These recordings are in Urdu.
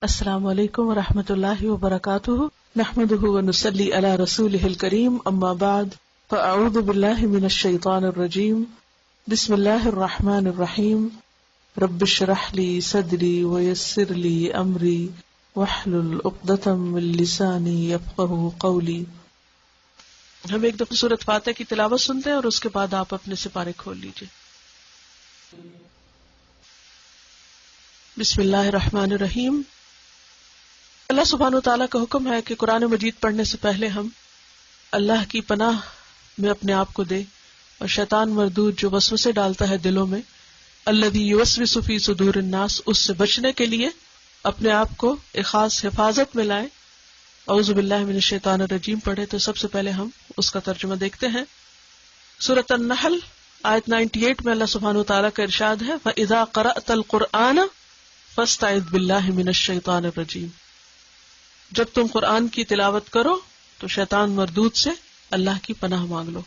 السلام علیکم ورحمۃ اللہ وبرکاتہ، نحمده ونصلی علی رسولہ الکریم، اما بعد فاعوذ باللہ من الشیطان الرجیم، بسم اللہ الرحمن الرحیم، رب اشرح لی صدری ویسر لی امری واحلل عقدۃ من لسانی یفقہوا قولی۔ ہم ایک دفعہ سورۃ فاتحہ کی تلاوت سنتے ہیں اور اس کے بعد آپ اپنے سپارے کھول لیجیے۔ بسم اللہ الرحمن الرحیم۔ اللہ سبحانہ وتعالیٰ کا حکم ہے کہ قرآن مجید پڑھنے سے پہلے ہم اللہ کی پناہ میں اپنے آپ کو دے اور شیطان مردود جو وسوسے ڈالتا ہے دلوں میں، الذی یوسوس فی صدور الناس، اس سے بچنے کے لیے اپنے آپ کو ایک خاص حفاظت میں لائیں۔ اعوذ باللہ من الشیطان الرجیم پڑھے تو سب سے پہلے ہم اس کا ترجمہ دیکھتے ہیں۔ سورۃ النحل آیت 98 میں اللہ سبحانہ وتعالیٰ کا ارشاد ہے، فَإِذَا قَرَأْتَ الْقُرْآنَ فَاسْتَعِذْ بِاللَّهِ مِنَ الشَّيْطَانِ الرَّجِيمِ، جب تم قرآن کی تلاوت کرو تو شیطان مردود سے اللہ کی پناہ مانگ لو۔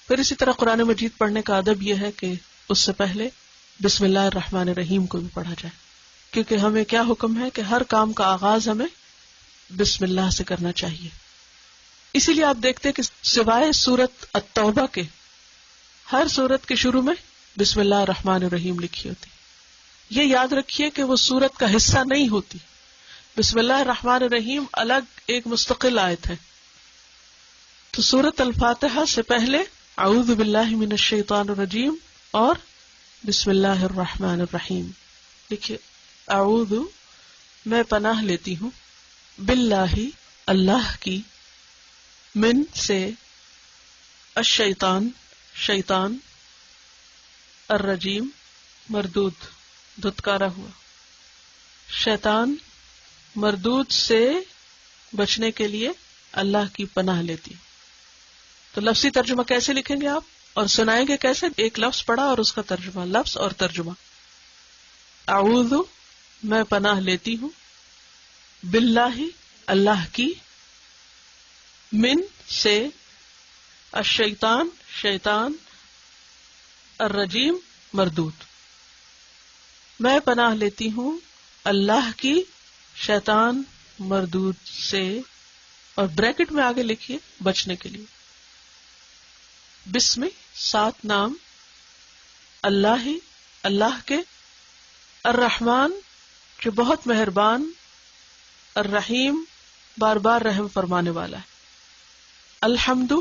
پھر اسی طرح قرآن مجید پڑھنے کا ادب یہ ہے کہ اس سے پہلے بسم اللہ الرحمن الرحیم کو بھی پڑھا جائے، کیونکہ ہمیں کیا حکم ہے کہ ہر کام کا آغاز ہمیں بسم اللہ سے کرنا چاہیے۔ اسی لیے آپ دیکھتے ہیں کہ سوائے سورۃ التوبہ کے ہر سورت کے شروع میں بسم اللہ الرحمن الرحیم لکھی ہوتی۔ یہ یاد رکھیے کہ وہ سورت کا حصہ نہیں ہوتی، بسم اللہ الرحمن الرحیم الگ ایک مستقل آیت ہے۔ تو سورۃ الفاتحہ سے پہلے اعوذ باللہ من الشیطان الرجیم اور بسم اللہ الرحمن الرحیم دیکھیے۔ اعوذ میں پناہ لیتی ہوں، باللہ اللہ کی، من سے، الشیطان شیطان، الرجیم مردود دھتکارا ہوا، شیطان مردود سے بچنے کے لیے اللہ کی پناہ لیتی۔ تو لفظی ترجمہ کیسے لکھیں گے آپ اور سنائیں گے کیسے؟ ایک لفظ پڑھا اور اس کا ترجمہ، لفظ اور ترجمہ۔ اعوذ میں پناہ لیتی ہوں، باللہ اللہ کی، من سے، الشیطان شیطان، الرجیم مردود۔ میں پناہ لیتی ہوں اللہ کی شیطان مردود سے، اور بریکٹ میں آگے لکھیے بچنے کے لیے۔ بسم سات نام، اللہ ہی اللہ کے، الرحمن جو بہت مہربان، الرحیم بار بار رحم فرمانے والا ہے، الحمد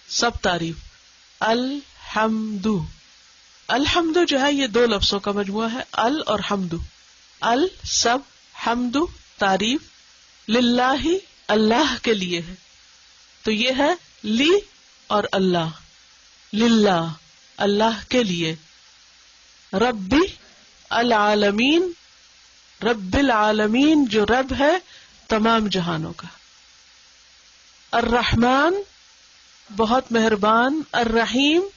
سب تعریف، الحمد الحمد جو ہے یہ دو لفظوں کا مجموعہ ہے، ال اور حمد، ال سب، حمد تعریف، للہ اللہ کے لیے ہے، تو یہ ہے لی اور اللہ، للہ اللہ کے لیے، ربی العالمین رب العالمین جو رب ہے تمام جہانوں کا، الرحمن بہت مہربان، الرحیم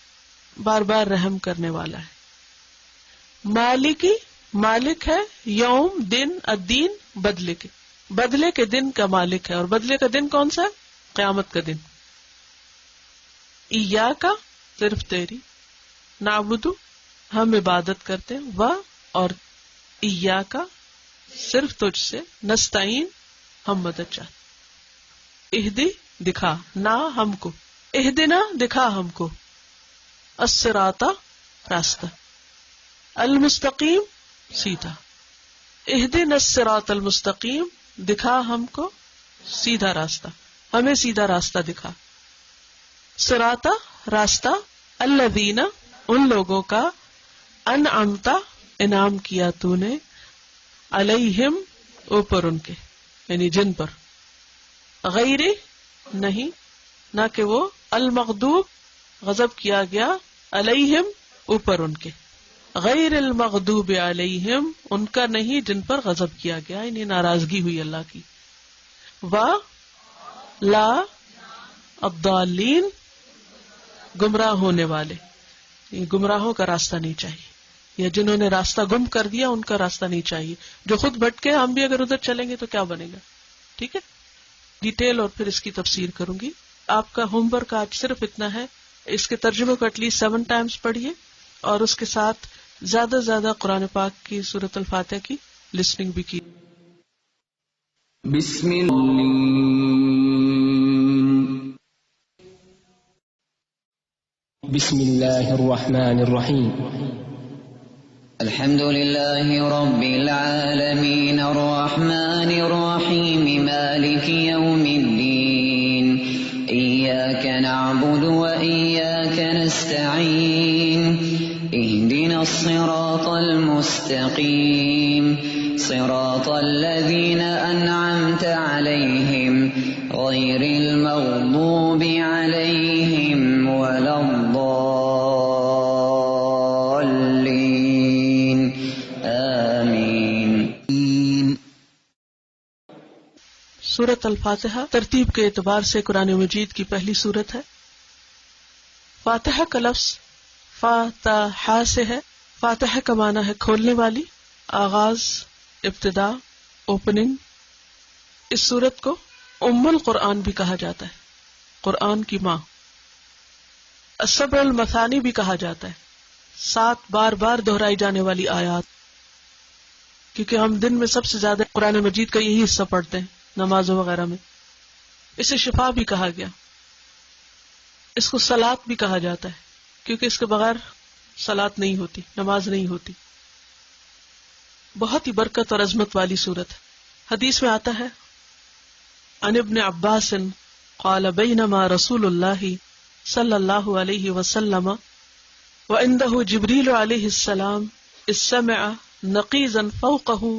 بار بار رحم کرنے والا ہے، مالکی مالک ہے، یوم دن، الدین بدلے کے دن کا مالک ہے، اور بدلے کا دن کون سا ہے؟ قیامت کا دن۔ ایاکا صرف تیری، نعبدو ہم عبادت کرتے ہیں، و اور ایاکا صرف تجھ سے، نستعین ہم مدد چاہتے، اہدی دکھا، نا ہم کو، اہدنا دکھا ہم کو، الصراط راستہ، المستقیم سیدھا، اہدنا الصراط المستقیم دکھا ہم کو سیدھا راستہ، ہمیں سیدھا راستہ دکھا، صراط راستہ، الذین ان لوگوں کا، انعمت انعام کیا تو نے، علیہم اوپر ان کے یعنی جن پر، غیر نہیں نہ کہ وہ، المغضوب غضب کیا گیا، علیہم اوپر ان کے، غیر المغضوب علیہم ان کا نہیں جن پر غضب کیا گیا یعنی ناراضگی ہوئی اللہ کی، و لا الضالین گمراہ ہونے والے، یہ گمراہوں کا راستہ نہیں چاہیے، یا جنہوں نے راستہ گم کر دیا ان کا راستہ نہیں چاہیے، جو خود بھٹکے ہم بھی اگر ادھر چلیں گے تو کیا بنے گا۔ ٹھیک ہے، ڈیٹیل اور پھر اس کی تفسیر کروں گی۔ آپ کا ہوم ورک آج صرف اتنا ہے، اس کے ترجمے کو ایٹ لیسٹ 7 times پڑھیے، اور اس کے ساتھ زیادہ سے زیادہ قرآن پاک کی سورۃ الفاتحہ کی لسننگ بھی کی۔ بسم اللہ الرحمن الرحیم الحمد لله رب العالمين الرحمن الرحيم مالك يوم الدين إياك نعبد وإياك نستعين اهدنا الصراط المستقيم صراط الذين أنعمت عليهم غير المغضوب عليهم ولا الضالين آمين. سورۃ الفاتحہ ترتیب کے اعتبار سے قرآن مجید کی پہلی سورت ہے. فاتحہ کا لفظ فاتحہ سے ہے. فاتحہ کا معنی ہے کھولنے والی، آغاز، ابتدا، اوپننگ. اس سورت کو ام القرآن بھی کہا جاتا ہے، قرآن کی ماں. السبع المثانی بھی کہا جاتا ہے، 7 بار بار دہرائی جانے والی آیات، کیونکہ ہم دن میں سب سے زیادہ قرآن مجید کا یہی حصہ پڑھتے ہیں نمازوں وغیرہ میں. اسے شفا بھی کہا گیا. اس کو صلاۃ بھی کہا جاتا ہے، کیونکہ اس کے بغیر صلاۃ نہیں ہوتی، نماز نہیں ہوتی. بہت ہی برکت اور عظمت والی سورت ہے. حدیث میں آتا ہے عن ابن عباس قال بینما رسول اللہ صلی اللہ علیہ وسلم وعنده جبریل علیہ السلام اذ سمع نقیزا فوقه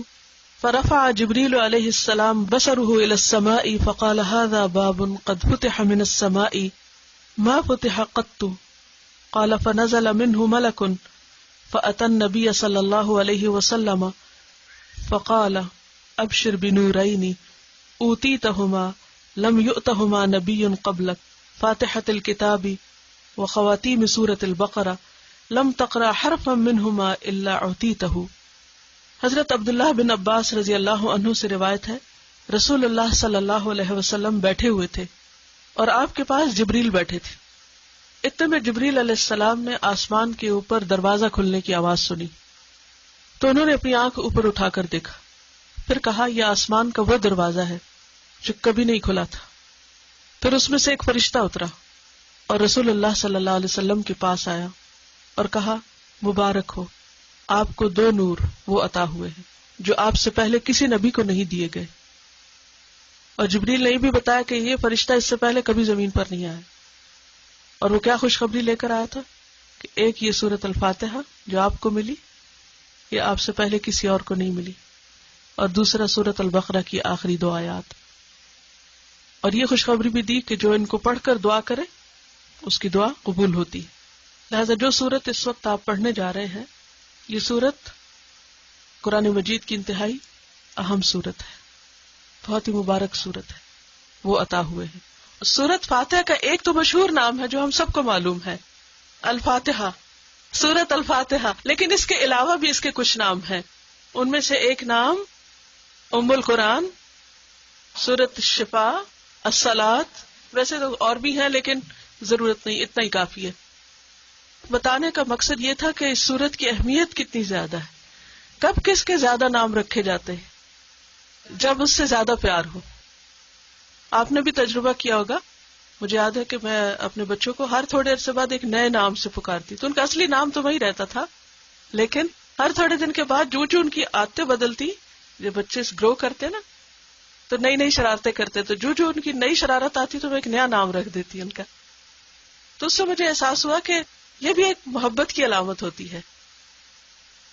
فرفع جبریل علیہ السلام بصره الى السماء فقال هذا باب قد فتح من السماء ما فتح قط قال فنزل منه ملك فأتى النبي صلی اللہ علیہ وسلم فقال ابشر بنورین اوتیتہما لم یؤتہما نبی قبلک فاتحۃ الکتاب وخواتیم سورۃ البقرہ لم تقرأ حرفا منہما الا اعطیتہ. حضرت عبداللہ بن عباس رضی اللہ عنہ سے روایت ہے، رسول اللہ صلی اللہ علیہ وسلم بیٹھے ہوئے تھے اور آپ کے پاس جبریل بیٹھے تھے. اتنے میں جبریل علیہ السلام نے آسمان کے اوپر دروازہ کھلنے کی آواز سنی تو انہوں نے اپنی آنکھ اوپر اٹھا کر دیکھا. پھر کہا یہ آسمان کا وہ دروازہ ہے جو کبھی نہیں کھلا تھا. پھر اس میں سے ایک فرشتہ اترا اور رسول اللہ صلی اللہ علیہ وسلم کے پاس آیا اور کہا مبارک ہو، آپ کو 2 نور وہ عطا ہوئے ہیں جو آپ سے پہلے کسی نبی کو نہیں دیے گئے. اور جبریل نے یہ بھی بتایا کہ یہ فرشتہ اس سے پہلے کبھی زمین پر نہیں آیا. اور وہ کیا خوشخبری لے کر آیا تھا کہ ایک یہ سورۃ الفاتحہ جو آپ کو ملی، یہ آپ سے پہلے کسی اور کو نہیں ملی، اور دوسرا سورۃ البقرہ کی آخری 2 آیات. اور یہ خوشخبری بھی دی کہ جو ان کو پڑھ کر دعا کرے اس کی دعا قبول ہوتی. لہذا جو سورت اس وقت آپ پڑھنے جا رہے ہیں، یہ سورت قرآن مجید کی انتہائی اہم سورت ہے، بہت ہی مبارک سورت ہے، وہ عطا ہوئے ہیں. سورت فاتحہ کا ایک تو مشہور نام ہے جو ہم سب کو معلوم ہے، الفاتحہ، سورت الفاتحہ. لیکن اس کے علاوہ بھی اس کے کچھ نام ہیں. ان میں سے ایک نام ام القرآن، سورت الشفا، الصلاۃ. ویسے تو اور بھی ہیں لیکن ضرورت نہیں، اتنا ہی کافی ہے. بتانے کا مقصد یہ تھا کہ اس سورت کی اہمیت کتنی زیادہ ہے. کب کس کے زیادہ نام رکھے جاتے ہیں؟ جب اس سے زیادہ پیار ہو. آپ نے بھی تجربہ کیا ہوگا. مجھے یاد ہے کہ میں اپنے بچوں کو ہر تھوڑے عرصے بعد ایک نئے نام سے پکارتی، تو ان کا اصلی نام تو وہی رہتا تھا، لیکن ہر تھوڑے دن کے بعد جو ان کی عادتیں بدلتی، جب بچے گرو کرتے نا تو نئی نئی شرارتیں کرتے، تو جو ان کی نئی شرارت آتی تو میں ایک نیا نام رکھ دیتی ان کا. تو اس سے مجھے احساس ہوا کہ یہ بھی ایک محبت کی علامت ہوتی ہے.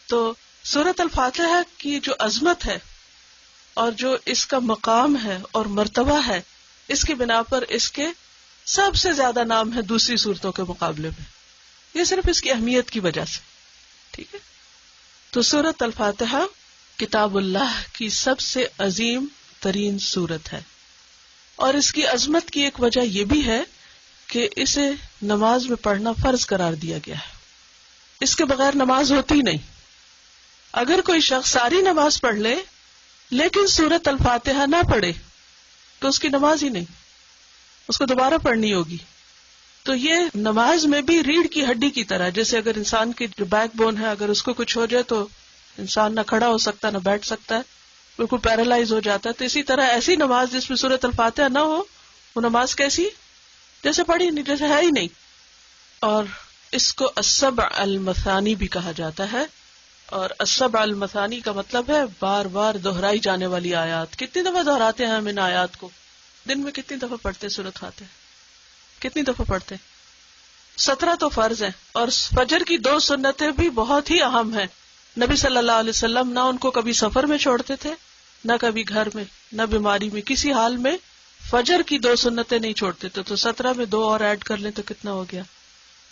تو سورۃ الفاتحہ کی جو عظمت ہے اور جو اس کا مقام ہے اور مرتبہ ہے، اس کی بنا پر اس کے سب سے زیادہ نام ہے دوسری سورتوں کے مقابلے میں. یہ صرف اس کی اہمیت کی وجہ سے. ٹھیک ہے. تو سورۃ الفاتحہ کتاب اللہ کی سب سے عظیم ترین سورت ہے، اور اس کی عظمت کی ایک وجہ یہ بھی ہے کہ اسے نماز میں پڑھنا فرض قرار دیا گیا ہے. اس کے بغیر نماز ہوتی نہیں. اگر کوئی شخص ساری نماز پڑھ لے لیکن سورۃ الفاتحہ نہ پڑھے تو اس کی نماز ہی نہیں، اس کو دوبارہ پڑھنی ہوگی. تو یہ نماز میں بھی ریڑھ کی ہڈی کی طرح، جیسے اگر انسان کی جو بیک بون ہے اگر اس کو کچھ ہو جائے تو انسان نہ کھڑا ہو سکتا نہ بیٹھ سکتا ہے، بالکل پیرالائز ہو جاتا ہے. تو اسی طرح ایسی نماز جس میں سورۃ الفاتحہ نہ ہو وہ نماز کیسی؟ جیسے پڑھی نہیں، جیسے ہے ہی نہیں. اور اس کو السبع المثانی بھی کہا جاتا ہے. اور السبع المثانی کا مطلب ہے بار بار دہرائی جانے والی آیات. کتنی دفعہ دہراتے ہیں ہم ان آیات کو؟ دن میں کتنی دفعہ پڑھتے ہیں سورۃ فاتحہ؟ کتنی دفعہ پڑھتے ہیں؟ 17 تو فرض ہیں، اور فجر کی 2 سنتیں بھی بہت ہی اہم ہیں. نبی صلی اللہ علیہ وسلم نہ ان کو کبھی سفر میں چھوڑتے تھے، نہ کبھی گھر میں، نہ بیماری میں، کسی حال میں فجر کی 2 سنتیں نہیں چھوڑتے تھے. تو 17 میں 2 اور ایڈ کر لیں تو کتنا ہو گیا؟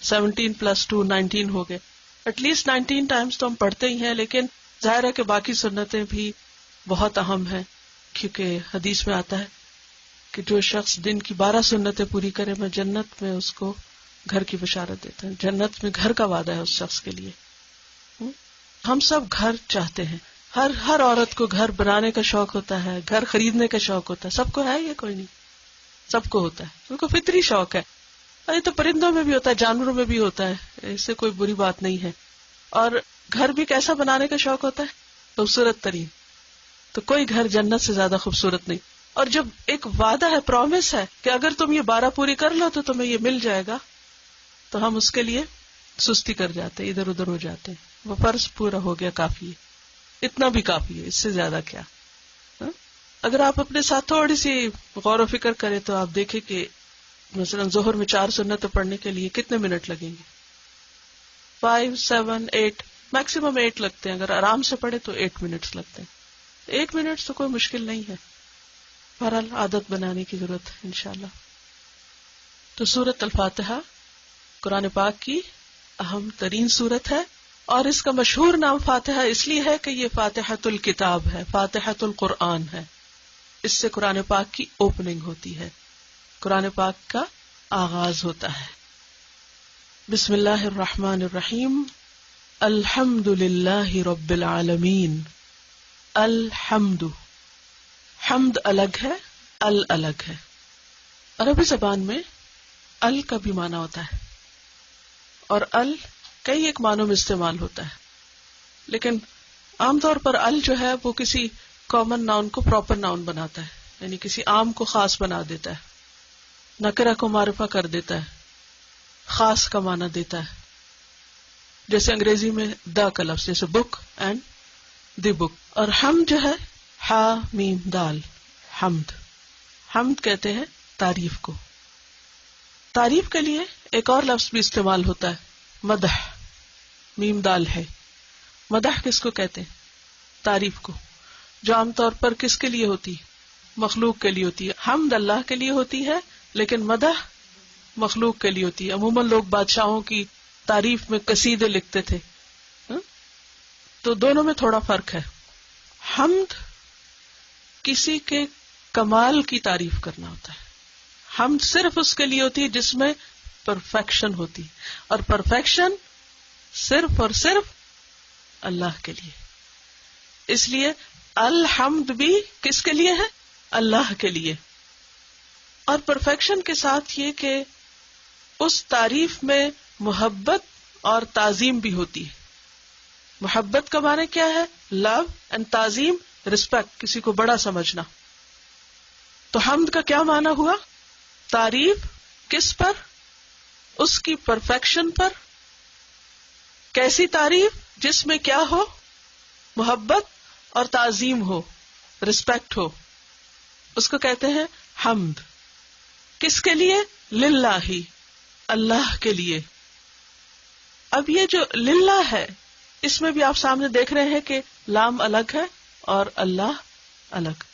17 + 2 19 ہو گئے. ایٹ لیسٹ 19 ٹائمز تو ہم پڑھتے ہی ہیں. لیکن ظاہر ہے کہ باقی سنتیں بھی بہت اہم ہیں، کیونکہ حدیث میں آتا ہے کہ جو شخص دن کی 12 سنتیں پوری کرے میں جنت میں اس کو گھر کی بشارت دیتا ہے. جنت میں گھر کا وعدہ ہے اس شخص کے لیے. ہم سب گھر چاہتے ہیں. ہر عورت کو گھر بنانے کا شوق ہوتا ہے، گھر خریدنے کا شوق ہوتا ہے. سب کو ہے یہ؟ کوئی نہیں، سب کو ہوتا ہے. ان کو فطری شوق ہے. اور یہ تو پرندوں میں بھی ہوتا ہے، جانوروں میں بھی ہوتا ہے، اس سے کوئی بری بات نہیں ہے. اور گھر بھی کیسا بنانے کا شوق ہوتا ہے؟ خوبصورت ترین. تو کوئی گھر جنت سے زیادہ خوبصورت نہیں. اور جب ایک وعدہ ہے، پرومس ہے کہ اگر تم یہ 12 پوری کر لو تو تمہیں یہ مل جائے گا، تو ہم اس کے لیے سستی کر جاتے ہیں، ادھر ادھر ہو جاتے ہیں. وہ فرض پورا ہو گیا، کافی ہے، اتنا بھی کافی ہے، اس سے زیادہ کیا. اگر آپ اپنے ساتھ تھوڑی سی غور و فکر کریں تو آپ دیکھیں کہ مثلا ظہر میں 4 سنتیں پڑھنے کے لیے کتنے منٹ لگیں گے؟ 5 7 8 میکسیمم 8 لگتے ہیں. اگر آرام سے پڑھے تو 8 منٹس لگتے ہیں. 1 منٹ تو کوئی مشکل نہیں ہے. بہرحال عادت بنانے کی ضرورت ہے انشاءاللہ. تو سورۃ الفاتحہ قرآن پاک کی اہم ترین سورت ہے، اور اس کا مشہور نام فاتحہ اس لیے ہے کہ یہ فاتحۃ الکتاب ہے، فاتحۃ القرآن ہے. اس سے قرآن پاک کی اوپننگ ہوتی ہے، قرآن پاک کا آغاز ہوتا ہے. بسم اللہ الرحمن الرحیم. الحمد للہ رب العالمین. الحمد، حمد الگ ہے، الگ ہے. عربی زبان میں ال کا بھی معنی ہوتا ہے، اور ال کئی ایک معنوں میں استعمال ہوتا ہے. لیکن عام طور پر ال جو ہے وہ کسی کامن ناؤن کو پراپر ناؤن بناتا ہے، یعنی کسی عام کو خاص بنا دیتا ہے، نکرہ کو معرفہ کر دیتا ہے، خاص کا معنی دیتا ہے. جیسے انگریزی میں دا کا لفظ، جیسے بک اینڈ دی بک. اور حمد جو ہے ہا میم دال، حمد. حمد کہتے ہیں تعریف کو. تعریف کے لیے ایک اور لفظ بھی استعمال ہوتا ہے، مدح، میم دال ہے. مدح کس کو کہتے ہیں؟ تعریف کو، جو عام طور پر کس کے لیے ہوتی؟ مخلوق کے لیے ہوتی ہے. حمد اللہ کے لیے ہوتی ہے، لیکن مدح مخلوق کے لیے ہوتی ہے. عموماً لوگ بادشاہوں کی تعریف میں قصیدے لکھتے تھے، تو دونوں میں تھوڑا فرق ہے. حمد کسی کے کمال کی تعریف کرنا ہوتا ہے. حمد صرف اس کے لیے ہوتی ہے جس میں پرفیکشن ہوتی، اور پرفیکشن صرف اور صرف اللہ کے لیے. اس لیے الحمد بھی کس کے لیے ہے؟ اللہ کے لیے. اور پرفیکشن کے ساتھ یہ کہ اس تعریف میں محبت اور تعظیم بھی ہوتی ہے. محبت کا معنی کیا ہے؟ لو اینڈ تعظیم، رسپیکٹ، کسی کو بڑا سمجھنا. تو حمد کا کیا معنی ہوا؟ تعریف کس پر؟ اس کی پرفیکشن پر. کیسی تعریف؟ جس میں کیا ہو؟ محبت اور تعظیم ہو، رسپیکٹ ہو. اس کو کہتے ہیں حمد. کس کے لیے؟ للہ، اللہ کے لیے. اب یہ جو للہ ہے، اس میں بھی آپ سامنے دیکھ رہے ہیں کہ لام الگ ہے اور اللہ الگ.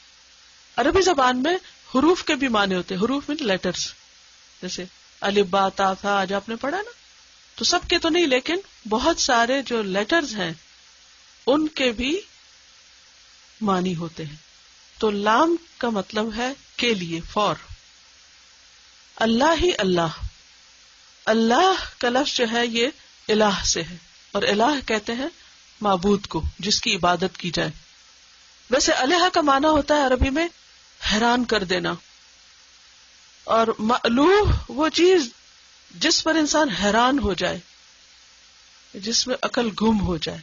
عربی زبان میں حروف کے بھی معنی ہوتے ہیں. حروف میں لیٹرز، جیسے الف با تا تھا، آج آپ نے پڑھا نا. تو سب کے تو نہیں، لیکن بہت سارے جو لیٹرز ہیں ان کے بھی معنی ہوتے ہیں. تو لام کا مطلب ہے کے لیے، فور. اللہ ہی اللہ. اللہ کا لفظ جو ہے یہ الہ سے ہے، اور الہ کہتے ہیں معبود کو، جس کی عبادت کی جائے. ویسے الہ کا معنی ہوتا ہے عربی میں حیران کر دینا، اور مألوہ وہ چیز جس پر انسان حیران ہو جائے، جس میں عقل گم ہو جائے.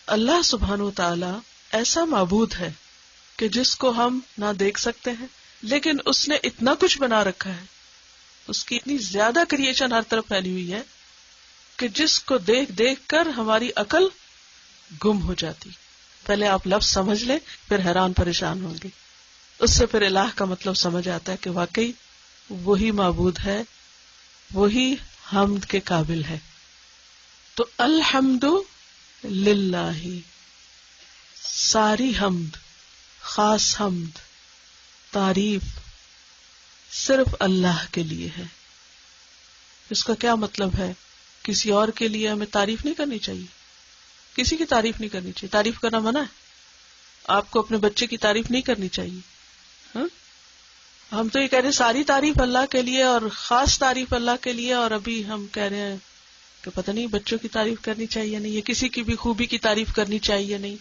اللہ سبحانہ و تعالی ایسا معبود ہے کہ جس کو ہم نہ دیکھ سکتے ہیں لیکن اس نے اتنا کچھ بنا رکھا ہے، اس کی اتنی زیادہ کریشن ہر طرف پھیلی ہوئی ہے کہ جس کو دیکھ دیکھ کر ہماری عقل گم ہو جاتی. پہلے آپ لفظ سمجھ لیں، پھر حیران پریشان ہوں گے. اس سے پھر الہ کا مطلب سمجھ آتا ہے کہ واقعی وہی معبود ہے، وہی حمد کے قابل ہے. تو الحمد للہ، ساری حمد، خاص حمد، تعریف صرف اللہ کے لیے ہے. اس کا کیا مطلب ہے؟ کسی اور کے لیے ہمیں تعریف نہیں کرنی چاہیے، کسی کی تعریف نہیں کرنی چاہیے. تعریف کرنا منع ہے. آپ کو اپنے بچے کی تعریف نہیں کرنی چاہیے. ہاں؟ ہم تو یہ کہہ رہے ہیں ساری تعریف اللہ کے لیے اور خاص تعریف اللہ کے لیے، اور ابھی ہم کہہ رہے ہیں کہ پتہ نہیں بچوں کی تعریف کرنی چاہیے نہیں، یا کسی کی بھی خوبی کی تعریف کرنی چاہیے نہیں،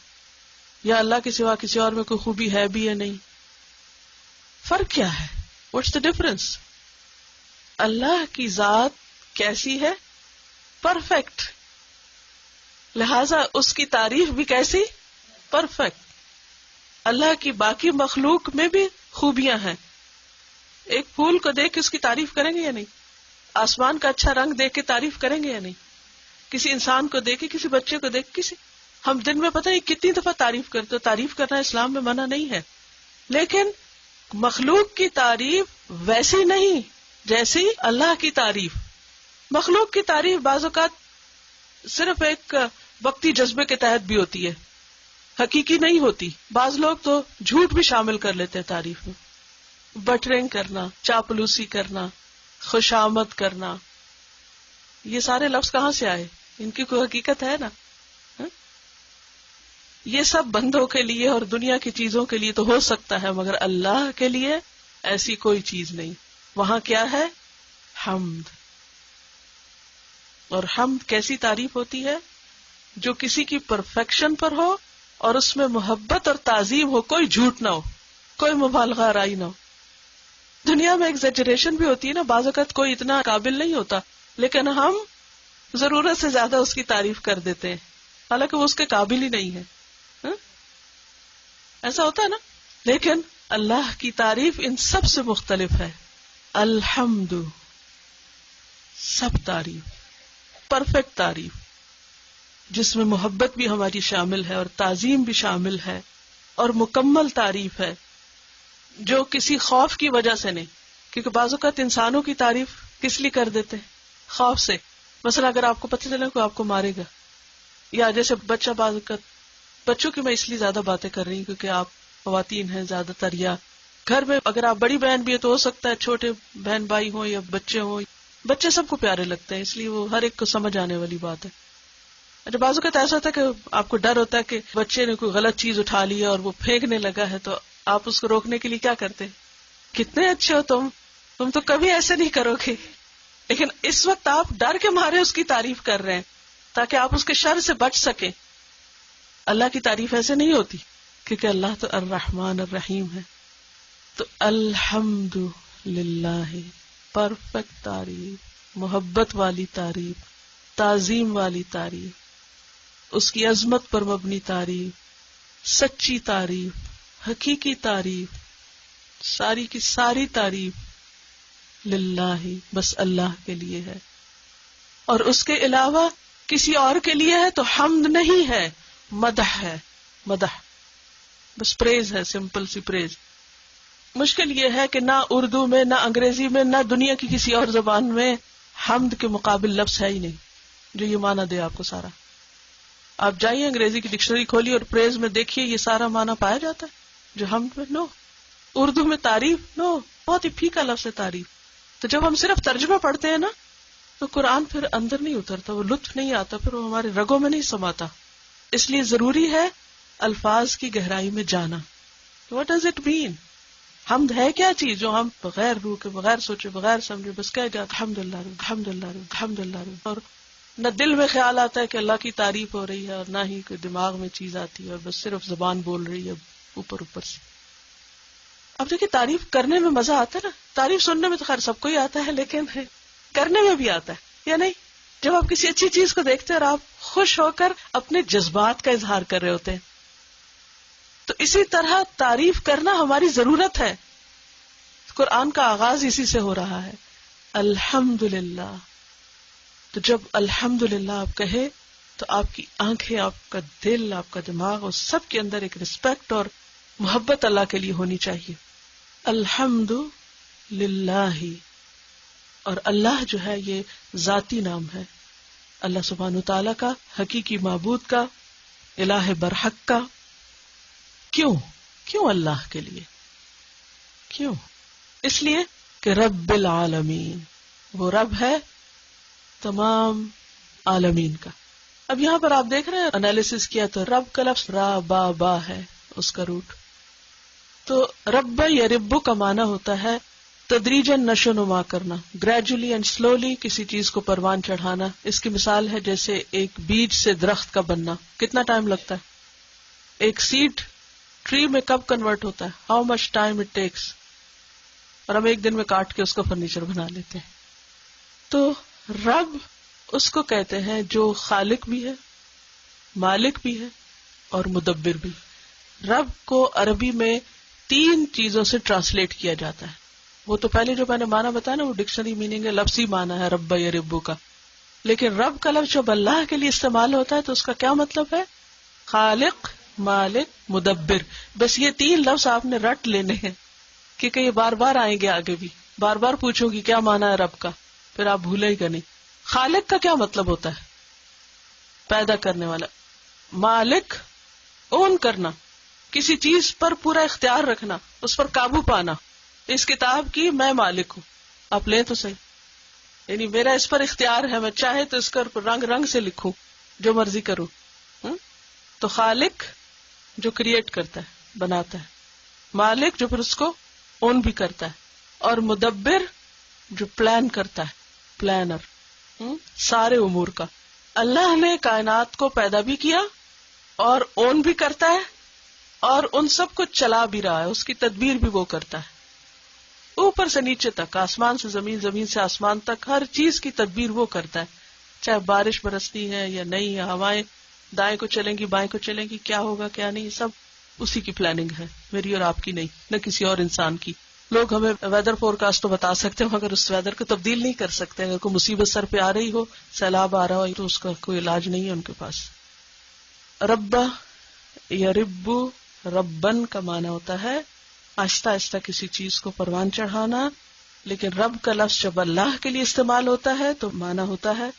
یا اللہ کے سوا کسی اور میں کوئی خوبی ہے بھی یا نہیں. فرق کیا ہے؟ What's the difference? اللہ کی ذات کیسی ہے؟ پرفیکٹ. لہذا اس کی تعریف بھی کیسی؟ پرفیکٹ. اللہ کی باقی مخلوق میں بھی خوبیاں ہیں. ایک پھول کو دیکھ کے اس کی تعریف کریں گے یا نہیں؟ آسمان کا اچھا رنگ دیکھ کے تعریف کریں گے یا نہیں؟ کسی انسان کو دیکھ کے، کسی بچے کو دیکھ کے، ہم دن میں پتہ نہیں کتنی دفعہ تعریف کرتے. تعریف کرنا اسلام میں منع نہیں ہے، لیکن مخلوق کی تعریف ویسی نہیں جیسی اللہ کی تعریف. مخلوق کی تعریف بعض اوقات صرف ایک وقتی جذبے کے تحت بھی ہوتی ہے، حقیقی نہیں ہوتی. بعض لوگ تو جھوٹ بھی شامل کر لیتے ہیں تعریف میں. بٹرنگ کرنا، چاپلوسی کرنا، خوشامد کرنا، یہ سارے لفظ کہاں سے آئے؟ ان کی کوئی حقیقت ہے نا؟ یہ سب بندوں کے لیے اور دنیا کی چیزوں کے لیے تو ہو سکتا ہے، مگر اللہ کے لیے ایسی کوئی چیز نہیں. وہاں کیا ہے؟ حمد. اور حمد کیسی تعریف ہوتی ہے؟ جو کسی کی پرفیکشن پر ہو اور اس میں محبت اور تعظیم ہو، کوئی جھوٹ نہ ہو، کوئی مبالغہ آرائی نہ ہو. دنیا میں ایگزیجریشن بھی ہوتی ہے نا، بعض اوقات کوئی اتنا قابل نہیں ہوتا لیکن ہم ضرورت سے زیادہ اس کی تعریف کر دیتے ہیں، حالانکہ وہ اس کے قابل ہی نہیں ہے. ایسا ہوتا ہے نا. لیکن اللہ کی تعریف ان سب سے مختلف ہے. الحمد، سب تعریف، پرفیکٹ تعریف، جس میں محبت بھی ہماری شامل ہے اور تعظیم بھی شامل ہے، اور مکمل تعریف ہے جو کسی خوف کی وجہ سے نہیں. کیونکہ بعض اوقات انسانوں کی تعریف کس لیے کر دیتے ہیں؟ خوف سے. مثلا اگر آپ کو پتہ چلے کہ آپ کو مارے گا، یا جیسے بچہ، بعض اوقات بچوں کی میں اس لیے زیادہ باتیں کر رہی ہوں کیونکہ آپ خواتین ہیں زیادہ تر، یا گھر میں اگر آپ بڑی بہن بھی ہے تو ہو سکتا ہے چھوٹے بہن بھائی ہوں یا بچے ہوں. بچے سب کو پیارے لگتے ہیں، اس لیے وہ ہر ایک کو سمجھ آنے والی بات ہے. اچھا، بعض اوقات ایسا ہوتا ہے کہ آپ کو ڈر ہوتا ہے کہ بچے نے کوئی غلط چیز اٹھا لی اور وہ پھینکنے لگا ہے، تو آپ اس کو روکنے کے لیے کیا کرتے ہیں؟ کتنے اچھے ہو تم تو کبھی ایسے نہیں کرو گے. لیکن اس وقت آپ ڈر کے مارے اس کی تعریف کر رہے ہیں تاکہ آپ اس کے شر سے بچ سکیں. اللہ کی تعریف ایسے نہیں ہوتی، کیونکہ اللہ تو الرحمن الرحیم ہے. تو الحمد للہ، پرفیکٹ تعریف، محبت والی تعریف، تعظیم والی تعریف، اس کی عظمت پر مبنی تعریف، سچی تعریف، حقیقی تعریف، ساری کی ساری تعریف للہ، بس اللہ کے لیے ہے. اور اس کے علاوہ کسی اور کے لیے ہے تو حمد نہیں ہے، مدح ہے. مدح بس پریز ہے، سمپل سی پریز. مشکل یہ ہے کہ نہ اردو میں، نہ انگریزی میں، نہ دنیا کی کسی اور زبان میں حمد کے مقابل لفظ ہے ہی نہیں جو یہ معنی دے آپ کو سارا. آپ جائیے انگریزی کی ڈکشنری کھولیے اور پریز میں دیکھیے یہ سارا معنی پایا جاتا ہے جو حمد میں. نو. اردو میں تعریف، نو، بہت ہی پھیکا لفظ ہے تعریف. تو جب ہم صرف ترجمہ پڑھتے ہیں نا تو قرآن پھر اندر نہیں اترتا، وہ لطف نہیں آتا، پھر وہ ہمارے رگوں میں نہیں سماتا. اس لیے ضروری ہے الفاظ کی گہرائی میں جانا. What does it mean? حمد ہے کیا چیز جو ہم بغیر روح کے، بغیر سوچے، بغیر سمجھے بس کہہ جاتے الحمدللہ، الحمدللہ، الحمدللہ، اور نہ دل میں خیال آتا ہے کہ اللہ کی تعریف ہو رہی ہے اور نہ ہی کوئی دماغ میں چیز آتی ہے، اور بس صرف زبان بول رہی ہے اوپر اوپر سے. اب دیکھیں تعریف کرنے میں مزہ آتا ہے نا. تعریف سننے میں تو خیر سب کو ہی آتا ہے، لیکن کرنے میں بھی آتا ہے یا نہیں؟ جب آپ کسی اچھی چیز کو دیکھتے ہیں اور آپ خوش ہو کر اپنے جذبات کا اظہار کر رہے ہوتے ہیں تو اسی طرح تعریف کرنا ہماری ضرورت ہے. قرآن کا آغاز اسی سے ہو رہا ہے، الحمدللہ. تو جب الحمدللہ آپ کہے تو آپ کی آنکھیں، آپ کا دل، آپ کا دماغ، اور سب کے اندر ایک رسپیکٹ اور محبت اللہ کے لیے ہونی چاہیے. الحمد للہ. اور اللہ جو ہے یہ ذاتی نام ہے، اللہ سبحانہ وتعالی کا، حقیقی معبود کا، الہ برحق کا. کیوں اللہ کے لیے؟ کیوں؟ اس لیے کہ رب العالمین، وہ رب ہے تمام عالمین کا. اب یہاں پر آپ دیکھ رہے ہیں انالیسس کیا تو رب کا لفظ را با با ہے اس کا روٹ. تو رب یا ربو کا معنی ہوتا ہے تدریجاً نشو نما کرنا، گریجولی اینڈ سلولی کسی چیز کو پروان چڑھانا. اس کی مثال ہے جیسے ایک بیج سے درخت کا بننا. کتنا ٹائم لگتا ہے؟ ایک سیڈ ٹری میں کب کنورٹ ہوتا ہے؟ How much time it takes. اور ہم ایک دن میں کاٹ کے اس کا فرنیچر بنا لیتے ہیں. تو رب اس کو کہتے ہیں جو خالق بھی ہے، مالک بھی ہے اور مدبر بھی. رب کو عربی میں 3 چیزوں سے ٹرانسلیٹ کیا جاتا ہے. وہ تو پہلے جو میں نے معنی بتایا نا وہ ڈکشنری میننگ ہے، لفظی معنی ہے رب یا ربو کا. لیکن رب کا لفظ جب اللہ کے لیے استعمال ہوتا ہے تو اس کا کیا مطلب ہے؟ خالق، مالک، مدبر. بس یہ 3 لفظ آپ نے رٹ لینے ہیں کیونکہ یہ بار بار آئیں گے آگے بھی. بار بار پوچھو گی کیا معنی ہے رب کا، پھر آپ بھولے گا نہیں. خالق کا کیا مطلب ہوتا ہے؟ پیدا کرنے والا. مالک، اون کرنا، کسی چیز پر پورا اختیار رکھنا، اس پر قابو پانا. اس کتاب کی میں مالک ہوں، آپ لیں تو صحیح، یعنی میرا اس پر اختیار ہے، میں چاہے تو اس کا رنگ سے لکھوں، جو مرضی کروں. تو خالق جو کریٹ کرتا ہے، بناتا ہے، مالک جو پھر اس کو اون بھی کرتا ہے، اور مدبر جو پلان کرتا ہے، پلانر سارے امور کا. اللہ نے کائنات کو پیدا بھی کیا اور اون بھی کرتا ہے اور ان سب کو چلا بھی رہا ہے، اس کی تدبیر بھی وہ کرتا ہے، اوپر سے نیچے تک، آسمان سے زمین، زمین سے آسمان تک، ہر چیز کی تدبیر وہ کرتا ہے. چاہے بارش برستی ہے یا نہیں، یا ہوائیں دائیں کو چلیں گی بائیں کو چلیں گی، کیا ہوگا کیا نہیں، سب اسی کی پلاننگ ہے، میری اور آپ کی نہیں، نہ کسی اور انسان کی. لوگ ہمیں ویدر فور کاسٹ تو بتا سکتے ہیں مگر اس ویدر کو تبدیل نہیں کر سکتے. اگر کوئی مصیبت سر پہ آ رہی ہو، سیلاب آ رہا ہو، تو اس کا کوئی علاج نہیں ہے ان کے پاس. رب یا ربو، ربن کا معنی ہوتا ہے آہستہ آہستہ کسی چیز کو پروان چڑھانا. لیکن رب کا لفظ جب اللہ کے لیے استعمال ہوتا ہے تو معنی ہوتا ہے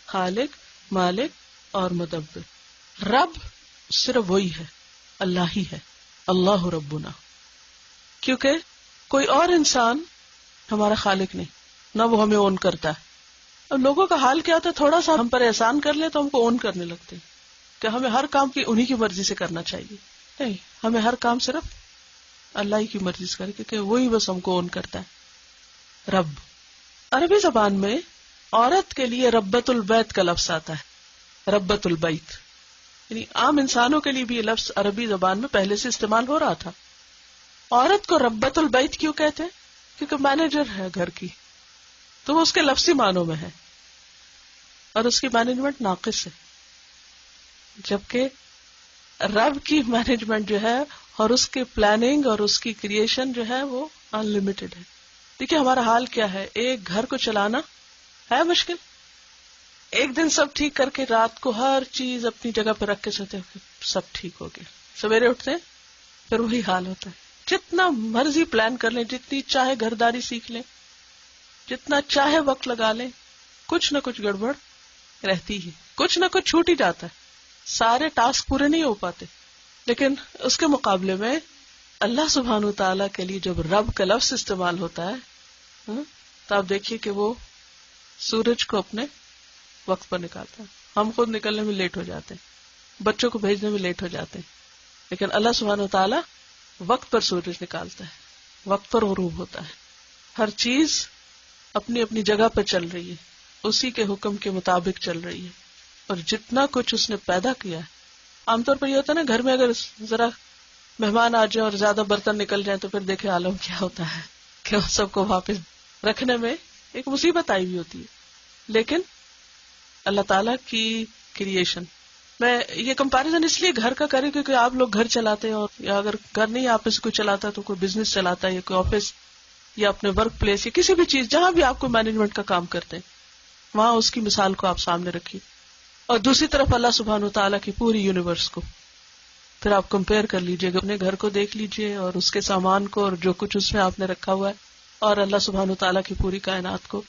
خالق، مالک اور مدبر. رب صرف وہی ہے، اللہ ہی ہے، اللہ ربنا. کیونکہ کوئی اور انسان ہمارا خالق نہیں، نہ وہ ہمیں اون کرتا ہے. اور لوگوں کا حال کیا ہوتا ہے، تھوڑا سا ہم پر احسان کر لیں تو ہم کو اون کرنے لگتے ہیں کہ ہمیں ہر کام کی انہی کی مرضی سے کرنا چاہیے. نہیں، ہمیں ہر کام صرف اللہ ہی کی مرضی سے کرے کیونکہ وہی بس ہم کو اون کرتا ہے. رب عربی زبان میں عورت کے لیے ربۃ البیت کا لفظ آتا ہے. ربۃ البیت یعنی عام انسانوں کے لیے بھی یہ لفظ عربی زبان میں پہلے سے استعمال ہو رہا تھا. عورت کو ربۃ البیت کیوں کہتے ہیں؟ کیونکہ مینیجر ہے گھر کی، تو وہ اس کے لفظی معنوں میں ہے اور اس کی مینجمنٹ ناقص ہے. جبکہ رب کی مینجمنٹ جو ہے اور اس کی پلاننگ اور اس کی کریشن جو ہے وہ ان لمیٹڈ ہے. دیکھیے ہمارا حال کیا ہے، ایک گھر کو چلانا ہے مشکل. ایک دن سب ٹھیک کر کے رات کو ہر چیز اپنی جگہ پہ رکھ کے سوتے ہیں سب ٹھیک ہو گیا، سویرے اٹھتے ہیں پھر وہی حال ہوتا ہے. جتنا مرضی پلان کر لیں، جتنی چاہے گھرداری سیکھ لیں، جتنا چاہے وقت لگا لیں، کچھ نہ کچھ گڑبڑ رہتی ہی، کچھ نہ کچھ چھوٹ ہی جاتا ہے، سارے ٹاسک پورے نہیں ہو پاتے. لیکن اس کے مقابلے میں اللہ سبحانہ وتعالیٰ کے لیے جب رب کا لفظ استعمال ہوتا ہے تو آپ دیکھیے کہ وہ سورج کو اپنے وقت پر نکالتا ہے. ہم خود نکلنے میں لیٹ ہو جاتے ہیں، بچوں کو بھیجنے میں لیٹ ہو جاتے ہیں، لیکن اللہ سبحانہ وتعالیٰ وقت پر سورج نکالتا ہے، وقت پر غروب ہوتا ہے. ہر چیز اپنی اپنی جگہ پر چل رہی ہے، اسی کے حکم کے مطابق چل رہی ہے. اور جتنا کچھ اس نے پیدا کیا ہے، عام طور پر یہ ہوتا ہے نا گھر میں اگر ذرا مہمان آ جائیں اور زیادہ برتن نکل جائیں تو پھر دیکھیں عالم کیا ہوتا ہے کہ وہ سب کو واپس رکھنے میں ایک مصیبت آئی ہوئی ہوتی ہے. لیکن اللہ تعالیٰ کی کریشن میں یہ کمپیریزن اس لیے گھر کا کریں کیونکہ آپ لوگ گھر چلاتے ہیں، اور یا اگر گھر نہیں آپ میں سے کوئی چلاتا ہے تو کوئی بزنس چلاتا ہے یا کوئی آفس یا اپنے ورک پلیس یا کسی بھی چیز جہاں بھی آپ کو مینجمنٹ کا کام کرتے ہیں وہاں اس کی مثال کو آپ سامنے رکھیے، اور دوسری طرف اللہ سبحانہ و تعالیٰ کی پوری یونیورس کو پھر آپ کمپیئر کر لیجئے، اپنے گھر کو دیکھ لیجئے اور اس کے سامان کو اور جو کچھ اس میں آپ نے رکھا ہوا ہے، اور اللہ سبحانہ و تعالیٰ کی پوری کائنات کو.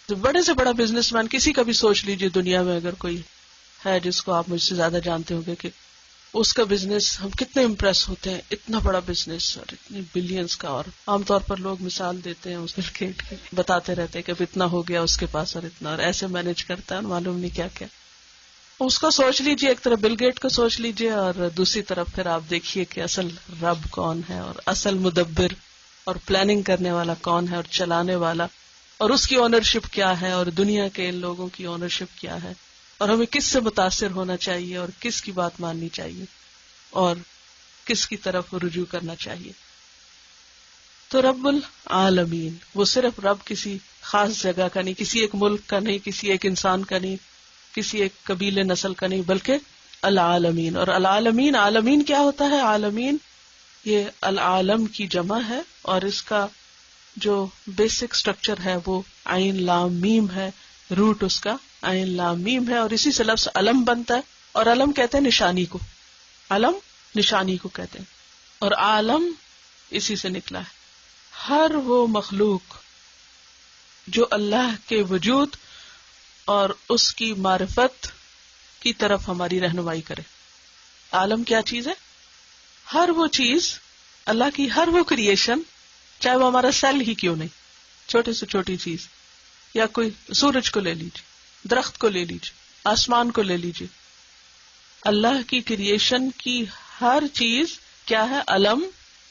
تو بڑے سے بڑا بزنس مین کسی کا بھی سوچ لیجئے دنیا میں اگر کوئی ہے جس کو آپ مجھ سے زیادہ جانتے ہوں گے کہ اس کا بزنس ہم کتنے امپریس ہوتے ہیں، اتنا بڑا بزنس اور اتنی بلینز کا، اور عام طور پر لوگ مثال دیتے ہیں اس کرکٹ کی، بتاتے رہتے ہیں کہ اب اتنا ہو گیا اس کے پاس اور اتنا، اور ایسے مینج کرتا ہے معلوم نہیں کیا کیا. اس کا سوچ لیجئے، ایک طرف بل گیٹ کو سوچ لیجئے اور دوسری طرف پھر آپ دیکھیے کہ اصل رب کون ہے اور اصل مدبر اور پلاننگ کرنے والا کون ہے اور چلانے والا، اور اس کی اونرشپ کیا ہے اور دنیا کے ان لوگوں کی اونرشپ کیا ہے، اور ہمیں کس سے متاثر ہونا چاہیے اور کس کی بات ماننی چاہیے اور کس کی طرف رجوع کرنا چاہیے. تو رب العالمین وہ صرف رب کسی خاص جگہ کا نہیں، کسی ایک ملک کا نہیں، کسی ایک انسان کا نہیں، کسی ایک قبیلے نسل کا نہیں، بلکہ العالمین. اور العالمین، عالمین کیا ہوتا ہے؟ عالمین یہ العالم کی جمع ہے، اور اس کا جو بیسک سٹرکچر ہے وہ عین لام میم ہے، روٹ اس کا عین لام میم ہے، اور اسی سے لفظ علم بنتا ہے، اور علم کہتے ہیں نشانی کو، علم نشانی کو کہتے ہیں، اور عالم اسی سے نکلا ہے. ہر وہ مخلوق جو اللہ کے وجود اور اس کی معرفت کی طرف ہماری رہنمائی کرے. عالم کیا چیز ہے؟ ہر وہ چیز، اللہ کی ہر وہ کریشن، چاہے وہ ہمارا سیل ہی کیوں نہیں، چھوٹے سے چھوٹی چیز، یا کوئی سورج کو لے لیجیے، درخت کو لے لیجیے، آسمان کو لے لیجیے، اللہ کی کریشن کی ہر چیز کیا ہے؟ علم،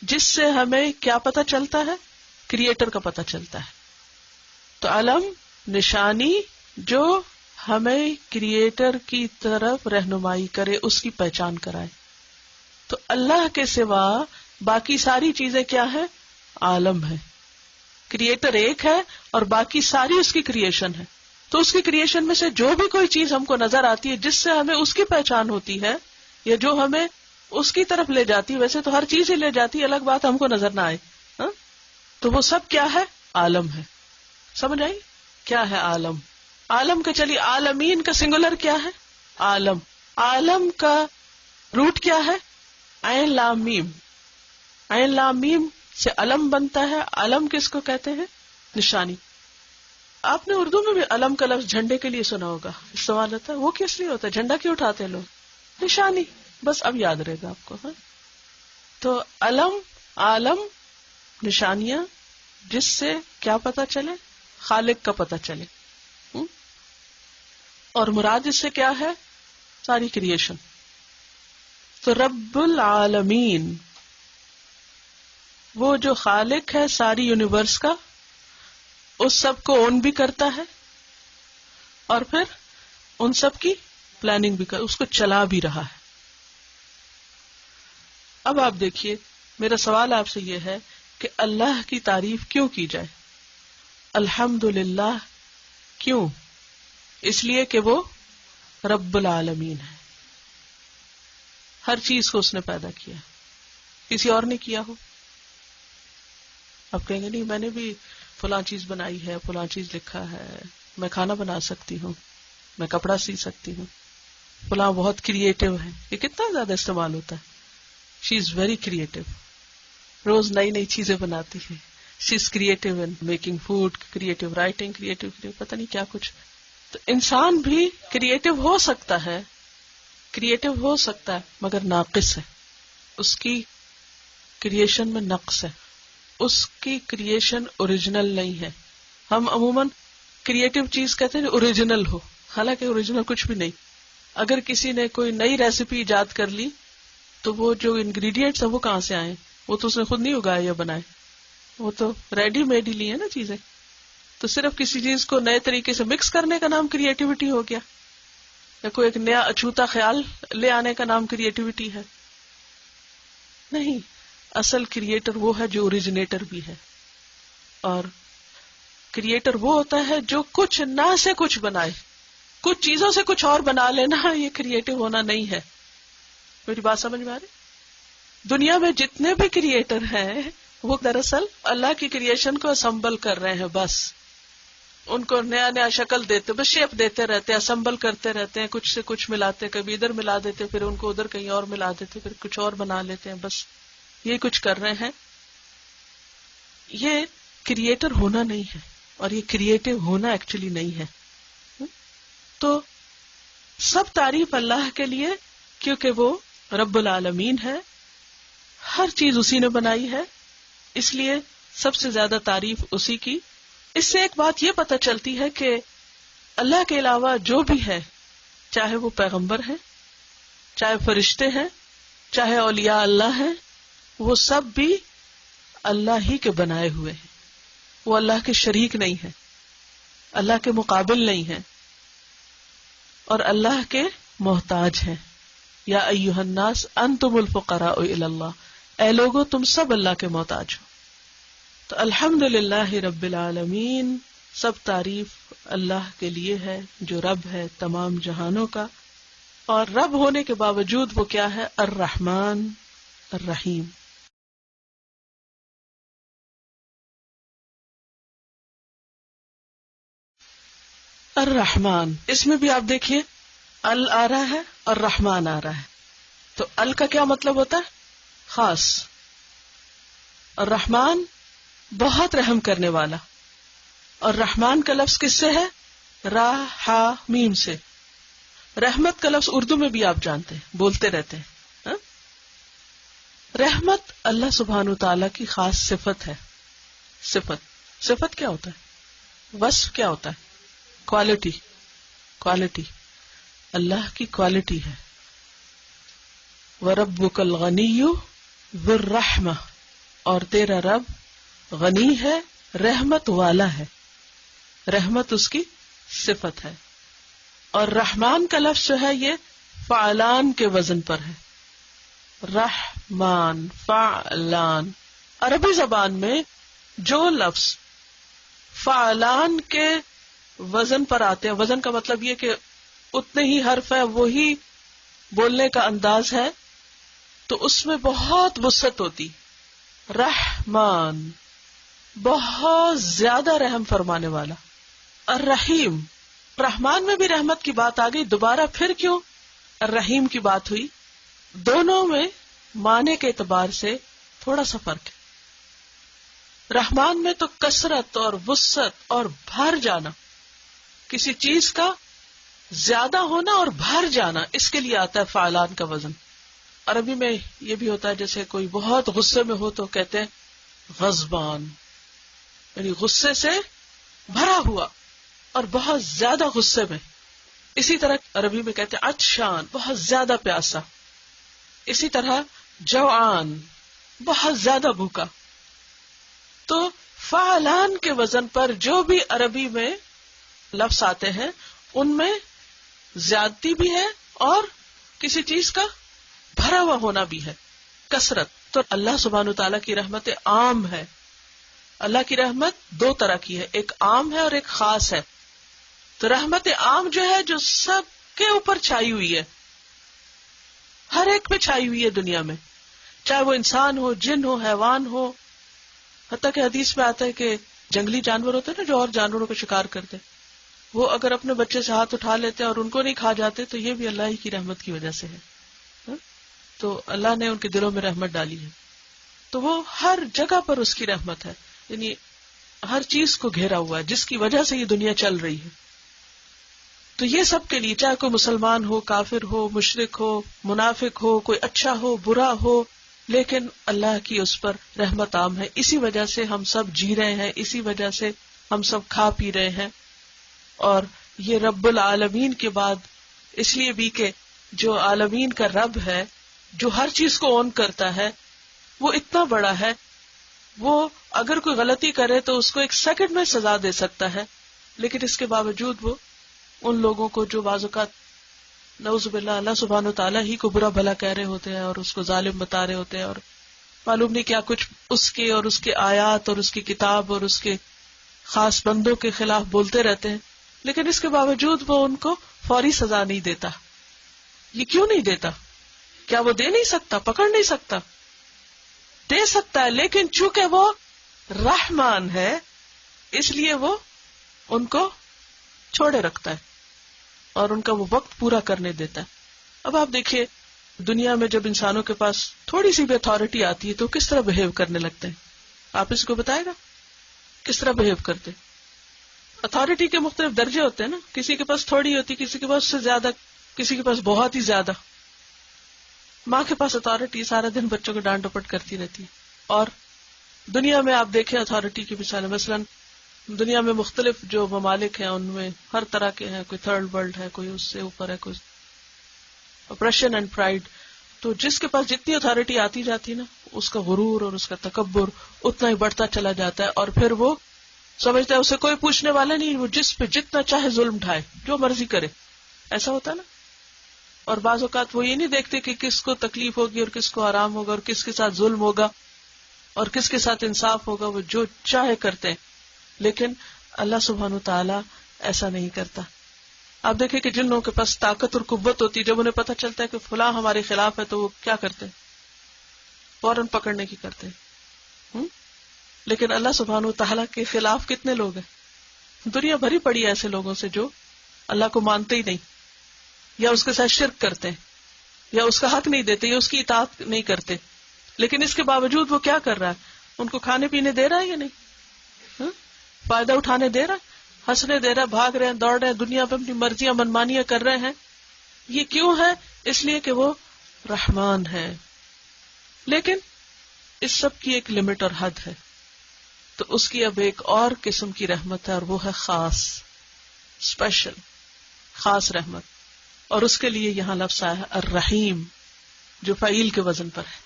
جس سے ہمیں کیا پتہ چلتا ہے؟ کریٹر کا پتہ چلتا ہے. تو علم نشانی جو ہمیں کریٹر کی طرف رہنمائی کرے، اس کی پہچان کرائے. تو اللہ کے سوا باقی ساری چیزیں کیا ہے؟ عالم ہے. کریٹر ایک ہے اور باقی ساری اس کی کریشن ہے. تو اس کی کریشن میں سے جو بھی کوئی چیز ہم کو نظر آتی ہے جس سے ہمیں اس کی پہچان ہوتی ہے یا جو ہمیں اس کی طرف لے جاتی ہے، ویسے تو ہر چیز ہی لے جاتی ہے، الگ بات ہم کو نظر نہ آئے، تو وہ سب کیا ہے؟ عالم ہے. سمجھ آئی کیا ہے عالم؟ عالم کا چلیے عالمین کا سنگولر کیا ہے؟ عالم. عالم کا روٹ کیا ہے؟ عین لام میم. عین لام میم سے علم بنتا ہے. علم کس کو کہتے ہیں؟ نشانی. آپ نے اردو میں بھی علم کا لفظ جھنڈے کے لیے سنا ہوگا، استعمال ہوتا ہے. وہ کس لیے ہوتا ہے؟ جھنڈا کیوں اٹھاتے ہیں لوگ؟ نشانی. بس اب یاد رہے گا آپ کو. تو علم، عالم، نشانیاں جس سے کیا پتا چلے؟ خالق کا پتا چلے. اور مراد اس سے کیا ہے؟ ساری کریشن. تو رب العالمین وہ جو خالق ہے ساری یونیورس کا، اس سب کو اون بھی کرتا ہے اور پھر ان سب کی پلاننگ بھی اس کو چلا بھی رہا ہے. اب آپ دیکھیے، میرا سوال آپ سے یہ ہے کہ اللہ کی تعریف کیوں کی جائے؟ الحمدللہ کیوں؟ اس لیے کہ وہ رب العالمین ہے. ہر چیز کو اس نے پیدا کیا، کسی اور نے کیا ہو. آپ کہیں گے نہیں میں نے بھی فلاں چیز بنائی ہے، فلاں چیز لکھا ہے، میں کھانا بنا سکتی ہوں، میں کپڑا سی سکتی ہوں، فلاں بہت کریٹو ہے. یہ کتنا زیادہ استعمال ہوتا ہے. شی از ویری کریٹو، روز نئی نئی چیزیں بناتی ہے. She is creative in making food, creative writing, creative پتہ نہیں کیا کچھ. تو انسان بھی کریٹو ہو سکتا ہے، کریٹو ہو سکتا ہے، مگر ناقص ہے. اس کی کریشن میں نقص ہے. اس کی کریشن اوریجنل نہیں ہے. ہم عموماً کریٹو چیز کہتے ہیں اوریجنل ہو، حالانکہ اوریجنل کچھ بھی نہیں. اگر کسی نے کوئی نئی ریسیپی ایجاد کر لی تو وہ جو انگریڈینٹس ہیں وہ کہاں سے آئے؟ وہ تو اس نے خود نہیں اگائے یا بنائے، وہ تو ریڈی میڈ ہی لی ہے نا چیزیں. تو صرف کسی چیز کو نئے طریقے سے مکس کرنے کا نام کریٹیوٹی ہو گیا، یا کوئی ایک نیا اچھوتا خیال لے آنے کا نام کریٹیوٹی ہے؟ نہیں. اصل کریٹر وہ ہے جو اوریجنیٹر بھی ہے. اور کریٹر وہ ہوتا ہے جو کچھ نہ سے کچھ بنائے، کچھ چیزوں سے کچھ اور بنا لینا یہ کریٹو ہونا نہیں ہے. میری بات سمجھ میں آ رہی؟ دنیا میں جتنے بھی کریٹر ہیں وہ دراصل اللہ کی کریشن کو اسمبل کر رہے ہیں. بس ان کو نیا نیا شکل دیتے، بس شیپ دیتے رہتے ہیں، اسمبل کرتے رہتے ہیں، کچھ سے کچھ ملاتے، کبھی ادھر ملا دیتے، پھر ان کو ادھر کہیں اور ملا دیتے، پھر کچھ اور بنا لیتے ہیں. بس یہ کچھ کر رہے ہیں. یہ کریٹر ہونا نہیں ہے اور یہ کریٹو ہونا ایکچولی نہیں ہے. تو سب تعریف اللہ کے لیے، کیونکہ وہ رب العالمین ہے، ہر چیز اسی نے بنائی ہے، اس لیے سب سے زیادہ تعریف اسی کی. اس سے ایک بات یہ پتہ چلتی ہے کہ اللہ کے علاوہ جو بھی ہے، چاہے وہ پیغمبر ہیں، چاہے فرشتے ہیں، چاہے اولیاء اللہ ہیں، وہ سب بھی اللہ ہی کے بنائے ہوئے ہیں. وہ اللہ کے شریک نہیں ہیں، اللہ کے مقابل نہیں ہیں، اور اللہ کے محتاج ہیں. یا ایھا الناس انتم الفقراء الی اللہ، اے لوگو تم سب اللہ کے محتاج ہو. تو الحمدللہ رب العالمین، سب تعریف اللہ کے لیے ہے جو رب ہے تمام جہانوں کا. اور رب ہونے کے باوجود وہ کیا ہے؟ الرحمن الرحیم. الرحمن، اس میں بھی آپ دیکھیے ال آ رہا ہے اور رحمان آ رہا ہے. تو ال کا کیا مطلب ہوتا ہے؟ خاص. اور رحمان بہت رحم کرنے والا. اور رحمان کا لفظ کس سے ہے؟ را ہا میم سے. رحمت کا لفظ اردو میں بھی آپ جانتے ہیں، بولتے رہتے ہیں. رحمت اللہ سبحانہ تعالیٰ کی خاص صفت ہے. صفت کیا ہوتا ہے؟ وصف کیا ہوتا ہے؟ کوالٹی. اللہ کی کوالٹی ہے. وَرَبُّكَ الْغَنِيُّ ذُو الرَّحْمَةِ، اور تیرا رب غنی ہے، رحمت والا ہے. رحمت اس کی صفت ہے. اور رحمان کا لفظ جو ہے یہ فعلان کے وزن پر ہے. رحمان، فعلان. عربی زبان میں جو لفظ فعلان کے وزن پر آتے ہیں، وزن کا مطلب یہ کہ اتنے ہی حرف ہے، وہی بولنے کا انداز ہے، تو اس میں بہت وسعت ہوتی. رحمان، بہت زیادہ رحم فرمانے والا. الرحیم، رحمان میں بھی رحمت کی بات آ گئی، دوبارہ پھر کیوں الرحیم کی بات ہوئی؟ دونوں میں معنی کے اعتبار سے تھوڑا سا فرق ہے. رحمان میں تو کثرت اور وسعت اور بھر جانا، کسی چیز کا زیادہ ہونا اور بھر جانا، اس کے لیے آتا ہے فعلان کا وزن. عربی میں یہ بھی ہوتا ہے، جیسے کوئی بہت غصے میں ہو تو کہتے ہیں غضبان، یعنی غصے سے بھرا ہوا اور بہت زیادہ غصے میں. اسی طرح عربی میں کہتے ہیں عطشان، بہت زیادہ پیاسا. اسی طرح جوعان، بہت زیادہ بھوکا. تو فعلان کے وزن پر جو بھی عربی میں لفظ آتے ہیں ان میں زیادتی بھی ہے اور کسی چیز کا بھرا ہوا ہونا بھی ہے، کثرت. تو اللہ سبحانہ تعالیٰ کی رحمت عام ہے. اللہ کی رحمت دو طرح کی ہے، ایک عام ہے اور ایک خاص ہے. تو رحمت عام جو ہے جو سب کے اوپر چھائی ہوئی ہے، ہر ایک پہ چھائی ہوئی ہے دنیا میں، چاہے وہ انسان ہو، جن ہو، حیوان ہو. حتیٰ کہ حدیث میں آتا ہے کہ جنگلی جانور ہوتے ہیں نا جو اور جانوروں کو شکار کرتے، وہ اگر اپنے بچے سے ہاتھ اٹھا لیتے اور ان کو نہیں کھا جاتے تو یہ بھی اللہ ہی کی رحمت کی وجہ سے ہے. تو اللہ نے ان کے دلوں میں رحمت ڈالی ہے. تو وہ ہر جگہ پر اس کی رحمت ہے، یعنی ہر چیز کو گھیرا ہوا ہے جس کی وجہ سے یہ دنیا چل رہی ہے. تو یہ سب کے لیے، چاہے کوئی مسلمان ہو، کافر ہو، مشرک ہو، منافق ہو، کوئی اچھا ہو، برا ہو، لیکن اللہ کی اس پر رحمت عام ہے. اسی وجہ سے ہم سب جی رہے ہیں، اسی وجہ سے ہم سب کھا پی رہے ہیں. اور یہ رب العالمین کے بعد اس لیے بھی کہ جو عالمین کا رب ہے، جو ہر چیز کو اون کرتا ہے، وہ اتنا بڑا ہے، وہ اگر کوئی غلطی کرے تو اس کو ایک سیکنڈ میں سزا دے سکتا ہے. لیکن اس کے باوجود وہ ان لوگوں کو جو بعض اوقات نعوذ باللہ اللہ سبحانہ وتعالیٰ ہی کو برا بھلا کہہ رہے ہوتے ہیں اور اس کو ظالم بتا رہے ہوتے ہیں اور معلوم نہیں کیا کچھ اس کے اور اس کے آیات اور اس کی کتاب اور اس کے خاص بندوں کے خلاف بولتے رہتے ہیں، لیکن اس کے باوجود وہ ان کو فوری سزا نہیں دیتا. یہ کیوں نہیں دیتا؟ کیا وہ دے نہیں سکتا؟ پکڑ نہیں سکتا؟ دے سکتا ہے، لیکن چونکہ وہ رحمان ہے اس لیے وہ ان کو چھوڑے رکھتا ہے اور ان کا وہ وقت پورا کرنے دیتا ہے. اب آپ دیکھیے دنیا میں جب انسانوں کے پاس تھوڑی سی بھی اتھارٹی آتی ہے تو کس طرح بہیو کرنے لگتے ہیں. آپ اس کو بتائے گا کس طرح بہیو کرتے؟ اتھارٹی کے مختلف درجے ہوتے ہیں نا، کسی کے پاس تھوڑی ہوتی، کسی کے پاس اس سے زیادہ، کسی کے پاس بہت ہی زیادہ. ماں کے پاس اتھارٹی سارا دن بچوں کو ڈانٹ ڈپٹ کرتی رہتی ہے. اور دنیا میں آپ دیکھیں اتھارٹی کی مثالیں، مثلاً دنیا میں مختلف جو ممالک ہیں ان میں ہر طرح کے ہیں، کوئی تھرڈ ورلڈ ہے، کوئی اس سے اوپر ہے، کوئی اپریشن اینڈ پرائڈ. تو جس کے پاس جتنی اتھارٹی آتی جاتی نا، اس کا غرور اور اس کا تکبر اتنا ہی بڑھتا چلا جاتا ہے، اور پھر وہ سمجھتا ہے اسے کوئی پوچھنے والا نہیں، وہ جس پہ جتنا چاہے ظلم ڈھائے، جو مرضی کرے. ایسا ہوتا ہے نا. اور بعض اوقات وہ یہ نہیں دیکھتے کہ کس کو تکلیف ہوگی اور کس کو آرام ہوگا اور کس کے ساتھ ظلم ہوگا اور کس کے ساتھ انصاف ہوگا، وہ جو چاہے کرتے ہیں. لیکن اللہ سبحانہ وتعالی ایسا نہیں کرتا. آپ دیکھیں کہ جن لوگوں کے پاس طاقت اور قوت ہوتی ہے، جب انہیں پتہ چلتا ہے کہ فلاں ہمارے خلاف ہے تو وہ کیا کرتے ہیں؟ فوراً پکڑنے کی کرتے ہیں. لیکن اللہ سبحانہ وتعالی کے خلاف کتنے لوگ ہیں؟ دنیا بھری پڑی ہے ایسے لوگوں سے جو اللہ کو مانتے ہی نہیں، یا اس کے ساتھ شرک کرتے ہیں، یا اس کا حق نہیں دیتے، یا اس کی اطاعت نہیں کرتے. لیکن اس کے باوجود وہ کیا کر رہا ہے؟ ان کو کھانے پینے دے رہا ہے یا نہیں؟ فائدہ اٹھانے دے رہا ہے، ہنسنے دے رہا ہے، بھاگ رہے ہیں، دوڑ رہے ہیں، دنیا پہ اپنی مرضیاں منمانیاں کر رہے ہیں. یہ کیوں ہے؟ اس لیے کہ وہ رحمان ہے. لیکن اس سب کی ایک لمٹ اور حد ہے. تو اس کی اب ایک اور قسم کی رحمت ہے، اور وہ ہے خاص، اسپیشل، خاص رحمت. اور اس کے لیے یہاں لفظ آیا ہے الرحیم، جو فعیل کے وزن پر ہے.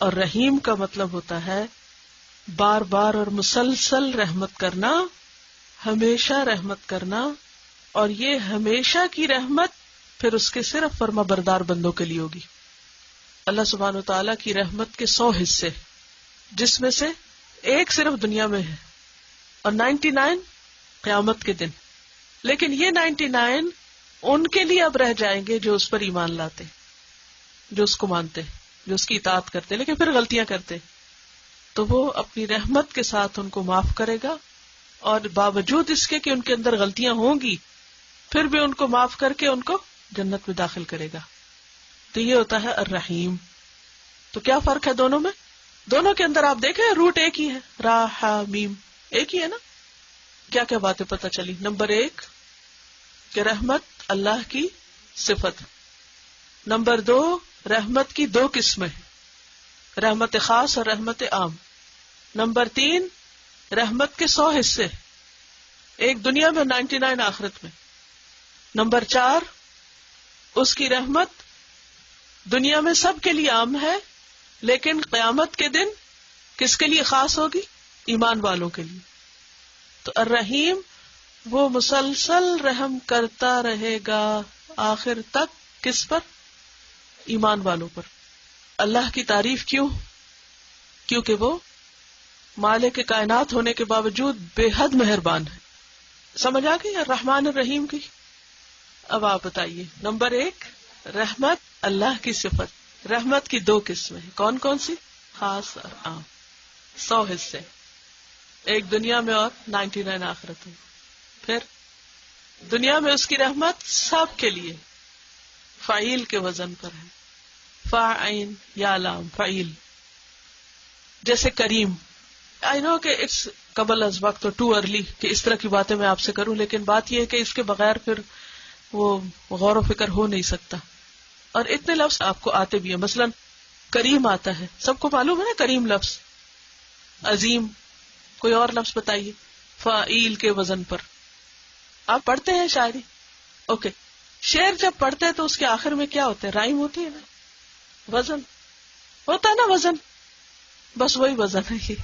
اور رحیم کا مطلب ہوتا ہے بار بار اور مسلسل رحمت کرنا، ہمیشہ رحمت کرنا. اور یہ ہمیشہ کی رحمت پھر اس کے صرف فرما بردار بندوں کے لیے ہوگی. اللہ سبحانہ و تعالیٰ کی رحمت کے 100 حصے، جس میں سے ایک صرف دنیا میں ہے اور 99 قیامت کے دن. لیکن یہ 99 ان کے لیے اب رہ جائیں گے جو اس پر ایمان لاتے، جو اس کو مانتے، جو اس کی اطاعت کرتے، لیکن پھر غلطیاں کرتے. تو وہ اپنی رحمت کے ساتھ ان کو معاف کرے گا، اور باوجود اس کے کہ ان کے اندر غلطیاں ہوں گی پھر بھی ان کو معاف کر کے ان کو جنت میں داخل کرے گا. تو یہ ہوتا ہے الرحیم. تو کیا فرق ہے دونوں میں؟ دونوں کے اندر آپ دیکھیں روٹ ایک ہی ہے، را ہا میم ایک ہی ہے نا. کیا کیا باتیں پتہ چلی؟ نمبر 1 کہ رحمت اللہ کی صفت. نمبر 2 رحمت کی 2 قسمیں، رحمت خاص اور رحمت عام. نمبر 3 رحمت کے 100 حصے، ایک دنیا میں 99 آخرت میں. نمبر 4 اس کی رحمت دنیا میں سب کے لیے عام ہے، لیکن قیامت کے دن کس کے لیے خاص ہوگی؟ ایمان والوں کے لیے. تو الرحیم وہ مسلسل رحم کرتا رہے گا آخر تک. کس پر؟ ایمان والوں پر. اللہ کی تعریف کیوں؟ کیونکہ وہ مالک کائنات ہونے کے باوجود بے حد مہربان ہے. سمجھ آ گئی الرحمن الرحیم کی؟ اب آپ بتائیے. نمبر 1 رحمت اللہ کی صفت. رحمت کی 2 قسمیں، کون کون سی؟ خاص اور عام. 100 حصے، ایک دنیا میں اور 99 آخرت میں. پھر دنیا میں اس کی رحمت سب کے لیے فعیل کے وزن پر ہے، فاعین یا لام فعیل. جیسے کریم. آئی نو کہ اٹس قبل از وقت اور ٹو ارلی کہ اس طرح کی باتیں میں آپ سے کروں، لیکن بات یہ ہے کہ اس کے بغیر پھر وہ غور و فکر ہو نہیں سکتا. اور اتنے لفظ آپ کو آتے بھی ہیں. مثلا کریم آتا ہے، سب کو معلوم ہے نا کریم لفظ. عظیم. کوئی اور لفظ بتائیے فعیل کے وزن پر. آپ پڑھتے ہیں شاعری؟ اوکے. شعر جب پڑھتے ہیں تو اس کے آخر میں کیا ہوتا ہے؟ رائم ہوتی ہے نا، وزن ہوتا ہے نا، وزن. بس وہی وزن ہے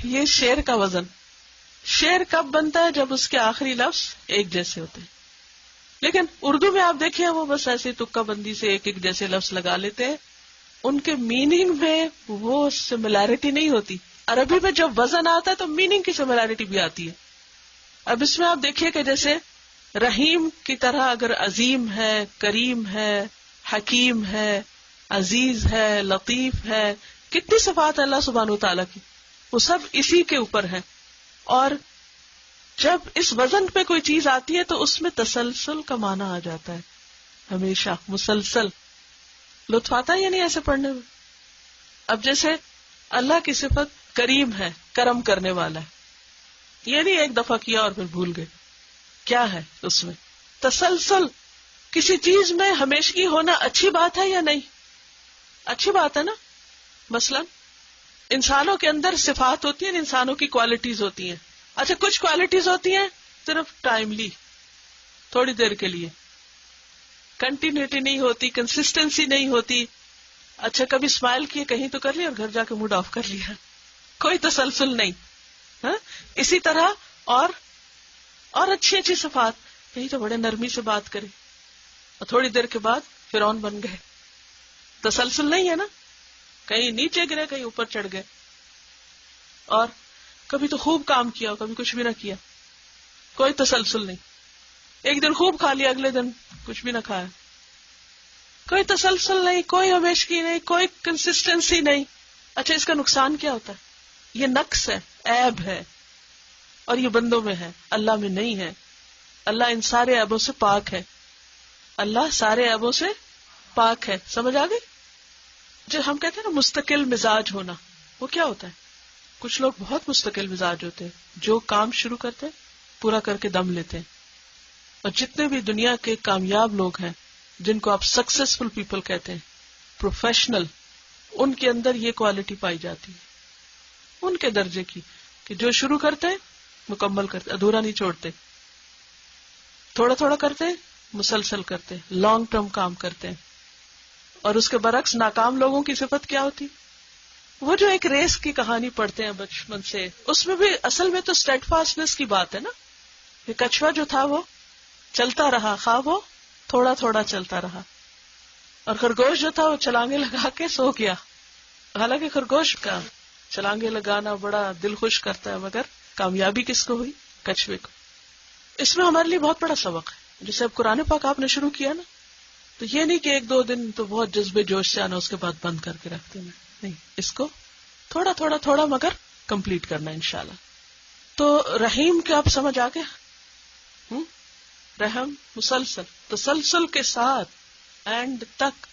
یہ شعر کا وزن. شعر کب بنتا ہے؟ جب اس کے آخری لفظ ایک جیسے ہوتے ہیں. لیکن اردو میں آپ دیکھیں وہ بس ایسے تکا بندی سے ایک ایک جیسے لفظ لگا لیتے ہیں، ان کے میننگ میں وہ سملیرٹی نہیں ہوتی. عربی میں جب وزن آتا ہے تو میننگ کی سملیرٹی بھی آتی ہے. اب اس میں آپ دیکھیے کہ جیسے رحیم کی طرح اگر عظیم ہے، کریم ہے، حکیم ہے، عزیز ہے، لطیف ہے، کتنی صفات اللہ سبحانہ و تعالیٰ کی، وہ سب اسی کے اوپر ہے. اور جب اس وزن پہ کوئی چیز آتی ہے تو اس میں تسلسل کا معنی آ جاتا ہے، ہمیشہ مسلسل. لطف آتا ہے یا نہیں ایسے پڑھنے میں؟ اب جیسے اللہ کی صفت کریم ہے، کرم کرنے والا ہے، یہ نہیں ایک دفعہ کیا اور پھر بھول گئے. کیا ہے اس میں؟ تسلسل. کسی چیز میں ہمیشگی ہونا اچھی بات ہے یا نہیں؟ اچھی بات ہے نا. مثلا انسانوں کے اندر صفات ہوتی ہیں، انسانوں کی کوالٹیز ہوتی ہیں. اچھا کچھ کوالٹیز ہوتی ہیں صرف ٹائملی، تھوڑی دیر کے لیے، کنٹینیوٹی نہیں ہوتی، کنسسٹنسی نہیں ہوتی. اچھا کبھی اسمائل کیے کہیں تو کر لیا اور گھر جا کے موڈ آف کر لیا، کوئی تسلسل نہیں. ہاں اسی طرح اور اچھی اچھی صفات، کہیں تو بڑے نرمی سے بات کرے اور تھوڑی دیر کے بعد فرعون بن گئے. تسلسل نہیں ہے نا، کہیں نیچے گرے کہیں اوپر چڑھ گئے. اور کبھی تو خوب کام کیا کبھی کچھ بھی نہ کیا، کوئی تسلسل نہیں. ایک دن خوب کھا لیا اگلے دن کچھ بھی نہ کھایا، کوئی تسلسل نہیں، کوئی ہمیشگی نہیں، کوئی کنسسٹنسی نہیں. اچھا اس کا نقصان کیا ہوتا ہے؟ یہ نقص ہے، عیب ہے، اور یہ بندوں میں ہے، اللہ میں نہیں ہے. اللہ ان سارے عیبوں سے پاک ہے. اللہ سارے عیبوں سے پاک ہے. سمجھ آ گئی؟ جو ہم کہتے ہیں نا مستقل مزاج ہونا، وہ کیا ہوتا ہے؟ کچھ لوگ بہت مستقل مزاج ہوتے ہیں، جو کام شروع کرتے ہیں پورا کر کے دم لیتے ہیں. اور جتنے بھی دنیا کے کامیاب لوگ ہیں جن کو آپ سکسیسفل پیپل کہتے ہیں، پروفیشنل، ان کے اندر یہ کوالٹی پائی جاتی ہے، ان کے درجے کی، کہ جو شروع کرتے ہیں مکمل کرتے، ادھورا نہیں چھوڑتے، تھوڑا تھوڑا کرتے، مسلسل کرتے، لانگ ٹرم کام کرتے ہیں. اور اس کے برعکس ناکام لوگوں کی صفت کیا ہوتی؟ وہ جو ایک ریس کی کہانی پڑھتے ہیں بچپن سے، اس میں بھی اصل میں تو اسٹیڈ فاسٹنس کی بات ہے نا. یہ کچھوا جو تھا وہ چلتا رہا، خواہ وہ تھوڑا تھوڑا چلتا رہا، اور خرگوش جو تھا وہ چھلانگے لگا کے سو گیا. حالانکہ خرگوش کا چھلانگے لگانا بڑا دل خوش کرتا ہے، مگر کامیابی کس کو ہوئی؟ کچھوے کو. اس میں ہمارے لیے بہت بڑا سبق ہے. جیسے اب قرآن پاک آپ نے شروع کیا نا، تو یہ نہیں کہ ایک دو دن تو بہت جذبے جوش سے آنا اس کے بعد بند کر کے رکھ دینا، نہیں، اس کو تھوڑا تھوڑا تھوڑا مگر کمپلیٹ کرنا انشاءاللہ. تو رحیم کے آپ سمجھ آ گیا؟ رحم مسلسل، تسلسل کے ساتھ، اینڈ تک.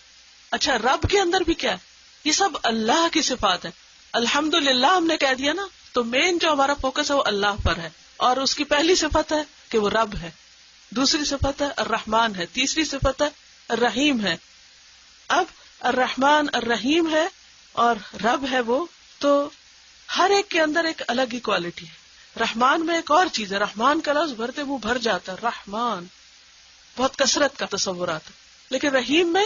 اچھا رب کے اندر بھی کیا ہے؟ یہ سب اللہ کی صفات ہے. الحمدللہ ہم نے کہہ دیا نا، تو مین جو ہمارا فوکس ہے وہ اللہ پر ہے. اور اس کی پہلی صفت ہے کہ وہ رب ہے، دوسری صفت ہے الرحمن ہے، تیسری صفت ہے الرحیم ہے. اب الرحمن الرحیم ہے اور رب ہے وہ، تو ہر ایک کے اندر ایک الگ ہی کوالٹی ہے. رحمان میں ایک اور چیز ہے، رحمان کا لفظ بھرتے منہ بھر جاتا ہے، رحمان بہت کثرت کا تصور آتا ہے. لیکن رحیم میں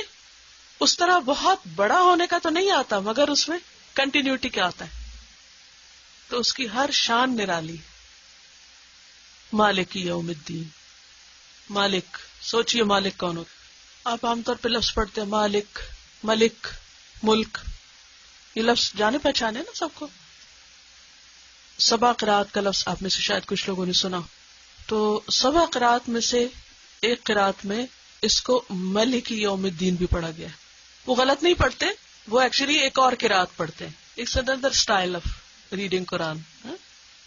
اس طرح بہت بڑا ہونے کا تو نہیں آتا، مگر اس میں کنٹینیوٹی کا آتا ہے، تو اس کی ہر شان نرالی. مالک یوم الدین، مالک، سوچئے مالک کون ہوتا؟ آپ عام طور پہ لفظ پڑھتے ہیں مالک، ملک، ملک، یہ لفظ جانے پہچانے نا سب کو. سبع قرات کا لفظ آپ میں سے شاید کچھ لوگوں نے سنا، تو سبع قرات میں سے ایک قرات میں اس کو ملک یوم الدین بھی پڑھا گیا ہے. وہ غلط نہیں پڑھتے، وہ ایکچولی ایک اور قرات پڑھتے ہیں، it's under style of reading Quran.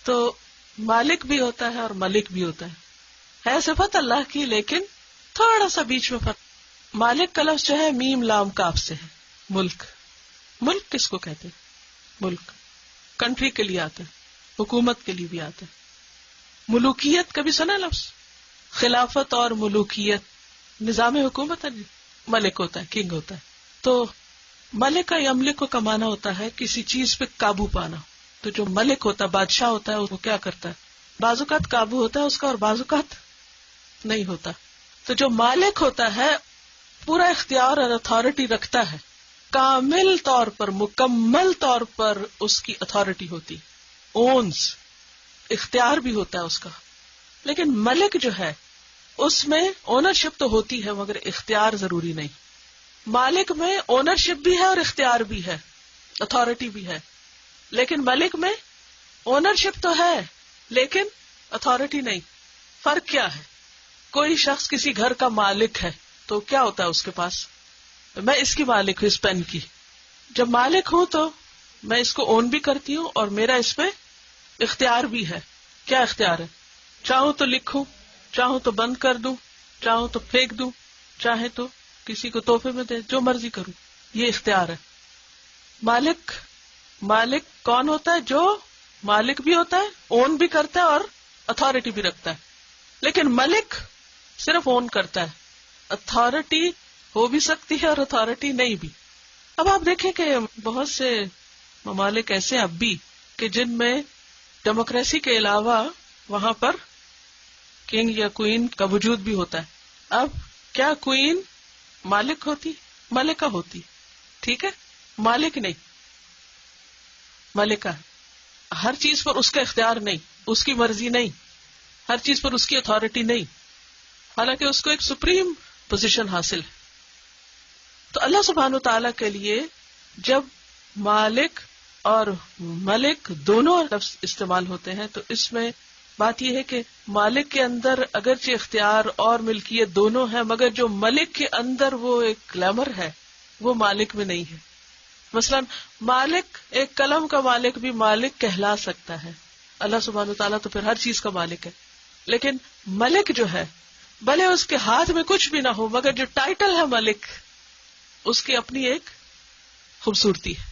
تو مالک بھی ہوتا ہے اور ملک بھی ہوتا ہے صفت اللہ کی، لیکن تھوڑا سا بیچ میں فرق. مالک کا لفظ جو ہے میم لام کاف سے ہے. ملک، ملک کس کو کہتے ہیں؟ ملک کنٹری کے لیے آتا ہے، حکومت کے لیے بھی آتا ہے. ملوکیت کبھی سنا لفظ؟ خلافت اور ملوکیت نظام حکومت ہے، ملک ہوتا ہے، کنگ ہوتا ہے. تو ملک کا یملک کا معنی ہوتا ہے کسی چیز پہ قابو پانا. تو جو ملک ہوتا ہے، بادشاہ ہوتا ہے، وہ کیا کرتا ہے؟ بعض اوقات قابو ہوتا ہے اس کا اور بعض اوقات نہیں ہوتا. تو جو مالک ہوتا ہے پورا اختیار اور اتھارٹی رکھتا ہے، کامل طور پر، مکمل طور پر اس کی اتھارٹی ہوتی، اونز، اختیار بھی ہوتا ہے اس کا. لیکن ملک جو ہے اس میں اونرشپ تو ہوتی ہے مگر اختیار ضروری نہیں. مالک میں اونرشپ بھی ہے اور اختیار بھی ہے، اتھارٹی بھی ہے. لیکن ملک میں اونرشپ تو ہے لیکن اتھارٹی نہیں. فرق کیا ہے؟ کوئی شخص کسی گھر کا مالک ہے تو کیا ہوتا ہے اس کے پاس؟ میں اس کی مالک ہوں، اس پین کی. جب مالک ہوں تو میں اس کو اون بھی کرتی ہوں اور میرا اس پہ اختیار بھی ہے. کیا اختیار ہے؟ چاہوں تو لکھوں، چاہوں تو بند کر دوں، چاہوں تو پھینک دوں، چاہے تو کسی کو تحفے میں دے، جو مرضی کروں. یہ اختیار ہے. مالک کون ہوتا ہے؟ جو مالک بھی ہوتا ہے، اون بھی کرتا ہے اور اتھارٹی بھی رکھتا ہے. لیکن ملک صرف اون کرتا ہے، اتھارٹی ہو بھی سکتی ہے اور اتھارٹی نہیں بھی. اب آپ دیکھیں کہ بہت سے ممالک ایسے اب بھی کہ جن میں ڈیموکریسی کے علاوہ وہاں پر کنگ یا کوئین کا وجود بھی ہوتا ہے. اب کیا کوئین مالک ہوتی؟ ملکہ ہوتی، ٹھیک ہے، مالک نہیں، ملکہ. ہر چیز پر اس کا اختیار نہیں، اس کی مرضی نہیں، ہر چیز پر اس کی اتھارٹی نہیں، حالانکہ اس کو ایک سپریم پوزیشن حاصل ہے. تو اللہ سبحانہ وتعالی کے لیے جب مالک اور ملک دونوں لفظ استعمال ہوتے ہیں تو اس میں بات یہ ہے کہ مالک کے اندر اگرچہ اختیار اور ملکیت دونوں ہے، مگر جو ملک کے اندر وہ ایک گلیمر ہے وہ مالک میں نہیں ہے. مثلا مالک، ایک قلم کا مالک بھی مالک کہلا سکتا ہے. اللہ سبحانہ وتعالیٰ تو پھر ہر چیز کا مالک ہے. لیکن ملک جو ہے، بھلے اس کے ہاتھ میں کچھ بھی نہ ہو، مگر جو ٹائٹل ہے ملک، اس کی اپنی ایک خوبصورتی ہے.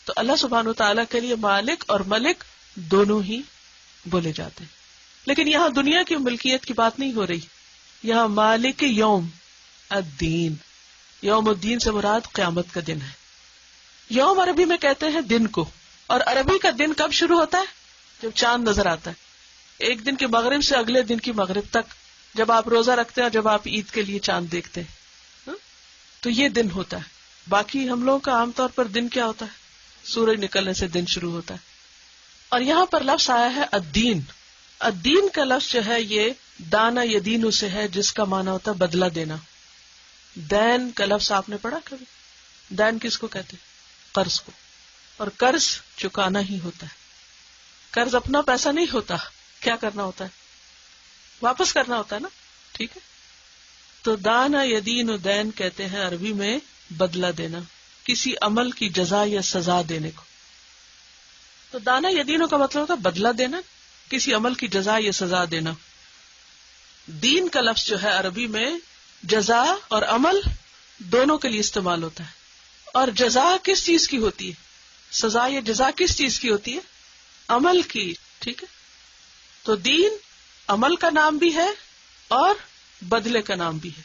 تو اللہ سبحانہ وتعالیٰ کے لیے مالک اور ملک دونوں ہی بولے جاتے ہیں. لیکن یہاں دنیا کی ملکیت کی بات نہیں ہو رہی. یہاں مالک یوم الدین، یوم الدین سے مراد قیامت کا دن ہے. یوم عربی میں کہتے ہیں دن کو، اور عربی کا دن کب شروع ہوتا ہے؟ جب چاند نظر آتا ہے. ایک دن کے مغرب سے اگلے دن کی مغرب تک، جب آپ روزہ رکھتے ہیں اور جب آپ عید کے لیے چاند دیکھتے ہیں، تو یہ دن ہوتا ہے. باقی ہم لوگوں کا عام طور پر دن کیا ہوتا ہے؟ سورج نکلنے سے دن شروع ہوتا ہے. اور یہاں پر لفظ آیا ہے الدین. الدین کا لفظ جو ہے یہ دانا یدین سے ہے، جس کا معنی ہوتا ہے بدلہ دینا. دین کا لفظ آپ نے پڑھا کبھی؟ دین کس کو کہتے ہیں؟ قرض کو. اور قرض چکانا ہی ہوتا ہے. قرض اپنا پیسہ نہیں ہوتا. کیا کرنا ہوتا ہے؟ واپس کرنا ہوتا ہے نا، ٹھیک ہے. تو دانا یدین و دین کہتے ہیں عربی میں بدلہ دینا، کسی عمل کی جزا یا سزا دینے کو. تو دانا یدینوں کا مطلب ہوتا ہے بدلہ دینا، کسی عمل کی جزا یا سزا دینا. دین کا لفظ جو ہے عربی میں جزا اور عمل دونوں کے لیے استعمال ہوتا ہے. اور جزا کس چیز کی ہوتی ہے؟ سزا یا جزا کس چیز کی ہوتی ہے؟ عمل کی، ٹھیک ہے. تو دین عمل کا نام بھی ہے اور بدلے کا نام بھی ہے.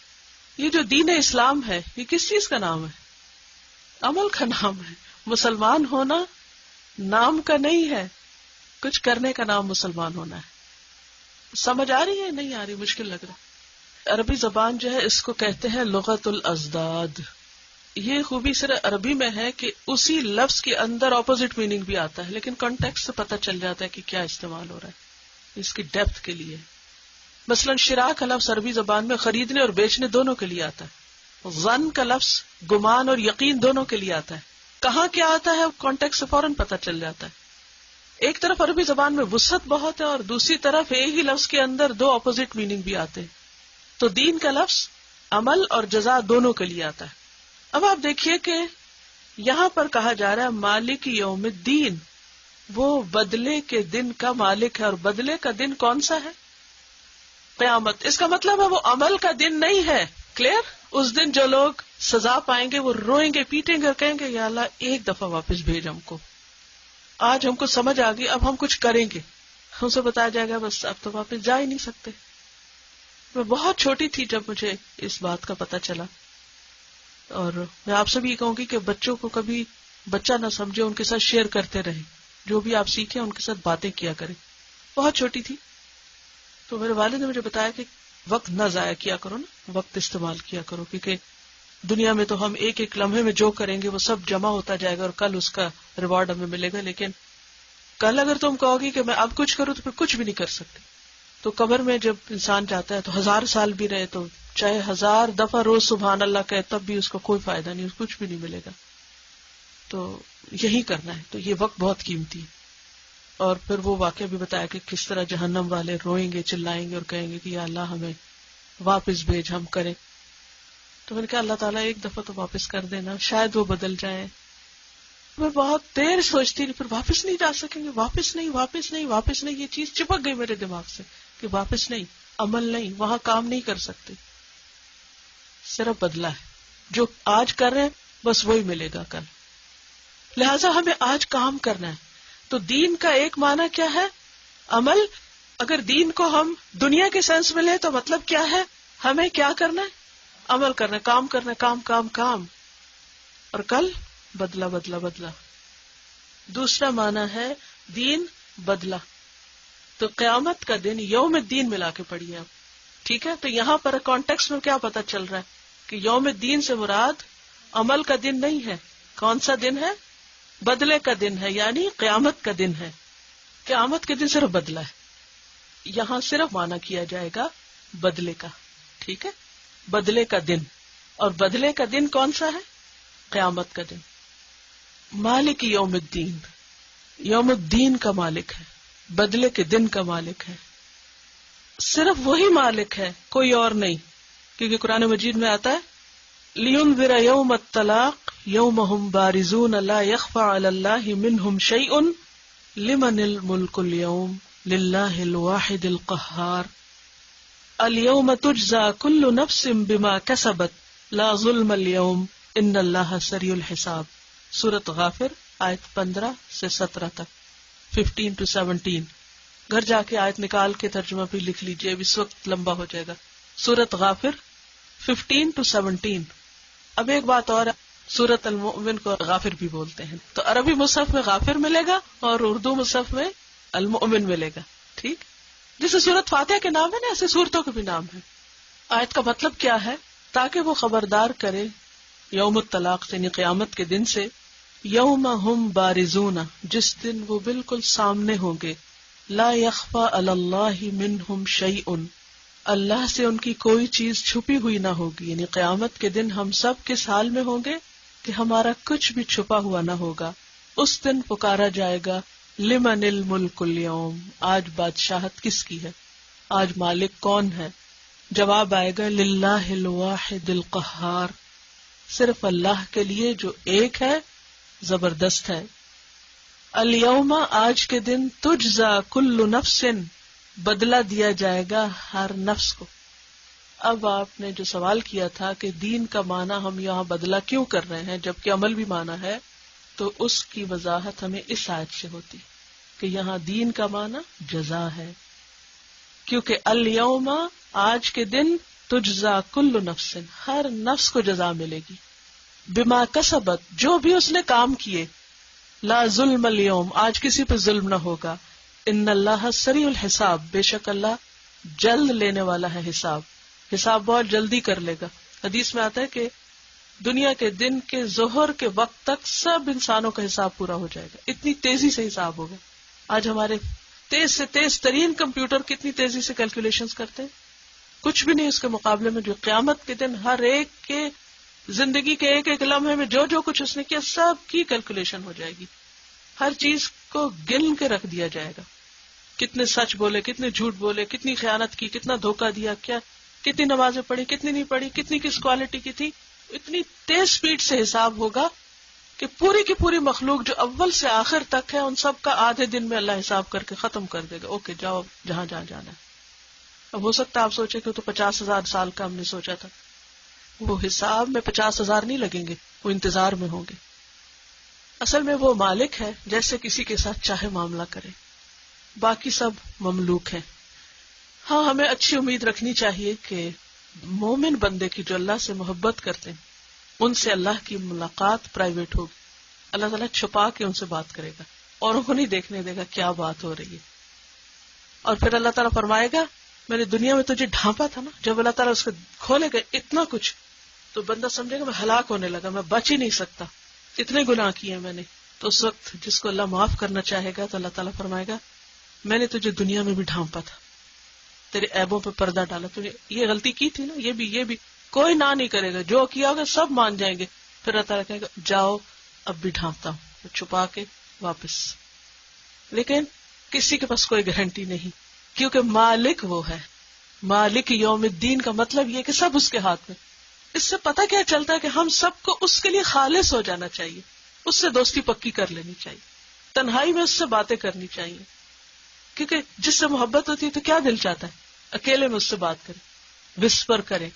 یہ جو دین اسلام ہے یہ کس چیز کا نام ہے؟ عمل کا نام ہے. مسلمان ہونا نام کا نہیں ہے، کچھ کرنے کا نام مسلمان ہونا ہے. سمجھ آ رہی ہے؟ نہیں آ رہی؟ مشکل لگ رہا ہے. عربی زبان جو ہے اس کو کہتے ہیں لغت الازداد. یہ خوبی صرف عربی میں ہے کہ اسی لفظ کے اندر اپوزٹ میننگ بھی آتا ہے، لیکن کانٹیکسٹ سے پتہ چل جاتا ہے کہ کیا استعمال ہو رہا ہے اس کی ڈیپتھ کے لیے. مثلا شراء کا لفظ عربی زبان میں خریدنے اور بیچنے دونوں کے لیے آتا ہے. ظن کا لفظ گمان اور یقین دونوں کے لیے آتا ہے. کہاں کیا آتا ہے کانٹیکسٹ سے فوراً پتہ چل جاتا ہے. ایک طرف عربی زبان میں وسعت بہت ہے اور دوسری طرف ایک ہی لفظ کے اندر دو اپوزٹ میننگ بھی آتے ہیں. تو دین کا لفظ عمل اور جزا دونوں کے لیے آتا ہے. اب آپ دیکھیے کہ یہاں پر کہا جا رہا ہے مالک یوم الدین، وہ بدلے کے دن کا مالک ہے. اور بدلے کا دن کون سا ہے؟ قیامت. اس کا مطلب ہے وہ عمل کا دن نہیں ہے. کلیئر؟ اس دن جو لوگ سزا پائیں گے وہ روئیں گے، پیٹیں گے اور کہیں گے یا اللہ ایک دفعہ واپس بھیج ہم کو، آج ہم کو سمجھ آ گئی، اب ہم کچھ کریں گے. ہم سے بتایا جائے گا بس اب تو واپس جا ہی نہیں سکتے. میں بہت چھوٹی تھی جب مجھے اس بات کا پتہ چلا. اور میں آپ سے بھی یہ کہوں گی کہ بچوں کو کبھی بچہ نہ سمجھے، ان کے ساتھ شیئر کرتے رہیں، جو بھی آپ سیکھیں ان کے ساتھ باتیں کیا کریں. بہت چھوٹی تھی تو میرے والد نے مجھے بتایا کہ وقت نہ ضائع کیا کرو نا، وقت استعمال کیا کرو، کیونکہ دنیا میں تو ہم ایک ایک لمحے میں جو کریں گے وہ سب جمع ہوتا جائے گا اور کل اس کا ریوارڈ ہمیں ملے گا. لیکن کل اگر تم کہو گی کہ میں اب کچھ کروں تو پھر کچھ بھی نہیں کر سکتے. تو قبر میں جب انسان جاتا ہے تو 1000 سال بھی رہے تو چاہے 1000 دفعہ روز سبحان اللہ کہے تب بھی اس کو کوئی فائدہ نہیں، کچھ بھی نہیں ملے گا. تو یہی کرنا ہے. تو یہ وقت بہت قیمتی ہے. اور پھر وہ واقعہ بھی بتایا کہ کس طرح جہنم والے روئیں گے، چلائیں گے اور کہیں گے کہ یا اللہ ہمیں واپس بھیج، ہم کریں. تو میں نے کہا اللہ تعالیٰ ایک دفعہ تو واپس کر دینا، شاید وہ بدل جائیں. میں بہت دیر سوچتی رہی، پھر واپس نہیں جا سکیں گے، واپس نہیں، واپس نہیں، واپس نہیں. یہ چیز چپک گئی میرے دماغ سے کہ واپس نہیں، عمل نہیں، وہاں کام نہیں کر سکتے. صرف بدلہ ہے، جو آج کر رہے ہیں بس وہی ملے گا کل. لہٰذا ہمیں آج کام کرنا ہے. تو دین کا ایک معنی کیا ہے؟ عمل. اگر دین کو ہم دنیا کے سینس میں لیں تو مطلب کیا ہے؟ ہمیں کیا کرنا ہے؟ عمل کرنا ہے، کام کرنا ہے، کام کام کام. اور کل بدلا بدلا بدلا. دوسرا معنی ہے دین بدلا. تو قیامت کا دن، یوم الدین ملا کے پڑھیے آپ، ٹھیک ہے؟ تو یہاں پر کانٹیکسٹ میں کیا پتا چل رہا ہے کہ یوم الدین سے مراد عمل کا دن نہیں ہے. کون سا دن ہے؟ بدلے کا دن ہے، یعنی قیامت کا دن ہے. قیامت کے دن صرف بدلہ ہے. یہاں صرف معنی کیا جائے گا بدلے کا، ٹھیک ہے؟ بدلے کا دن. اور بدلے کا دن کون سا ہے؟ قیامت کا دن. مالک یوم الدین، یوم الدین کا مالک ہے، بدلے کے دن کا مالک ہے. صرف وہی مالک ہے، کوئی اور نہیں. کیونکہ قرآن مجید میں آتا ہے لِيُنذِرَ يَوْمَ الطَّلَاقِ يَوْمَ هُمْ بَارِزُونَ لَا يَخْفَى عَلَى اللَّهِ مِنْهُمْ شَيْءٌ لِمَنِ الْمُلْكُ الْيَوْمِ لِلَّهِ الْوَاحِدِ الْقَهَّارِ الْيَوْمَ تُجْزَى كُلُّ نَفْسٍ بِمَا كَسَبَتْ لَا ظُلْمَ الْيَوْمِ إِنَّ اللَّهَ سَرِيعُ الْحِسَابِ. سورۃ غافر آیت 15 سے 17 تک، 15 to 17. گھر جا کے آیت نکال کے ترجمہ بھی لکھ لیجئے، اب اس وقت لمبا ہو جائے گا. سورۃ غافر 15 to 17. اب ایک بات اور، سورۃ المؤمن کو غافر بھی بولتے ہیں، تو عربی مصحف میں غافر ملے گا اور اردو مصحف میں المؤمن ملے گا، ٹھیک؟ جیسے سورۃ فاتحہ کے نام ہے نا، ایسے سورتوں کے بھی نام ہے. آیت کا مطلب کیا ہے؟ تاکہ وہ خبردار کرے یوم الطلاق یعنی قیامت کے دن سے، یوم ہم بارزون، جس دن وہ بالکل سامنے ہوں گے، لا یخفی علی اللہ منہم شیء، اللہ سے ان کی کوئی چیز چھپی ہوئی نہ ہوگی. یعنی قیامت کے دن ہم سب کس حال میں ہوں گے کہ ہمارا کچھ بھی چھپا ہوا نہ ہوگا. اس دن پکارا جائے گا لمن الملک اليوم، آج بادشاہت کس کی ہے، آج مالک کون ہے؟ جواب آئے گا للہ الواحد القہار، صرف اللہ کے لیے جو ایک ہے، زبردست ہے. الیوم، آج کے دن، تجزا کل نفس، بدلہ دیا جائے گا ہر نفس کو. اب آپ نے جو سوال کیا تھا کہ دین کا معنی ہم یہاں بدلہ کیوں کر رہے ہیں جبکہ عمل بھی معنی ہے، تو اس کی وضاحت ہمیں اس آیت سے ہوتی کہ یہاں دین کا معنی جزا ہے. کیونکہ الیوم، آج کے دن، تجزا کل نفس، ہر نفس کو جزا ملے گی، بما کسبت، جو بھی اس نے کام کیے، لا ظلم اليوم، آج کسی پہ ظلم نہ ہوگا، ان اللہ سریع الحساب، بے شک اللہ جلد لینے والا ہے حساب، حساب بہت جلدی کر لے گا. حدیث میں آتا ہے کہ دنیا کے دن کے ظہر کے وقت تک سب انسانوں کا حساب پورا ہو جائے گا، اتنی تیزی سے حساب ہوگا. آج ہمارے تیز سے تیز ترین کمپیوٹر کتنی تیزی سے کیلکولیشنز کرتے ہیں، کچھ بھی نہیں اس کے مقابلے میں جو قیامت کے دن ہر ایک کے زندگی کے ایک ایک لمحے میں جو جو کچھ اس نے کیا سب کی کیلکولیشن ہو جائے گی. ہر چیز کو گن کے رکھ دیا جائے گا، کتنے سچ بولے، کتنے جھوٹ بولے، کتنی خیانت کی، کتنا دھوکہ دیا، کیا کتنی نمازیں پڑھی، کتنی نہیں پڑھی، کتنی کس کوالٹی کی تھی. اتنی تیز سپیڈ سے حساب ہوگا کہ پوری کی پوری مخلوق جو اول سے آخر تک ہے ان سب کا آدھے دن میں اللہ حساب کر کے ختم کر دے گا. اوکے جاؤ جہاں جہاں جانا ہے. اب ہو سکتا ہے آپ سوچے کہ تو 50,000 سال کا ہم نے سوچا تھا، وہ حساب میں 50,000 نہیں لگیں گے، وہ انتظار میں ہوں گے. اصل میں وہ مالک ہے، جیسے کسی کے ساتھ چاہے معاملہ کرے، باقی سب مملوک ہیں. ہاں ہمیں اچھی امید رکھنی چاہیے کہ مومن بندے کی جو اللہ سے محبت کرتے ہیں ان سے اللہ کی ملاقات پرائیویٹ ہوگی. اللہ تعالیٰ چھپا کے ان سے بات کرے گا اور ان کو نہیں دیکھنے دے گا کیا بات ہو رہی ہے. اور پھر اللہ تعالیٰ فرمائے گا میں نے دنیا میں تجھے ڈھانپا تھا نا، جب اللہ تعالیٰ اس کو کھولے گا اتنا کچھ تو بندہ سمجھے گا میں ہلاک ہونے لگا، میں بچ ہی نہیں سکتا، اتنے گناہ کیے میں نے. تو اس وقت جس کو اللہ معاف کرنا چاہے گا تو اللہ تعالیٰ فرمائے گا میں نے تجھے دنیا میں بھی ڈھانپا تھا، تیرے عیبوں پہ پردہ ڈالا، تو یہ غلطی کی تھی نا، یہ بھی کوئی نہ نہیں کرے گا، جو کیا ہوگا سب مان جائیں گے. پھر اللہ تعالیٰ کہے گا جاؤ اب بھی ڈھانپتا ہوں، چھپا کے واپس. لیکن کسی کے پاس کوئی گارنٹی نہیں، کیونکہ مالک وہ ہے. مالک یوم الدین کا مطلب یہ کہ سب اس کے ہاتھ میں. اس سے پتہ کیا چلتا ہے کہ ہم سب کو اس کے لیے خالص ہو جانا چاہیے، اس سے دوستی پکی کر لینی چاہیے، تنہائی میں اس سے باتیں کرنی چاہیے. کیونکہ جس سے محبت ہوتی ہے تو کیا دل چاہتا ہے اکیلے میں اس سے بات کرے، وسپر کرے.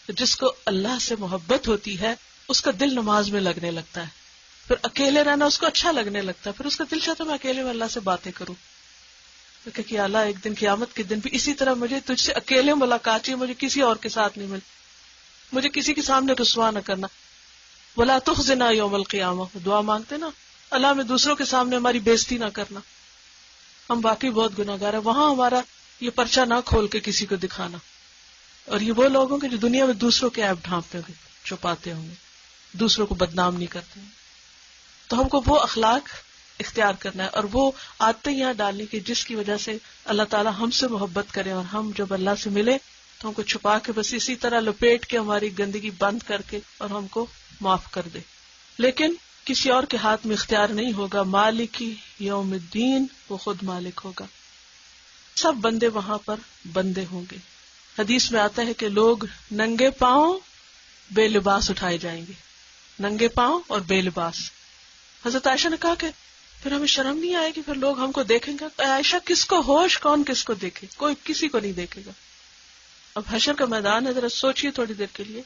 جس کو اللہ سے محبت ہوتی ہے اس کا دل نماز میں لگنے لگتا ہے، پھر اکیلے رہنا اس کو اچھا لگنے لگتا ہے، پھر اس کا دل چاہتا ہے میں اکیلے میں اللہ سے باتیں کروں. کہ اللہ ایک دن قیامت کے دن بھی اسی طرح مجھے تجھ سے اکیلے ملاقات چاہیے، مجھے کسی اور کے ساتھ نہیں مل، مجھے کسی کے سامنے رسوا نہ کرنا. ولا تخزنا یوم القیامہ، دعا مانگتے نا اللہ میں دوسروں کے سامنے ہماری بےزتی نہ کرنا. ہم واقعی بہت گناہگار ہیں، وہاں ہمارا یہ پرچہ نہ کھول کے کسی کو دکھانا. اور یہ وہ لوگ ہوں گے جو دنیا میں دوسروں کے عیب ڈھانپتے ہوں گے، چھپاتے ہوں گے، دوسروں کو بدنام نہیں کرتے ہیں. تو ہم کو وہ اخلاق اختیار کرنا ہے اور وہ عادتیں یہاں ڈالنی کہ جس کی وجہ سے اللہ تعالیٰ ہم سے محبت کرے، اور ہم جب اللہ سے ملے تو ہم کو چھپا کے بس اسی طرح لپیٹ کے ہماری گندگی بند کر کے اور ہم کو معاف کر دے. لیکن کسی اور کے ہاتھ میں اختیار نہیں ہوگا. مالکی یوم الدین، وہ خود مالک ہوگا. سب بندے وہاں پر بندے ہوں گے. حدیث میں آتا ہے کہ لوگ ننگے پاؤں بے لباس اٹھائے جائیں گے، ننگے پاؤں اور بے لباس. حضرت عائشہ نے کہا کہ پھر ہمیں شرم نہیں آئے گی، پھر لوگ ہم کو دیکھیں گے. عائشہ کس کو ہوش، کون کس کو دیکھے؟ کوئی کسی کو نہیں دیکھے گا. اب حشر کا میدان ہے، ذرا سوچئے تھوڑی دیر کے لیے.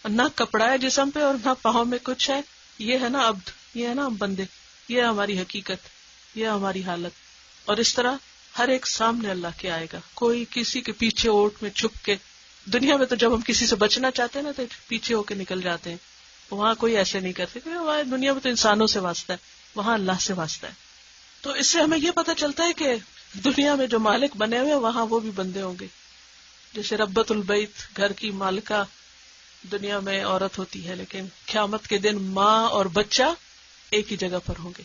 نہ کپڑا ہے جسم پہ اور نہ پاؤں میں کچھ ہے. یہ ہے نا عبد، یہ ہے نا ہم بندے، یہ ہماری حقیقت، یہ ہماری حالت. اور اس طرح ہر ایک سامنے اللہ کے آئے گا. کوئی کسی کے پیچھے اوٹ میں چھپ کے. دنیا میں تو جب ہم کسی سے بچنا چاہتے ہیں نا تو پیچھے ہو کے نکل جاتے ہیں، وہاں کوئی ایسے نہیں کرتے. وہاں دنیا میں تو انسانوں سے واسطہ ہے، وہاں اللہ سے واسطہ ہے. تو اس سے ہمیں یہ پتہ چلتا ہے کہ دنیا میں جو مالک بنے ہوئے وہاں وہ بھی بندے ہوں گے. جیسے ربۃ البیت، گھر کی مالکہ دنیا میں عورت ہوتی ہے، لیکن قیامت کے دن ماں اور بچہ ایک ہی جگہ پر ہوں گے.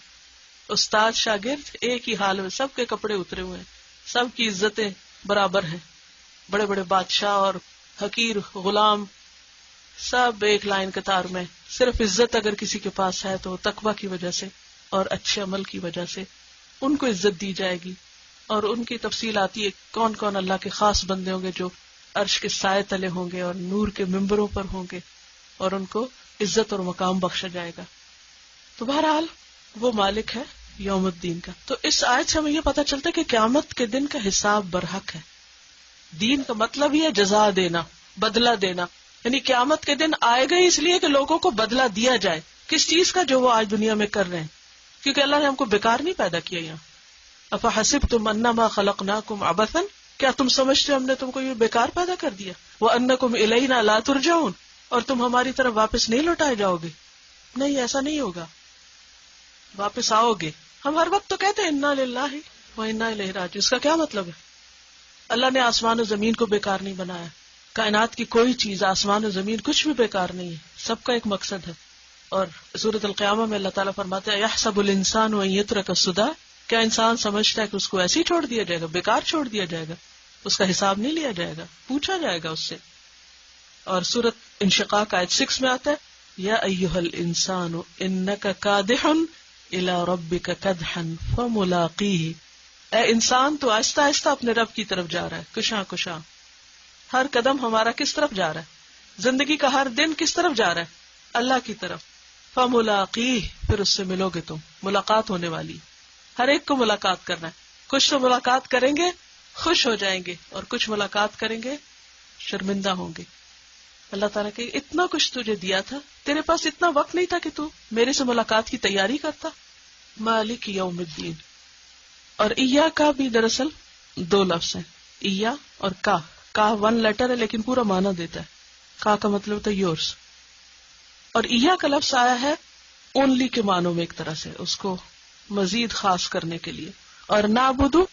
استاد شاگرد ایک ہی حال میں، سب کے کپڑے اترے ہوئے ہیں، سب کی عزتیں برابر ہیں. بڑے بڑے بادشاہ اور حقیر غلام سب ایک لائن قطار میں. صرف عزت اگر کسی کے پاس ہے تو تقویٰ کی وجہ سے اور اچھے عمل کی وجہ سے ان کو عزت دی جائے گی. اور ان کی تفصیل آتی ہے کون کون اللہ کے خاص بندے ہوں گے جو عرش کے سائے تلے ہوں گے اور نور کے ممبروں پر ہوں گے اور ان کو عزت اور مقام بخشا جائے گا. تو بہرحال وہ مالک ہے یوم الدین کا. تو اس آیت سے ہمیں یہ پتہ چلتا ہے کہ قیامت کے دن کا حساب برحق ہے. دین کا مطلب ہی ہے جزا دینا، بدلہ دینا. یعنی قیامت کے دن آئے گا اس لیے کہ لوگوں کو بدلہ دیا جائے کس چیز کا، جو وہ آج دنیا میں کر رہے ہیں. کیونکہ اللہ نے ہم کو بیکار نہیں پیدا کیا. یہاں افحسبتم انما خلقناکم عبثا، کیا تم سمجھتے ہم نے تم کو یہ بیکار پیدا کر دیا؟ وانکم الینا لا ترجعون، اور تم ہماری طرف واپس نہیں لوٹائے جاؤ گے. نہیں، ایسا نہیں ہوگا، واپس آؤ گے. ہم ہر وقت تو کہتے ہیں انا للہ و انا الیہ راجعون. اس کا کیا مطلب ہے؟ اللہ نے آسمان و زمین کو بیکار نہیں بنایا. کائنات کی کوئی چیز، آسمان و زمین کچھ بھی بیکار نہیں ہے، سب کا ایک مقصد ہے. اور سورۃ القیامہ میں اللہ تعالیٰ فرماتے ہیں یحسب الانسان ان یترک سدی، کیا انسان سمجھتا ہے کہ اس کو ایسے ہی چھوڑ دیا جائے گا، بیکار چھوڑ دیا جائے گا؟ اس کا حساب نہیں لیا جائے گا، پوچھا جائے گا اس سے. اور سورۃ انشقاق آیت 6 میں آتا ہے یا ایھا الانسان انک کادح الی ربک کدحا فملاقیہ، اے انسان تو آہستہ آہستہ اپنے رب کی طرف جا رہا ہے، کشاں کشاں. ہر قدم ہمارا کس طرف جا رہا ہے؟ زندگی کا ہر دن کس طرف جا رہا ہے؟ اللہ کی طرف. فملاقیہ، پھر اس سے ملو گے تم، ملاقات ہونے والی. ہر ایک کو ملاقات کرنا ہے. کچھ تو ملاقات کریں گے خوش ہو جائیں گے اور کچھ ملاقات کریں گے شرمندہ ہوں گے. اللہ تعالیٰ کہ اتنا کچھ تجھے دیا تھا، تیرے پاس اتنا وقت نہیں تھا کہ تو میرے سے ملاقات کی تیاری کرتا. مالک یوم الدین. اور ایا کا بھی دراصل دو لفظ ہیں، ایا اور کا ون لیٹر ہے لیکن پورا معنی دیتا ہے. کا مطلب ہوتا ہے یورس، اور ایا کا لفظ آیا ہے اونلی کے معنوں میں، ایک طرح سے اس کو مزید خاص کرنے کے لیے. اور نعبدو،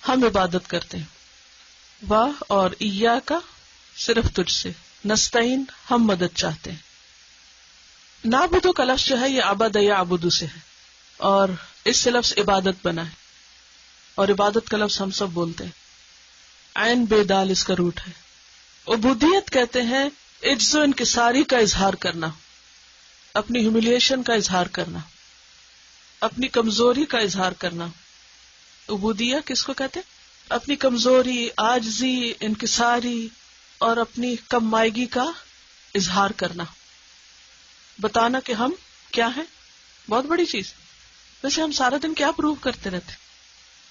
ہم عبادت کرتے ہیں. واہ اور ایا کا صرف تجھ سے. نستعین، ہم مدد چاہتے ہیں. نعبدو کا لفظ جو ہے یہ عبد یعبدو سے ہے اور اس سے لفظ عبادت بنا ہے. اور عبادت کا لفظ ہم سب بولتے ہیں. عین بے دال اس کا روٹ ہے. عبودیت کہتے ہیں عجز و انکساری کا اظہار کرنا، اپنی ہیوملیشن کا اظہار کرنا، اپنی کمزوری کا اظہار کرنا، عبودیہ کس کو کہتے ہیں؟ اپنی کمزوری، عاجزی، انکساری اور اپنی کم مائگی کا اظہار کرنا، بتانا کہ ہم کیا ہیں. بہت بڑی چیز. ویسے ہم سارا دن کیا پروو کرتے رہتے،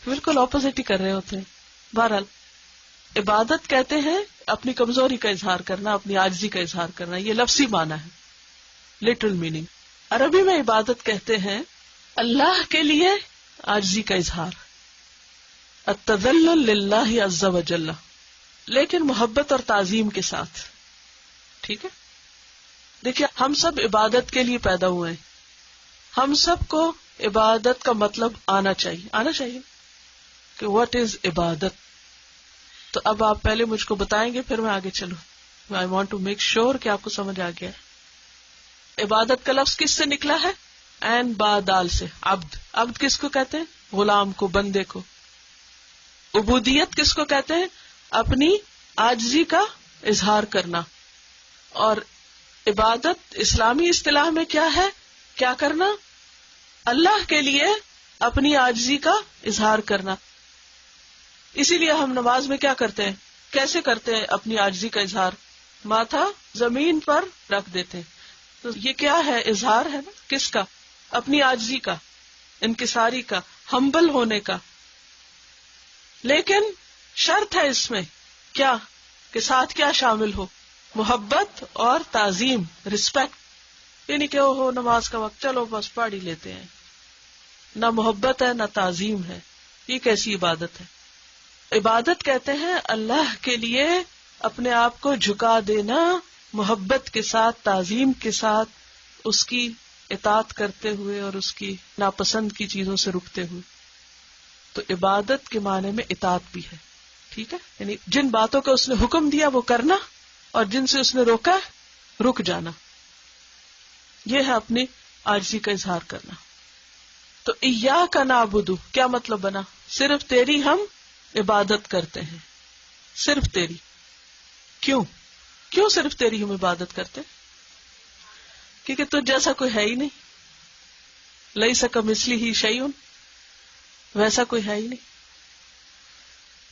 بالکل اپوزٹ ہی کر رہے ہوتے ہیں. بہرحال عبادت کہتے ہیں اپنی کمزوری کا اظہار کرنا، اپنی عاجزی کا اظہار کرنا. یہ لفظی معنی ہے، لٹرل میننگ. عربی میں عبادت کہتے ہیں اللہ کے لیے عاجزی کا اظہار، التذلل للہ عز وجل، لیکن محبت اور تعظیم کے ساتھ. ٹھیک ہے. دیکھیے ہم سب عبادت کے لیے پیدا ہوئے ہیں. ہم سب کو عبادت کا مطلب آنا چاہیے کہ what is عبادت. تو اب آپ پہلے مجھ کو بتائیں گے، پھر میں آگے چلوں. I want to make sure کہ آپ کو سمجھ آ گیا. عبادت کا لفظ کس سے نکلا ہے؟ عین با دال سے. عبد. عبد کس کو کہتے ہیں؟ غلام کو، بندے کو. عبودیت کس کو کہتے ہیں؟ اپنی عاجزی کا اظہار کرنا. اور عبادت اسلامی اصطلاح میں کیا ہے؟ کیا کرنا؟ اللہ کے لیے اپنی عاجزی کا اظہار کرنا. اسی لیے ہم نماز میں کیا کرتے ہیں؟ کیسے کرتے ہیں اپنی عاجزی کا اظہار؟ ماتھا زمین پر رکھ دیتے ہیں. تو یہ کیا ہے؟ اظہار ہے نا. کس کا؟ اپنی عاجزی کا، انکساری کا، ہمبل ہونے کا. لیکن شرط ہے اس میں کیا کہ ساتھ کیا شامل ہو؟ محبت اور تعظیم، رسپیکٹ. یعنی کہ ہو نماز کا وقت، چلو بس پڑھ ہی لیتے ہیں. نہ محبت ہے نہ تعظیم ہے. یہ کیسی عبادت ہے؟ عبادت کہتے ہیں اللہ کے لیے اپنے آپ کو جھکا دینا، محبت کے ساتھ، تعظیم کے ساتھ، اس کی اطاعت کرتے ہوئے اور اس کی ناپسند کی چیزوں سے رکتے ہوئے. تو عبادت کے معنی میں اطاعت بھی ہے. ٹھیک ہے. یعنی جن باتوں کا اس نے حکم دیا وہ کرنا، اور جن سے اس نے روکا رک جانا. یہ ہے اپنی عاجزی کا اظہار کرنا. تو ایاک نعبد کیا مطلب بنا؟ صرف تیری ہم عبادت کرتے ہیں، صرف تیری. کیوں صرف تیری ہم عبادت کرتے؟ کیونکہ تجھ جیسا کوئی ہے ہی نہیں. لیس کمثلہ شیء، ویسا کوئی ہے ہی نہیں.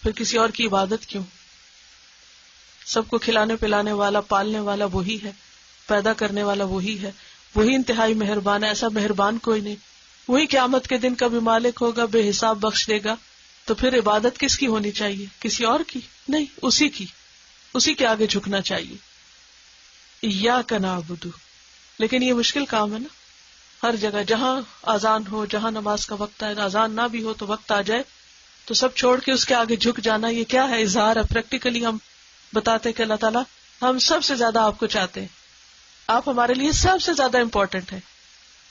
پھر کسی اور کی عبادت کیوں؟ سب کو کھلانے پلانے والا، پالنے والا وہی ہے، پیدا کرنے والا وہی ہے، وہی انتہائی مہربان ہے. ایسا مہربان کوئی نہیں. وہی قیامت کے دن کا بھی مالک ہوگا، بے حساب بخش دے گا. تو پھر عبادت کس کی ہونی چاہیے؟ کسی اور کی نہیں، اسی کی، اسی کے آگے جھکنا چاہیے. ایاک نعبد. لیکن یہ مشکل کام ہے نا. ہر جگہ جہاں اذان ہو، جہاں نماز کا وقت ہے، اذان نہ بھی ہو تو وقت آ جائے تو سب چھوڑ کے اس کے آگے جھک جانا. یہ کیا ہے؟ اظہار ہے. پریکٹیکلی ہم بتاتے کہ اللہ تعالیٰ ہم سب سے زیادہ آپ کو چاہتے ہیں، آپ ہمارے لیے سب سے زیادہ امپورٹنٹ ہے.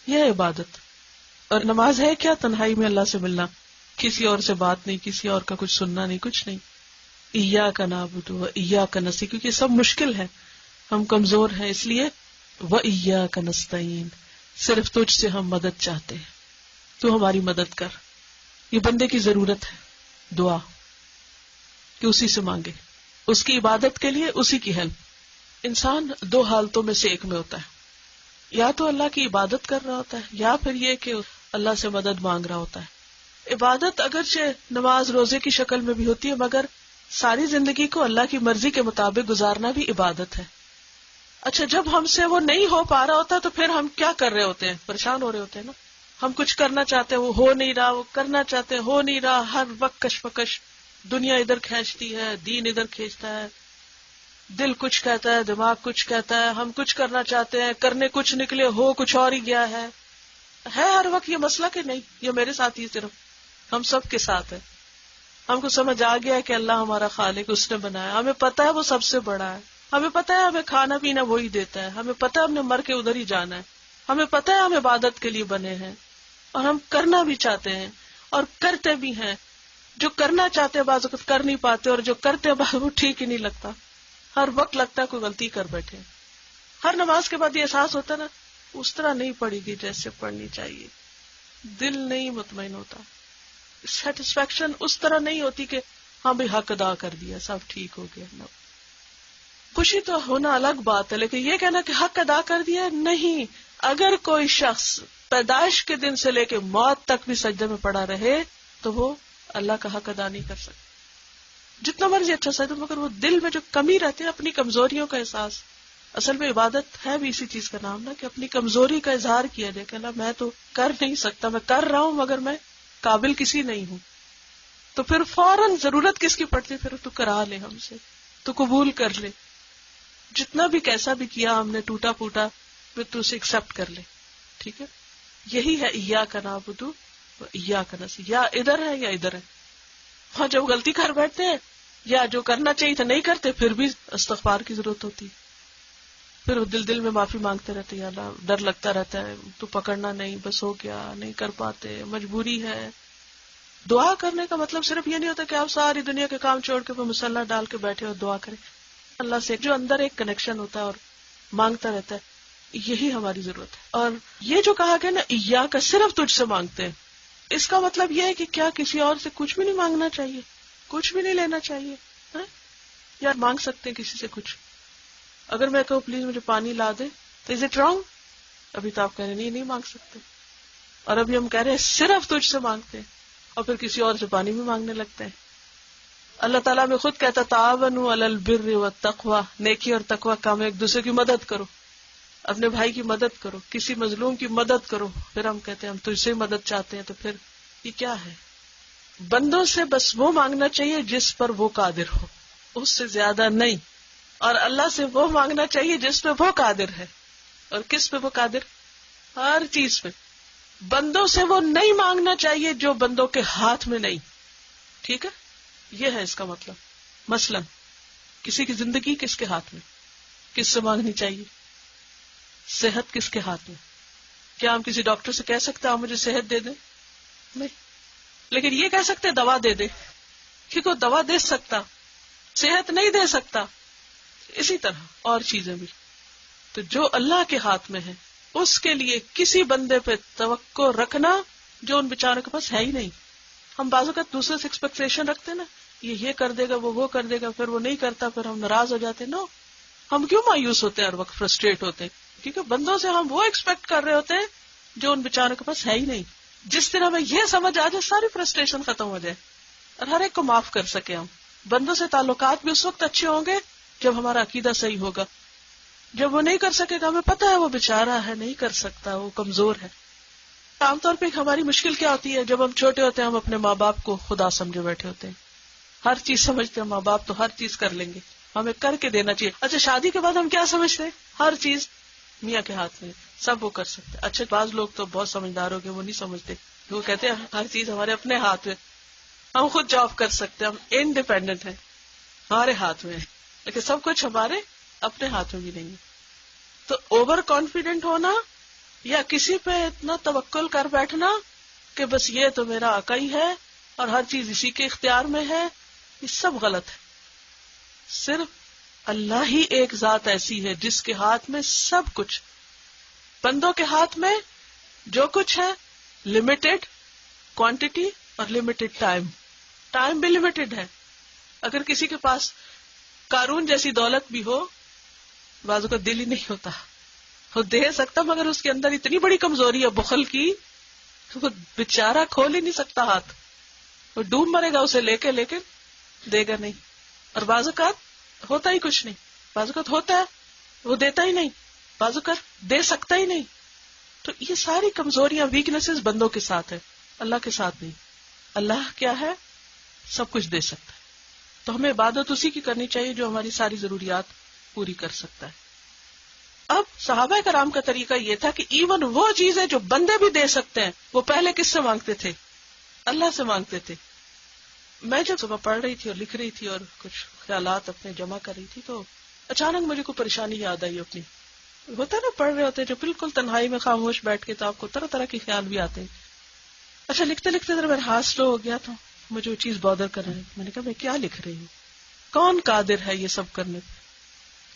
یہ ہے عبادت. اور نماز ہے کیا؟ تنہائی میں اللہ سے ملنا، کسی اور سے بات نہیں، کسی اور کا کچھ سننا نہیں، کچھ نہیں. ایاک نعبد و ایاک نستعین. کیونکہ سب مشکل ہے، ہم کمزور ہیں، اس لیے وایاک نستعین، صرف تجھ سے ہم مدد چاہتے ہیں، تو ہماری مدد کر. یہ بندے کی ضرورت ہے، دعا کہ اسی سے مانگے، اس کی عبادت کے لیے اسی کی ہیلپ. انسان دو حالتوں میں سے ایک میں ہوتا ہے، یا تو اللہ کی عبادت کر رہا ہوتا ہے، یا پھر یہ کہ اللہ سے مدد مانگ رہا ہوتا ہے. عبادت اگرچہ نماز روزے کی شکل میں بھی ہوتی ہے، مگر ساری زندگی کو اللہ کی مرضی کے مطابق گزارنا بھی عبادت ہے. اچھا، جب ہم سے وہ نہیں ہو پا رہا ہوتا تو پھر ہم کیا کر رہے ہوتے ہیں؟ پریشان ہو رہے ہوتے ہیں نا. ہم کچھ کرنا چاہتے ہیں، وہ ہو نہیں رہا، وہ کرنا چاہتے ہیں، ہو نہیں رہا. ہر وقت کشمکش، دنیا ادھر کھینچتی ہے، دین ادھر کھینچتا ہے، دل کچھ کہتا ہے، دماغ کچھ کہتا ہے. ہم کچھ کرنا چاہتے ہیں، کرنے کچھ نکلے، ہو کچھ اور ہی گیا ہے. ہر وقت یہ مسئلہ کہ نہیں یہ میرے ساتھ ہی، صرف ہم سب کے ساتھ ہے. ہم کو سمجھ آ گیا کہ اللہ ہمارا خالق، اس نے بنایا، ہمیں پتا ہے وہ سب سے بڑا ہے، ہمیں پتا ہے ہمیں کھانا پینا وہی دیتا ہے، ہمیں پتا ہے ہم نے مر کے ادھر ہی جانا ہے، ہمیں پتا ہے ہم عبادت کے لیے بنے ہیں، اور ہم کرنا بھی چاہتے ہیں اور کرتے بھی ہیں. جو کرنا چاہتے ہیں بعض وقت کر نہیں پاتے، اور جو کرتے ہیں وہ ٹھیک ہی نہیں لگتا. ہر وقت لگتا ہے کوئی غلطی کر بیٹھے. ہر نماز کے بعد یہ احساس ہوتا ہے نا اس طرح نہیں پڑھی گئی جیسے پڑھنی چاہیے. دل نہیں مطمئن ہوتا، سیٹسفیکشن اس طرح نہیں ہوتی کہ ہاں بھی حق ادا کر دیا، سب ٹھیک ہو گیا. خوشی تو ہونا الگ بات ہے، لیکن یہ کہنا کہ حق ادا کر دیا نہیں. اگر کوئی شخص پیدائش کے دن سے لے کے موت تک بھی سجدے میں پڑا رہے تو وہ اللہ کا حق ادا نہیں کر سکتے. جتنا مرضی اچھا سا تو مگر وہ دل میں جو کمی رہتی ہے، اپنی کمزوریوں کا احساس. اصل میں عبادت ہے بھی اسی چیز کا نام نا، کہ اپنی کمزوری کا اظہار کیا جائے کہ اللہ میں تو کر نہیں سکتا، میں کر رہا ہوں مگر میں قابل کسی نہیں ہوں. تو پھر فوراً ضرورت کس کی پڑتی، پھر تو کرا لے ہم سے، تو قبول کر لے. جتنا بھی کیسا بھی کیا ہم نے ٹوٹا پھوٹا، پھر تو اسے ایکسپٹ کر لے. ٹھیک ہے، یہی ہے ایاک نعبد و ایاک نستعین. یا ادھر ہے یا ادھر ہے. ہاں جب غلطی کر بیٹھتے ہیں یا جو کرنا چاہیے تھا نہیں کرتے، پھر بھی استغفار کی ضرورت ہوتی. پھر وہ دل میں معافی مانگتے رہتے ہیں، یا اللہ ڈر لگتا رہتا ہے تو پکڑنا نہیں، بس ہو گیا، نہیں کر پاتے، مجبوری ہے. دعا کرنے کا مطلب صرف یہ نہیں ہوتا کہ آپ ساری دنیا کے کام چھوڑ کے پھر مصلی ڈال کے بیٹھے اور دعا کریں. اللہ سے جو اندر ایک کنیکشن ہوتا ہے اور مانگتا رہتا ہے، یہی ہماری ضرورت ہے. اور یہ جو کہا گیا نا ایاک کا، صرف تجھ سے مانگتے ہیں، اس کا مطلب یہ ہے کہ کیا کسی اور سے کچھ بھی نہیں مانگنا چاہیے، کچھ بھی نہیں لینا چاہیے؟ یا مانگ سکتے ہیں کسی سے کچھ؟ اگر میں کہوں پلیز مجھے پانی لا دے تو از اٹ رانگ؟ ابھی تو آپ کہہ رہے ہیں نہیں مانگ سکتے. اور ابھی ہم کہہ رہے ہیں صرف تجھ سے مانگتے ہیں، اور پھر کسی اور سے پانی بھی مانگنے لگتے ہیں. اللہ تعالیٰ میں خود کہتا تعاونوا علی البر والتقوی، نیکی اور تقوی کام، ایک دوسرے کی مدد کرو، اپنے بھائی کی مدد کرو، کسی مظلوم کی مدد کرو. پھر ہم کہتے ہیں ہم تجھ سے مدد چاہتے ہیں. تو پھر یہ کیا ہے؟ بندوں سے بس وہ مانگنا چاہیے جس پر وہ قادر ہو، اس سے زیادہ نہیں. اور اللہ سے وہ مانگنا چاہیے جس پہ وہ قادر ہے. اور کس پہ وہ قادر؟ ہر چیز پہ. بندوں سے وہ نہیں مانگنا چاہیے جو بندوں کے ہاتھ میں نہیں. ٹھیک ہے، یہ ہے اس کا مطلب. مثلا کسی کی زندگی کس کے ہاتھ میں، کس سے مانگنی چاہیے؟ صحت کس کے ہاتھ میں؟ کیا ہم کسی ڈاکٹر سے کہہ سکتے آپ مجھے صحت دے دیں؟ نہیں. لیکن یہ کہہ سکتے دوا دے دے، کیونکہ وہ دوا دے سکتا، صحت نہیں دے سکتا. اسی طرح اور چیزیں بھی. تو جو اللہ کے ہاتھ میں ہے اس کے لیے کسی بندے پہ توقع رکھنا جو ان بیچاروں کے پاس ہے ہی نہیں. ہم بعض اوقات دوسرے سے ایکسپیکٹیشن رکھتے نا، یہ کر دے گا، وہ کر دے گا، پھر وہ نہیں کرتا، پھر ہم ناراض ہو جاتے. نو، ہم کیوں مایوس ہوتے ہیں ہر وقت، فرسٹریٹ ہوتے ہیں؟ کیونکہ بندوں سے ہم وہ ایکسپیکٹ کر رہے ہوتے ہیں جو ان بیچاروں کے پاس ہے ہی نہیں. جس دن ہمیں یہ سمجھ آ جائے ساری فرسٹریشن ختم ہو جائے اور ہر ایک کو معاف کر سکے. ہم بندوں سے تعلقات بھی اس وقت اچھے ہوں گے جب ہمارا عقیدہ صحیح ہوگا. جب وہ نہیں کر سکے گا، ہمیں پتہ ہے وہ بیچارہ ہے، نہیں کر سکتا، وہ کمزور ہے. عام طور پہ ہماری مشکل کیا ہوتی ہے؟ جب ہم چھوٹے ہوتے ہیں ہم اپنے ماں باپ کو خدا سمجھے بیٹھے ہوتے ہیں، ہر چیز سمجھتے ہیں، ماں باپ تو ہر چیز کر لیں گے، ہمیں کر کے دینا چاہیے. اچھا شادی کے بعد ہم کیا سمجھتے ہیں؟ ہر چیز میاں کے ہاتھ میں، سب وہ کر سکتے. اچھا بعض لوگ تو بہت سمجھدار ہو گئے، وہ نہیں سمجھتے، وہ کہتے ہیں ہر چیز ہمارے اپنے ہاتھ میں، ہم خود جاب کر سکتے ہیں، ہم انڈیپینڈنٹ ہیں، ہمارے ہاتھ میں ہے. لیکن سب کچھ ہمارے اپنے ہاتھ میں بھی نہیں ہے. تو اوور کانفیڈنٹ ہونا یا کسی پہ اتنا توکل کر بیٹھنا کہ بس یہ تو میرا آقا ہی ہے اور ہر چیز اسی کے اختیار میں ہے، یہ سب غلط ہے. صرف اللہ ہی ایک ذات ایسی ہے جس کے ہاتھ میں سب کچھ. بندوں کے ہاتھ میں جو کچھ ہے لمیٹڈ کوانٹٹی اور لمیٹڈ ٹائم بھی لمیٹڈ ہے. اگر کسی کے پاس قارون جیسی دولت بھی ہو، بازو کا دل ہی نہیں ہوتا، وہ دے سکتا مگر اس کے اندر اتنی بڑی کمزوری ہے بخل کی، وہ بیچارہ کھول ہی نہیں سکتا ہاتھ، وہ ڈوب مرے گا اسے لے کے دے گا نہیں. اور بعض اوقات ہوتا ہی کچھ نہیں، بعض اوقات ہوتا ہے وہ دیتا ہی نہیں، بعض اوقات دے سکتا ہی نہیں. تو یہ ساری کمزوریاں ویکنیسز بندوں کے ساتھ ہے، اللہ کے ساتھ نہیں. اللہ کیا ہے؟ سب کچھ دے سکتا ہے. تو ہمیں عبادت اسی کی کرنی چاہیے جو ہماری ساری ضروریات پوری کر سکتا ہے. اب صحابہ کرام کا طریقہ یہ تھا کہ ایون وہ چیزیں جو بندے بھی دے سکتے ہیں وہ پہلے کس سے مانگتے تھے؟ اللہ سے مانگتے تھے. میں جب صبح پڑھ رہی تھی اور لکھ رہی تھی اور کچھ خیالات اپنے جمع کر رہی تھی تو اچانک مجھے کوئی پریشانی یاد آئی اپنی. ہوتا ہے نا پڑھ رہے ہوتے جو بالکل تنہائی میں خاموش بیٹھ کے، تو آپ کو طرح طرح کے خیال بھی آتے ہیں. اچھا لکھتے لکھتے ذرا میرا ہاتھ سلو ہو گیا، تو مجھے وہ چیز بادر کر رہی. میں نے کہا میں کیا لکھ رہی ہوں؟ کون قادر ہے یہ سب کرنے پہ؟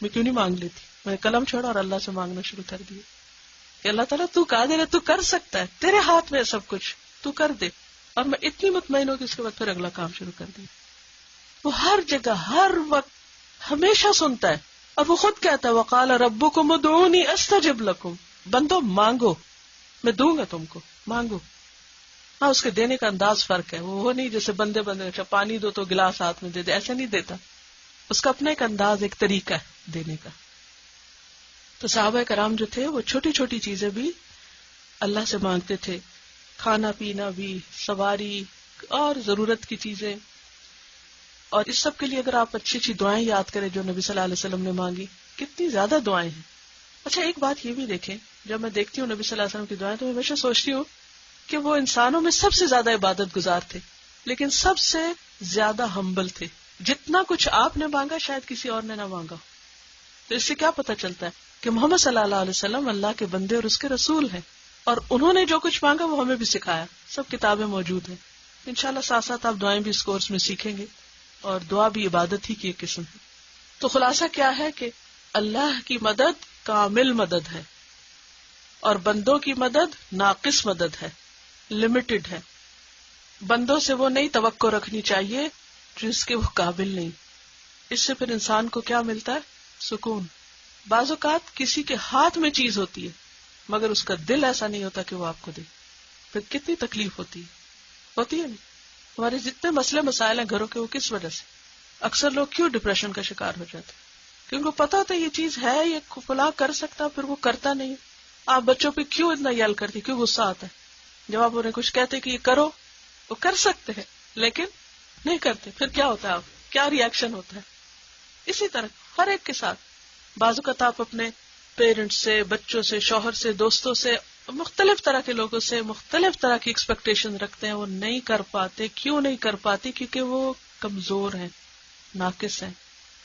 میں کیوں نہیں مانگ لیتی؟ میں نے قلم چھوڑا اور اللہ سے مانگنا شروع کر دیا کہ اللہ تعالیٰ تو قادر ہے، تو کر سکتا ہے، تیرے ہاتھ میں سب کچھ، تو کر دے. اور میں اتنی مطمئن ہوں کہ اس کے بعد پھر اگلا کام شروع کر دیا. وہ ہر جگہ ہر وقت ہمیشہ سنتا ہے. اور وہ خود کہتا ہے وقال ربکم ادعونی استجب لکم، بندو مانگو میں دوں گا تم کو، مانگو. ہاں اس کے دینے کا انداز فرق ہے، وہ نہیں جیسے بندے اچھا پانی دو تو گلاس ہاتھ میں دے دے، ایسے نہیں دیتا، اس کا اپنا ایک انداز، ایک طریقہ ہے دینے کا. تو صحابہ کرام جو تھے وہ چھوٹی چھوٹی چیزیں بھی اللہ سے مانگتے تھے، کھانا پینا بھی، سواری اور ضرورت کی چیزیں. اور اس سب کے لیے اگر آپ اچھی اچھی دعائیں یاد کریں جو نبی صلی اللہ علیہ وسلم نے مانگی، کتنی زیادہ دعائیں ہیں. اچھا ایک بات یہ بھی دیکھیں، جب میں دیکھتی ہوں نبی صلی اللہ علیہ وسلم کی دعائیں تو میں ہمیشہ سوچتی ہوں کہ وہ انسانوں میں سب سے زیادہ عبادت گزار تھے، لیکن سب سے زیادہ ہمبل تھے. جتنا کچھ آپ نے مانگا شاید کسی اور نے نہ مانگا. تو اس سے کیا پتہ چلتا ہے کہ محمد صلی اللہ علیہ وسلم اللہ کے بندے اور اس کے رسول ہیں، اور انہوں نے جو کچھ مانگا وہ ہمیں بھی سکھایا. سب کتابیں موجود ہیں. انشاءاللہ ساتھ ساتھ آپ دعائیں بھی اس کورس میں سیکھیں گے، اور دعا بھی عبادت ہی کی ایک قسم ہے. تو خلاصہ کیا ہے کہ اللہ کی مدد کامل مدد ہے، اور بندوں کی مدد ناقص مدد ہے، لمیٹڈ ہے. بندوں سے وہ نہیں توقع رکھنی چاہیے جس کے وہ قابل نہیں. اس سے پھر انسان کو کیا ملتا ہے؟ سکون. بعض اوقات کسی کے ہاتھ میں چیز ہوتی ہے مگر اس کا دل ایسا نہیں ہوتا کہ وہ آپ کو دے، پھر کتنی تکلیف ہوتی ہے نہیں. ہمارے جتنے مسئلے مسائل ہیں گھروں کے، وہ کس وجہ سے؟ اکثر لوگ کیوں ڈپریشن کا شکار ہو جاتے ہیں؟ کیونکہ پتا ہوتا ہے یہ چیز ہے، یہ فلاں کر سکتا، پھر وہ کرتا نہیں. آپ بچوں پہ کیوں اتنا یل کرتی، کیوں غصہ آتا ہے جب آپ انہیں کچھ کہتے کہ یہ کرو؟ وہ کر سکتے ہیں لیکن نہیں کرتے، پھر کیا ہوتا ہے؟ آپ کیا ری ایکشن ہوتا ہے؟ اسی طرح ہر ایک کے ساتھ بعض اوقات آپ اپنے پیرنٹس سے، بچوں سے، شوہر سے، دوستوں سے، مختلف طرح کے لوگوں سے مختلف طرح کی ایکسپیکٹیشن رکھتے ہیں. وہ نہیں کر پاتے. کیوں نہیں کر پاتے؟ کیونکہ وہ کمزور ہیں، ناقص ہیں،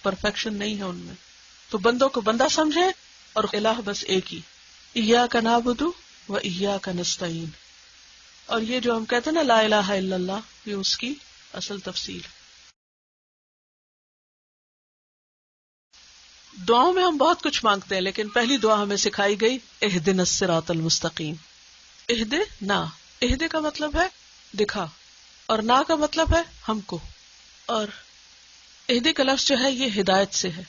پرفیکشن نہیں ہے ان میں. تو بندوں کو بندہ سمجھے اور الہ بس ایک ہی، ایاک نعبد و ایاک نستعین. اور یہ جو ہم کہتے ہیں نا لا الہ الا اللہ، یہ اس کی اصل تفسیر. دعاؤں میں ہم بہت کچھ مانگتے ہیں، لیکن پہلی دعا ہمیں سکھائی گئی اہدنا الصراط المستقیم. اہدے کا مطلب ہے دکھا، اور نا کا مطلب ہے ہم کو. اور اہدے کا لفظ جو ہے یہ ہدایت سے ہے.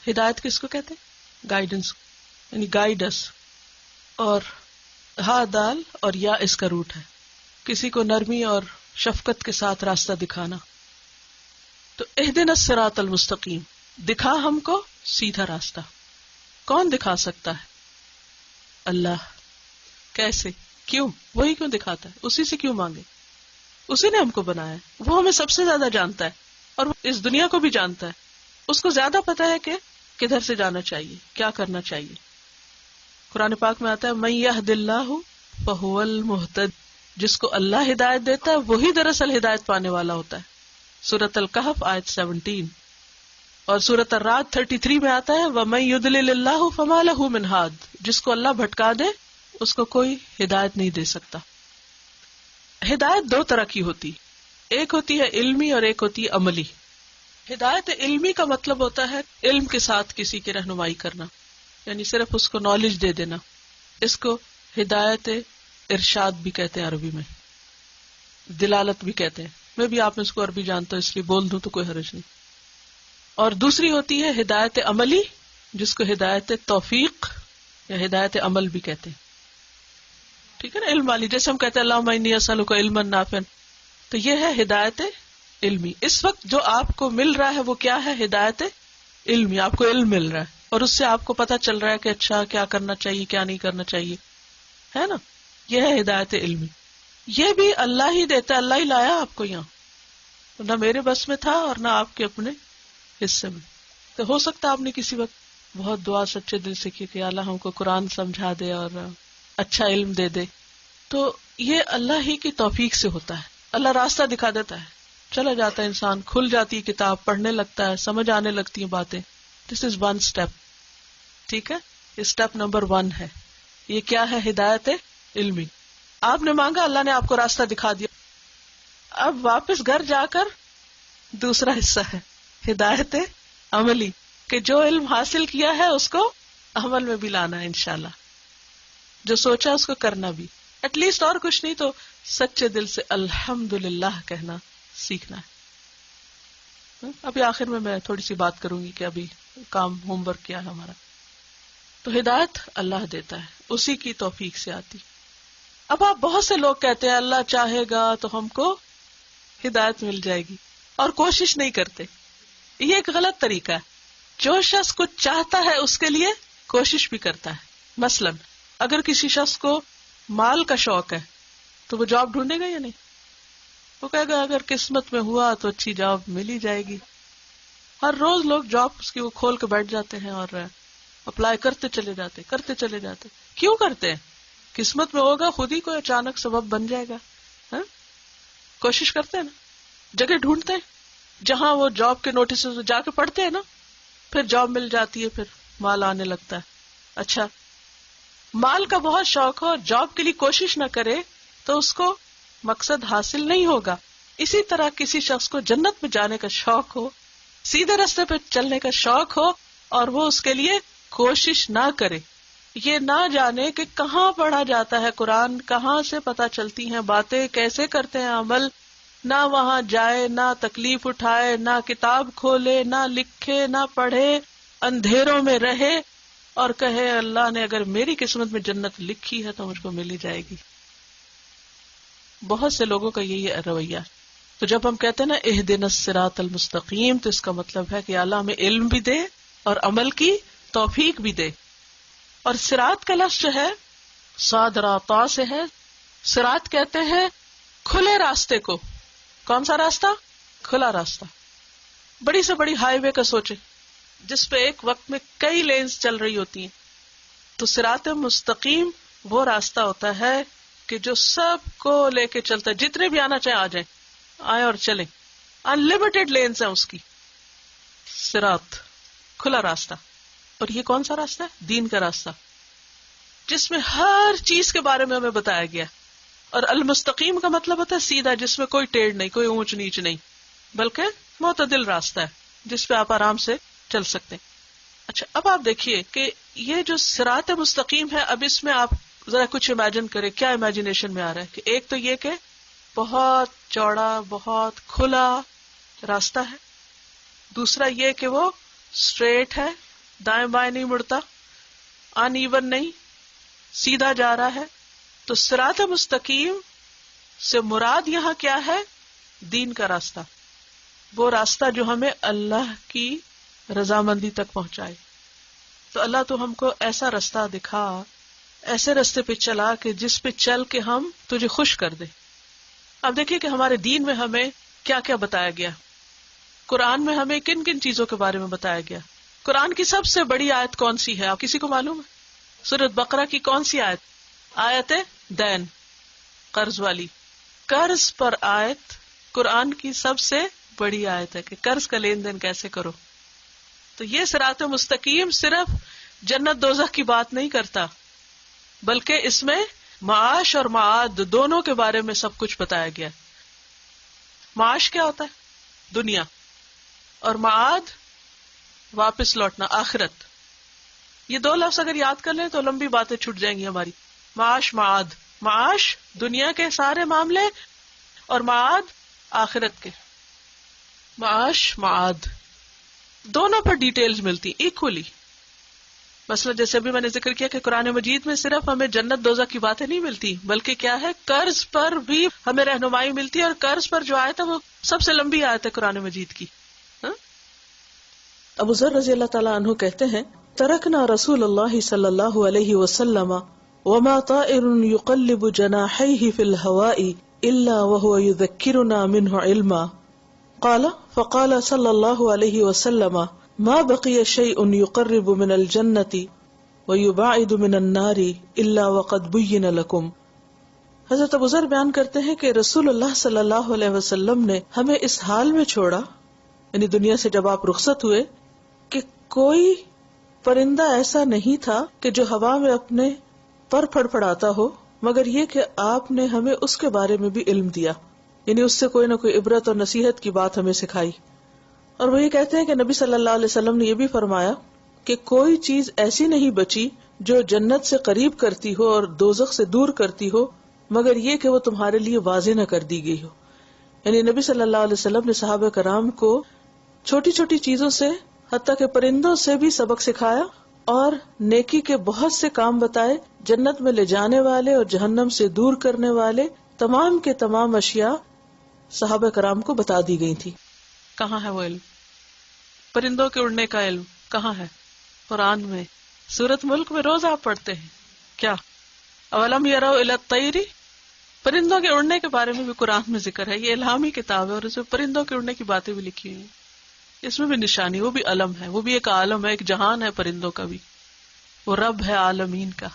ہدایت کس کو کہتے ہیں؟ گائیڈنس، یعنی گائیڈ اس. اور ہا دال اور یا اس کا روٹ ہے، کسی کو نرمی اور شفقت کے ساتھ راستہ دکھانا. تو اہدنا الصراط المستقیم، دکھا ہم کو سیدھا راستہ. کون دکھا سکتا ہے؟ اللہ. کیسے؟ کیوں؟ وہی کیوں دکھاتا ہے؟ اسی سے کیوں مانگے؟ اسی نے ہم کو بنایا ہے، وہ ہمیں سب سے زیادہ جانتا ہے، اور وہ اس دنیا کو بھی جانتا ہے. اس کو زیادہ پتا ہے کہ کدھر سے جانا چاہیے، کیا کرنا چاہیے. قرآن پاک میں آتا ہے من یہد اللہ فہو المہتد، جس کو اللہ ہدایت دیتا ہے وہی دراصل ہدایت پانے والا ہوتا ہے. سورۃ الکہف آیت 17. اور سورۃ الرعد 33 میں آتا ہے وَمَن يُضْلِلِ اللَّهُ فَمَا لَهُ مِنْ هَادٍ، جس کو اللہ بھٹکا دے اس کو کوئی ہدایت نہیں دے سکتا. ہدایت دو طرح کی ہوتی، ایک ہوتی ہے علمی اور ایک ہوتی ہے عملی. ہدایت علمی کا مطلب ہوتا ہے علم کے ساتھ کسی کی رہنمائی کرنا، یعنی صرف اس کو نالج دے دینا. اس کو ہدایت ارشاد بھی کہتے ہیں، عربی میں دلالت بھی کہتے ہیں. میں بھی آپ میں اس کو عربی جانتا ہوں اس لیے بول دوں تو کوئی حرج نہیں. اور دوسری ہوتی ہے ہدایت عملی، جس کو ہدایت توفیق یا ہدایت عمل بھی کہتے ہیں. ٹھیک ہے نا، علم والی، جیسے ہم کہتے ہیں اللہم انی اسألک علما نافعا، تو یہ ہے ہدایت علمی. اس وقت جو آپ کو مل رہا ہے وہ کیا ہے؟ ہدایت علمی. آپ کو علم مل رہا ہے اور اس سے آپ کو پتہ چل رہا ہے کہ اچھا کیا کرنا چاہیے، کیا نہیں کرنا چاہیے، ہے نا. یہ ہے ہدایت علمی. یہ بھی اللہ ہی دیتا ہے، اللہ ہی لایا آپ کو یہاں، نہ میرے بس میں تھا اور نہ آپ کے اپنے حصے میں. تو ہو سکتا آپ نے کسی وقت بہت دعا سچے دل سے کی کہ اللہ ہم کو قرآن سمجھا دے اور اچھا علم دے دے. تو یہ اللہ ہی کی توفیق سے ہوتا ہے. اللہ راستہ دکھا دیتا ہے، چلا جاتا ہے انسان، کھل جاتی ہے کتاب، پڑھنے لگتا ہے، سمجھ آنے لگتی ہیں باتیں. دس از ون اسٹیپ. ٹھیک ہے، اسٹیپ نمبر 1 ہے. یہ کیا ہے؟ ہدایت علمی. آپ نے مانگا، اللہ نے آپ کو راستہ دکھا دیا. اب واپس گھر جا کر دوسرا حصہ ہے ہدایت عملی، کہ جو علم حاصل کیا ہے اس کو عمل میں بھی لانا ہے انشاءاللہ. جو سوچا اس کو کرنا بھی، ایٹ لیسٹ اور کچھ نہیں تو سچے دل سے الحمدللہ کہنا سیکھنا ہے. ابھی آخر میں تھوڑی سی بات کروں گی کہ ابھی کام ہوم ورک کیا ہے ہمارا. تو ہدایت اللہ دیتا ہے، اسی کی توفیق سے آتی. اب آپ بہت سے لوگ کہتے ہیں اللہ چاہے گا تو ہم کو ہدایت مل جائے گی اور کوشش نہیں کرتے. یہ ایک غلط طریقہ ہے. جو شخص کچھ چاہتا ہے اس کے لیے کوشش بھی کرتا ہے. مثلا اگر کسی شخص کو مال کا شوق ہے تو وہ جاب ڈھونڈے گا یا نہیں؟ وہ کہے گا اگر قسمت میں ہوا تو اچھی جاب مل ہی جائے گی. ہر روز لوگ جاب اس کی وہ کھول کے بیٹھ جاتے ہیں اور اپلائی کرتے چلے جاتے. کیوں کرتے ہیں؟ قسمت میں ہوگا خود ہی کوئی اچانک سبب بن جائے گا. کوشش کرتے ہیں نا, جگہ ڈھونڈتے ہیں جہاں وہ جاب کے نوٹسز جا کے پڑھتے ہیں نا, پھر جاب مل جاتی ہے, پھر مال آنے لگتا ہے. اچھا, مال کا بہت شوق ہو, جاب کے لیے کوشش نہ کرے تو اس کو مقصد حاصل نہیں ہوگا. اسی طرح کسی شخص کو جنت میں جانے کا شوق ہو, سیدھے راستے پہ چلنے کا شوق ہو, اور وہ اس کے لیے کوشش نہ کرے, یہ نہ جانے کہ کہاں پڑھا جاتا ہے قرآن, کہاں سے پتہ چلتی ہیں باتیں, کیسے کرتے ہیں عمل, نہ وہاں جائے, نہ تکلیف اٹھائے, نہ کتاب کھولے, نہ لکھے, نہ پڑھے, اندھیروں میں رہے اور کہے اللہ نے اگر میری قسمت میں جنت لکھی ہے تو مجھ کو مل ہی جائے گی. بہت سے لوگوں کا یہی رویہ. تو جب ہم کہتے ہیں نا اہدنا الصراط المستقیم, تو اس کا مطلب ہے کہ اللہ ہمیں علم بھی دے اور عمل کی توفیق بھی دے. اور صراط کا لفظ جو ہے صاد را طا سے ہے. صراط کہتے ہیں کھلے راستے کو. کون سا راستہ؟ کھلا راستہ. بڑی سے بڑی ہائی وے کا سوچے جس پہ ایک وقت میں کئی لینز چل رہی ہوتی ہیں. تو صراط مستقیم وہ راستہ ہوتا ہے کہ جو سب کو لے کے چلتا ہے, جتنے بھی آنا چاہیں آ جائیں, آئیں اور چلیں. انلمیٹڈ لینز ہیں اس کی. صراط کھلا راستہ. اور یہ کون سا راستہ ہے؟ دین کا راستہ, جس میں ہر چیز کے بارے میں ہمیں بتایا گیا. اور المستقیم کا مطلب ہوتا ہے سیدھا, جس میں کوئی ٹیڑھ نہیں, کوئی اونچ نیچ نہیں, بلکہ معتدل راستہ ہے جس پہ آپ آرام سے چل سکتے ہیں. اچھا, اب آپ دیکھیے کہ یہ جو صراط مستقیم ہے, اب اس میں آپ ذرا کچھ امیجن کریں. کیا امیجنیشن میں آ رہا ہے کہ ایک تو یہ کہ بہت چوڑا, بہت کھلا راستہ ہے. دوسرا یہ کہ وہ اسٹریٹ ہے, دائیں بائیں نہیں مڑتا, ان ایون نہیں, سیدھا جا رہا ہے. تو صراط مستقیم سے مراد یہاں کیا ہے؟ دین کا راستہ, وہ راستہ جو ہمیں اللہ کی رضامندی تک پہنچائے. تو اللہ تو ہم کو ایسا راستہ دکھا, ایسے راستے پہ چلا کہ جس پہ چل کے ہم تجھے خوش کر دے. اب دیکھیے کہ ہمارے دین میں ہمیں کیا کیا بتایا گیا. قرآن میں ہمیں کن کن چیزوں کے بارے میں بتایا گیا. قرآن کی سب سے بڑی آیت کون سی ہے؟ آپ کسی کو معلوم ہے؟ سورۃ بقرہ کی کون سی آیت؟ آیت دین, قرض والی. قرض پر آیت قرآن کی سب سے بڑی آیت ہے کہ قرض کا لین دین کیسے کرو. تو یہ صراط مستقیم صرف جنت دوزخ کی بات نہیں کرتا, بلکہ اس میں معاش اور معاد دونوں کے بارے میں سب کچھ بتایا گیا. معاش کیا ہوتا ہے؟ دنیا. اور معاد واپس لوٹنا, آخرت. یہ دو لفظ اگر یاد کر لیں تو لمبی باتیں چھوٹ جائیں گی ہماری. معاش معاد, معاش دنیا کے سارے معاملے اور معاد آخرت کے. معاش معاد دونوں پر ڈیٹیلز ملتی ایکولی. مثلا جیسے ابھی میں نے ذکر کیا کہ قرآن مجید میں صرف ہمیں جنت دوزخ کی باتیں نہیں ملتی, بلکہ کیا ہے, قرض پر بھی ہمیں رہنمائی ملتی ہے. اور قرض پر جو آیت ہے وہ سب سے لمبی آیت ہے قرآن مجید کی. ابو ذر رضی اللہ تعالیٰ عنہ کہتے ہیں ترکنا رسول اللہ صلی اللہ علیہ وسلم وما طائر يقلب جناحيه في الهواء الا وهو يذكرنا منه علما. قال فقال صلی اللہ علیہ وسلم ما بقي شيء يقرب من الجنة ويبعد من النار الا وقد بين لكم. حضرت ابو ذر بیان کرتے ہیں کہ رسول اللہ صلی اللہ علیہ وسلم نے ہمیں اس حال میں چھوڑا, یعنی دنیا سے جب آپ رخصت ہوئے, کہ کوئی پرندہ ایسا نہیں تھا کہ جو ہوا میں اپنے پر پھڑپڑاتا ہو, مگر یہ کہ آپ نے ہمیں اس کے بارے میں بھی علم دیا, یعنی اس سے کوئی نہ کوئی عبرت اور نصیحت کی بات ہمیں سکھائی. اور وہ یہ کہتے ہیں کہ نبی صلی اللہ علیہ وسلم نے یہ بھی فرمایا کہ کوئی چیز ایسی نہیں بچی جو جنت سے قریب کرتی ہو اور دوزخ سے دور کرتی ہو, مگر یہ کہ وہ تمہارے لیے واضح نہ کر دی گئی ہو. یعنی نبی صلی اللہ علیہ وسلم نے صحابہ کرام کو چھوٹی چھوٹی چیزوں سے, حتیٰ کہ پرندوں سے بھی سبق سکھایا اور نیکی کے بہت سے کام بتائے، جنت میں لے جانے والے اور جہنم سے دور کرنے والے تمام کے تمام اشیاء صحابہ کرام کو بتا دی گئی تھی۔ کہاں ہے وہ علم؟ پرندوں کے اڑنے کا علم کہاں ہے؟ قرآن میں، سورۃ ملک میں روز آپ پڑھتے ہیں کیا؟ اولم یروا الی الطیر، پرندوں کے اڑنے کے بارے میں بھی قرآن میں ذکر ہے۔ یہ الہامی کتاب ہے اور اس میں پرندوں کے اڑنے کی باتیں بھی لکھی ہوئی ہیں، اس میں بھی نشانی، وہ بھی علم ہے، وہ بھی ایک عالم ہے، ایک جہان ہے پرندوں کا بھی، وہ رب ہے عالمین کا۔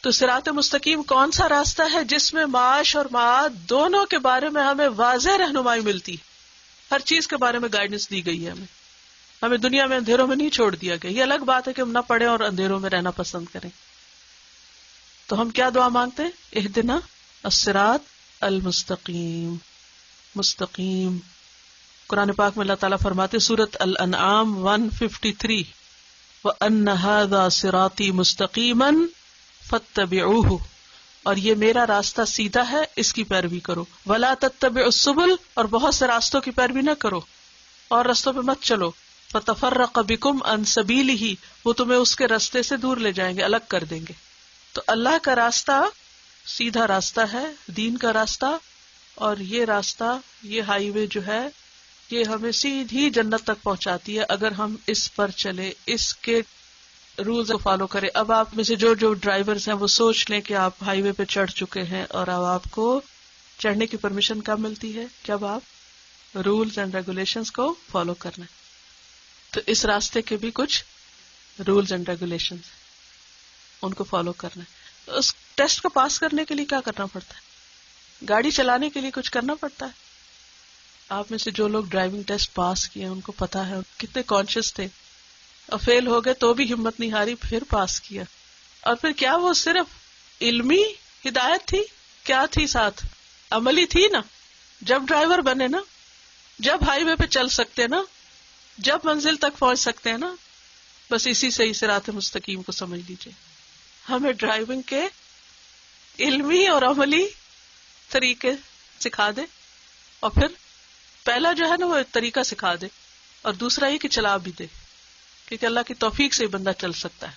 تو صراط مستقیم کون سا راستہ ہے جس میں معاش اور معاد دونوں کے بارے میں ہمیں واضح رہنمائی ملتی ہے، ہر چیز کے بارے میں گائیڈنس دی گئی ہے، ہمیں دنیا میں اندھیروں میں نہیں چھوڑ دیا گیا۔ یہ الگ بات ہے کہ ہم نہ پڑھیں اور اندھیروں میں رہنا پسند کریں۔ تو ہم کیا دعا مانگتے ہیں؟ اہدنا الصراط المستقیم، مستقیم۔ قرآن پاک میں اللہ تعالیٰ فرماتے سورۃ الانعام 153 وَأَنَّ هَذَا صِرَاطِي مُسْتَقِيمًا فَاتَّبِعُوهُ، اور یہ میرا راستہ سیدھا ہے، اس کی پیروی کرو۔ وَلَا تَتَّبِعُوا السُّبُلَ، اور بہت سے راستوں کی پیروی نہ کرو اور رستوں پہ مت چلو۔ فَتَفَرَّقَ بِكُمْ عَنْ سَبِيلِهِ، وہ تمہیں اس کے راستے سے دور لے جائیں گے، الگ کر دیں گے۔ تو اللہ کا راستہ سیدھا راستہ ہے، دین کا راستہ، اور یہ راستہ، یہ ہائی وے جو ہے، یہ ہمیں سیدھی جنت تک پہنچاتی ہے اگر ہم اس پر چلے، اس کے رولز کو فالو کریں۔ اب آپ میں سے جو ڈرائیورز ہیں وہ سوچ لیں کہ آپ ہائی وے پہ چڑھ چکے ہیں اور اب آپ کو چڑھنے کی پرمیشن کب ملتی ہے؟ جب آپ رولز اینڈ ریگولیشنز کو فالو کرنا ہے۔ تو اس راستے کے بھی کچھ رولز اینڈ ریگولیشنز، ان کو فالو کرنا ہے۔ اس ٹیسٹ کو پاس کرنے کے لیے کیا کرنا پڑتا ہے؟ گاڑی چلانے کے لیے کچھ کرنا پڑتا ہے۔ آپ میں سے جو لوگ ڈرائیونگ ٹیسٹ پاس کیے ان کو پتا ہے کتنے کانشیس تھے، اور فیل ہو گئے تو بھی ہمت نہیں ہاری، پھر پاس کیا۔ اور پھر کیا وہ صرف علمی ہدایت تھی؟ کیا تھی ساتھ؟ عملی تھی نا۔ جب ڈرائیور بنے نا، جب ہائی وے پہ چل سکتے نا، جب منزل تک پہنچ سکتے ہیں نا، بس اسی سے ہی صراط مستقیم کو سمجھ لیجئے۔ ہمیں ڈرائیونگ کے علمی اور عملی طریقے سکھا دے، اور پھر پہلا جو ہے نا وہ طریقہ سکھا دے، اور دوسرا یہ کہ چلا بھی دے، کیونکہ اللہ کی توفیق سے بندہ چل سکتا ہے۔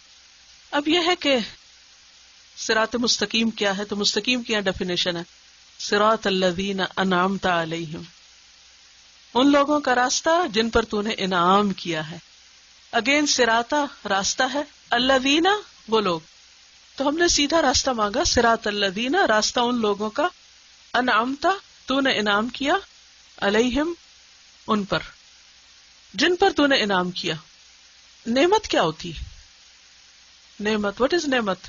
اب یہ ہے کہ صراط مستقیم کیا ہے، تو مستقیم کی ڈیفینیشن ہے صراط الذین انعمت علیہم، ان لوگوں کا راستہ جن پر تو نے انعام کیا ہے۔ اگین صراطہ راستہ ہے، الذین وہ لوگ، تو ہم نے سیدھا راستہ مانگا، صراط الذین راستہ ان لوگوں کا، انعمت تو نے انعام کیا، علیہم ان پر، جن پر تو نے انعام کیا۔ نعمت کیا ہوتی ہے؟ نعمت، what is نعمت؟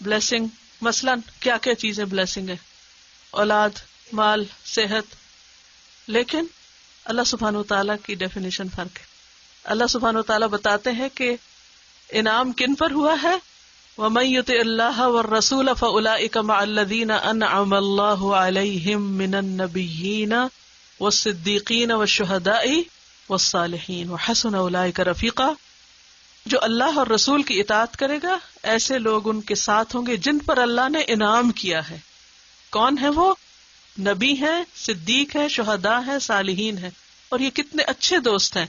بلیسنگ۔ مثلا کیا کیا چیزیں بلیسنگ ہے؟ اولاد، مال، صحت۔ لیکن اللہ سبحانہ وتعالیٰ کی ڈیفینیشن فرق ہے۔ اللہ سبحانہ وتعالیٰ بتاتے ہیں کہ انعام کن پر ہوا ہے، وَمَن يُطِعِ اللَّهَ وَالرَّسُولَ فَأُولَٰئِكَ مَعَ الَّذِينَ أَنْعَمَ اللَّهُ عَلَيْهِم مِّنَ النَّبِيِّينَ وَالصِّدِّيقِينَ وَالشُّهَدَاءِ وَالصَّالِحِينَ وَحَسُنَ أُولَٰئِكَ رَفِيقًا، جو اللہ اور رسول کی اطاعت کرے گا ایسے لوگ ان کے ساتھ ہوں گے جن پر اللہ نے انعام کیا ہے۔ کون ہے وہ؟ نبی ہیں، صدیق ہیں، شہداء ہیں، صالحین ہیں، اور یہ کتنے اچھے دوست ہیں۔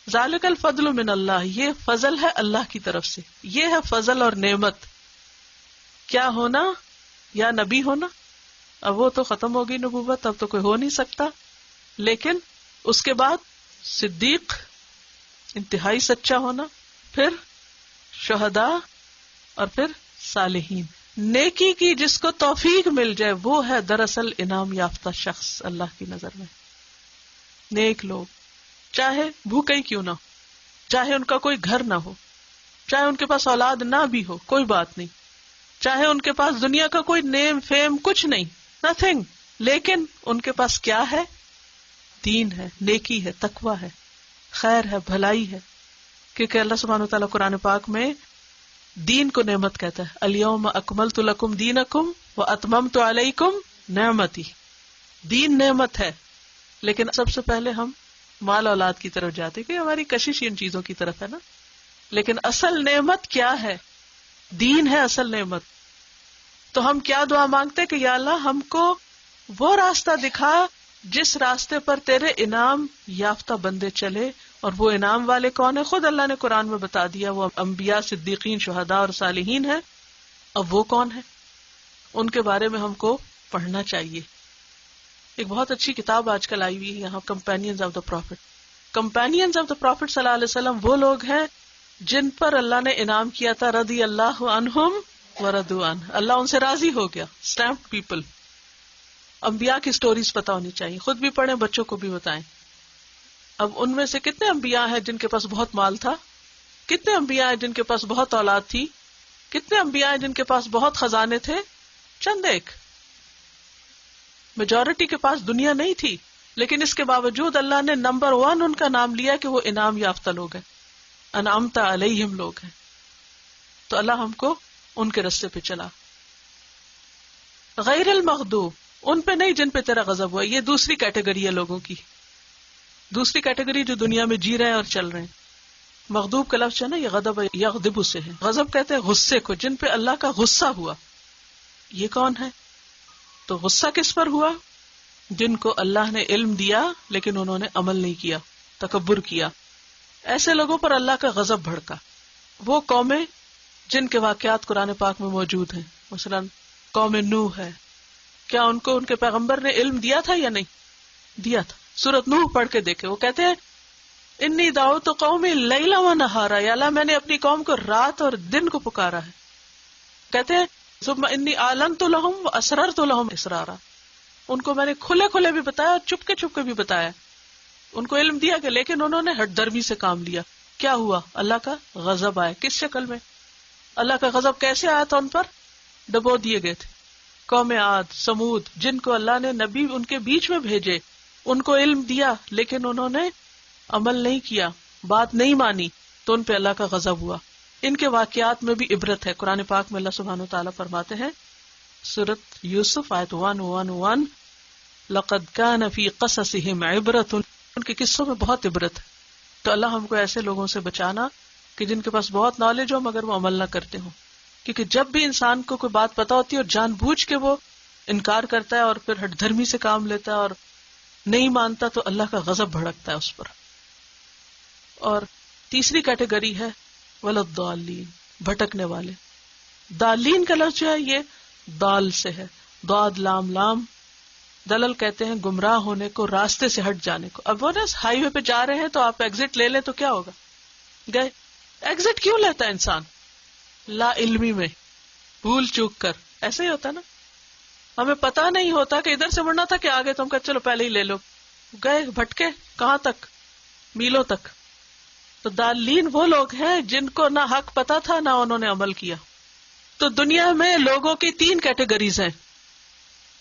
ذالک الفضل من اللہ، یہ فضل ہے اللہ کی طرف سے، یہ ہے فضل اور نعمت۔ کیا ہونا؟ یا نبی ہونا، اب وہ تو ختم ہوگی نبوت، اب تو کوئی ہو نہیں سکتا، لیکن اس کے بعد صدیق، انتہائی سچا ہونا، پھر شہداء، اور پھر صالحین۔ نیکی کی جس کو توفیق مل جائے وہ ہے دراصل انعام یافتہ شخص اللہ کی نظر میں۔ نیک لوگ چاہے بھوکے ہی کیوں نہ ہو، چاہے ان کا کوئی گھر نہ ہو، چاہے ان کے پاس اولاد نہ بھی ہو، کوئی بات نہیں، چاہے ان کے پاس دنیا کا کوئی نیم فیم کچھ نہیں، نتھنگ، لیکن ان کے پاس کیا ہے؟ دین ہے، نیکی ہے، تقویٰ ہے، خیر ہے، بھلائی ہے۔ کیونکہ اللہ سبحانہ وتعالیٰ قرآن پاک میں دین کو نعمت کہتا ہے، الیوم اکملت لکم دینکم واتممت علیکم نعمتی۔ دین نعمت ہے، لیکن سب سے پہلے ہم مال اولاد کی طرف جاتے کہ ہماری کشش ان چیزوں کی طرف ہے نا، لیکن اصل نعمت کیا ہے؟ دین ہے اصل نعمت۔ تو ہم کیا دعا مانگتے کہ یا اللہ ہم کو وہ راستہ دکھا جس راستے پر تیرے انعام یافتہ بندے چلے، اور وہ انعام والے کون ہیں؟ خود اللہ نے قرآن میں بتا دیا، وہ انبیاء، صدیقین، شہداء اور صالحین ہیں۔ اب وہ کون ہیں؟ ان کے بارے میں ہم کو پڑھنا چاہیے۔ ایک بہت اچھی کتاب آج کل آئی ہوئی ہے یہاں، companions of the prophet. Companions of the prophet صلی اللہ علیہ وسلم وہ لوگ ہیں جن پر اللہ نے انعام کیا تھا، رضی اللہ عنہم ورضوا عنہ، اللہ ان سے راضی ہو گیا، اسٹیمپڈ پیپل۔ انبیاء کی سٹوریز پتہ ہونی چاہیے، خود بھی پڑھیں، بچوں کو بھی بتائیں۔ اب ان میں سے کتنے انبیاء ہیں جن کے پاس بہت مال تھا؟ کتنے انبیاء ہیں جن کے پاس بہت اولاد تھی؟ کتنے انبیاء ہیں جن کے پاس بہت خزانے تھے؟ چند ایک۔ میجورٹی کے پاس دنیا نہیں تھی، لیکن اس کے باوجود اللہ نے نمبر 1 ان کا نام لیا کہ وہ انعام یافتہ لوگ ہیں، انعمت علیہم لوگ ہیں۔ تو اللہ ہم کو ان کے رستے پہ چلا۔ غیر المغضوب، ان پہ نہیں جن پہ تیرا غضب ہوا، یہ دوسری کیٹیگری ہے لوگوں کی، دوسری کیٹیگری جو دنیا میں جی رہے ہیں اور چل رہے ہیں۔ مغضوب کا لفظ ہے نا، یہ غضب یغضب سے ہے، غضب کہتے ہیں غصے کو، جن پہ اللہ کا غصہ ہوا۔ یہ کون ہے؟ تو غصہ کس پر ہوا؟ جن کو اللہ نے علم دیا لیکن انہوں نے عمل نہیں کیا، تکبر کیا، ایسے لوگوں پر اللہ کا غضب بھڑکا۔ وہ قومیں جن کے واقعات قرآن پاک میں موجود ہیں، مثلا قوم نوح ہے، کیا ان کو ان کے پیغمبر نے علم دیا تھا یا نہیں؟ دیا تھا۔ سورۃ نوح پڑھ کے دیکھے، وہ کہتے ہیں انی دعوت قومی لیلا و نہارا، یا اللہ میں نے اپنی قوم کو رات اور دن کو پکارا ہے۔ کہتے ہیں ثم انی اعلنت لهم واسررت لهم اسرارا، ان کو میں نے کھلے کھلے بھی بتایا اور چپ کے بھی بتایا۔ ان کو علم دیا کہ لیکن انہوں نے ہٹ درمی سے کام لیا۔ کیا ہوا؟ اللہ کا غضب آیا۔ کس شکل میں؟ اللہ کا غضب کیسے آیا تھا؟ ان پر ڈبو دیے گئے تھے۔ قوم عاد، سمود، جن کو اللہ نے نبی ان کے بیچ میں بھیجے، ان کو علم دیا لیکن انہوں نے عمل نہیں کیا، بات نہیں مانی، تو ان پہ اللہ کا غضب ہوا۔ ان کے واقعات میں بھی عبرت ہے۔ قرآن پاک میں اللہ سبحانہ وتعالیٰ فرماتے ہیں، سورۃ یوسف آیت 111، لقد کان فی قصصہم عبرۃ، ان کے قصوں میں بہت عبرت ہے۔ تو اللہ ہم کو ایسے لوگوں سے بچانا کہ جن کے پاس بہت نالج ہو مگر وہ عمل نہ کرتے ہوں، کیونکہ جب بھی انسان کو کوئی بات پتہ ہوتی ہے اور جان بوجھ کے وہ انکار کرتا ہے اور پھر ہٹ دھرمی سے کام لیتا ہے اور نہیں مانتا، تو اللہ کا غضب بھڑکتا ہے اس پر۔ اور تیسری کیٹیگری ہے ولضالین، بھٹکنے والے۔ دالین کا لفظ جو ہے یہ دال سے ہے، ضاد لام لام، دلل کہتے ہیں گمراہ ہونے کو، راستے سے ہٹ جانے کو۔ اب وہ نا ہائی وے پہ جا رہے ہیں تو آپ ایگزٹ لے لیں تو کیا ہوگا؟ گئے۔ ایگزٹ کیوں لیتا ہے انسان؟ لا علمی میں، بھول چوک کر، ایسے ہی ہوتا نا۔ ہمیں پتا نہیں ہوتا کہ ادھر سے مڑنا تھا کہ آگے، تو ہم کہتے چلو پہلے ہی لے لو، گئے بھٹکے کہاں تک؟ میلوں تک۔ تو دالین وہ لوگ ہیں جن کو نہ حق پتا تھا نہ انہوں نے عمل کیا۔ تو دنیا میں لوگوں کی 3 کیٹیگریز ہیں۔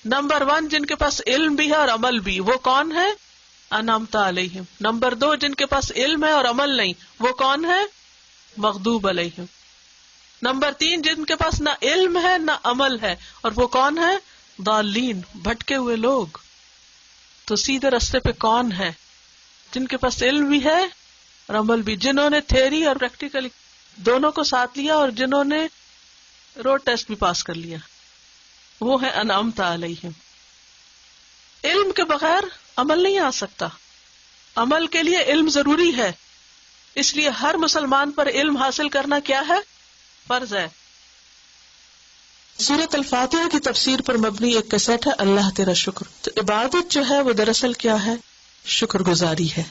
نمبر 1 جن کے پاس علم بھی ہے اور عمل بھی، وہ کون ہے؟ انعمت علیہم۔ نمبر 2 جن کے پاس علم ہے اور عمل نہیں، وہ کون ہے؟ مغضوب علیہم۔ نمبر 3 جن کے پاس نہ علم ہے نہ عمل ہے، اور وہ کون ہے؟ ضالین، بھٹکے ہوئے لوگ۔ تو سیدھے رستے پہ کون ہے؟ جن کے پاس علم بھی ہے اور عمل بھی، جنہوں نے تھیوری اور پریکٹیکل دونوں کو ساتھ لیا اور جنہوں نے روڈ ٹیسٹ بھی پاس کر لیا، وہ ہے انعمت علیہم۔ علم کے بغیر عمل نہیں آ سکتا، عمل کے لیے علم ضروری ہے، اس لیے ہر مسلمان پر علم حاصل کرنا کیا ہے؟ فرض ہے۔ سورۃ الفاتحہ کی تفسیر پر مبنی ایک کیسٹ ہے اللہ تیرا شکر۔ تو عبادت جو ہے وہ دراصل کیا ہے؟ شکر گزاری ہے۔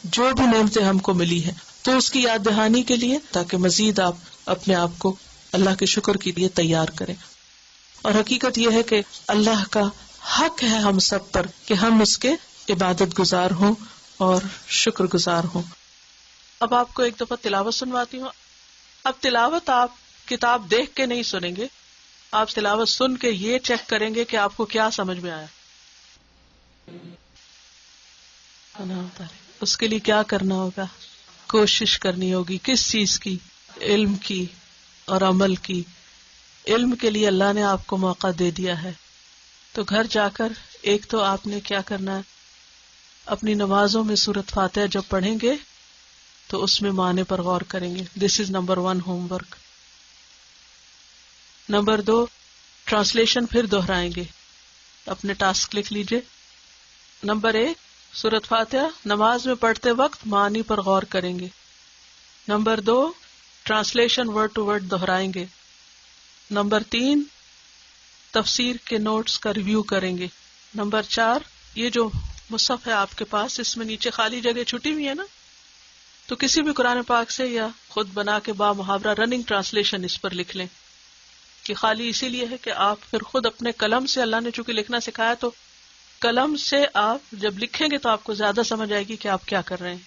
جو بھی نعمتیں ہم کو ملی ہیں تو اس کی یاد دہانی کے لیے، تاکہ مزید آپ اپنے آپ کو اللہ کے شکر کے لیے تیار کریں۔ اور حقیقت یہ ہے کہ اللہ کا حق ہے ہم سب پر کہ ہم اس کے عبادت گزار ہوں اور شکر گزار ہوں۔ اب آپ کو ایک دفعہ تلاوت سنواتی ہوں۔ اب تلاوت آپ کتاب دیکھ کے نہیں سنیں گے، آپ تلاوت سن کے یہ چیک کریں گے کہ آپ کو کیا سمجھ میں آیا۔ اس کے لیے کیا کرنا ہوگا؟ کوشش کرنی ہوگی۔ کس چیز کی؟ علم کی اور عمل کی۔ علم کے لیے اللہ نے آپ کو موقع دے دیا ہے، تو گھر جا کر ایک تو آپ نے کیا کرنا ہے، اپنی نمازوں میں سورۃ فاتحہ جب پڑھیں گے تو اس میں معنی پر غور کریں گے۔ This is number 1 home work. Number 2 translation پھر دہرائیں گے، اپنے ٹاسک لکھ لیجئے۔ نمبر 1 سورۃ فاتحہ نماز میں پڑھتے وقت معنی پر غور کریں گے. Number 2 translation word to word دہرائیں گے. نمبر 3 تفسیر کے نوٹس کا ریویو کریں گے. نمبر 4 یہ جو مصحف ہے آپ کے پاس، اس میں نیچے خالی جگہ چھٹی ہوئی ہے نا، تو کسی بھی قرآن پاک سے یا خود بنا کے با محاورہ رننگ ٹرانسلیشن اس پر لکھ لیں. کہ خالی اسی لیے ہے کہ آپ پھر خود اپنے قلم سے، اللہ نے چونکہ لکھنا سکھایا تو قلم سے آپ جب لکھیں گے تو آپ کو زیادہ سمجھ آئے گی کہ آپ کیا کر رہے ہیں.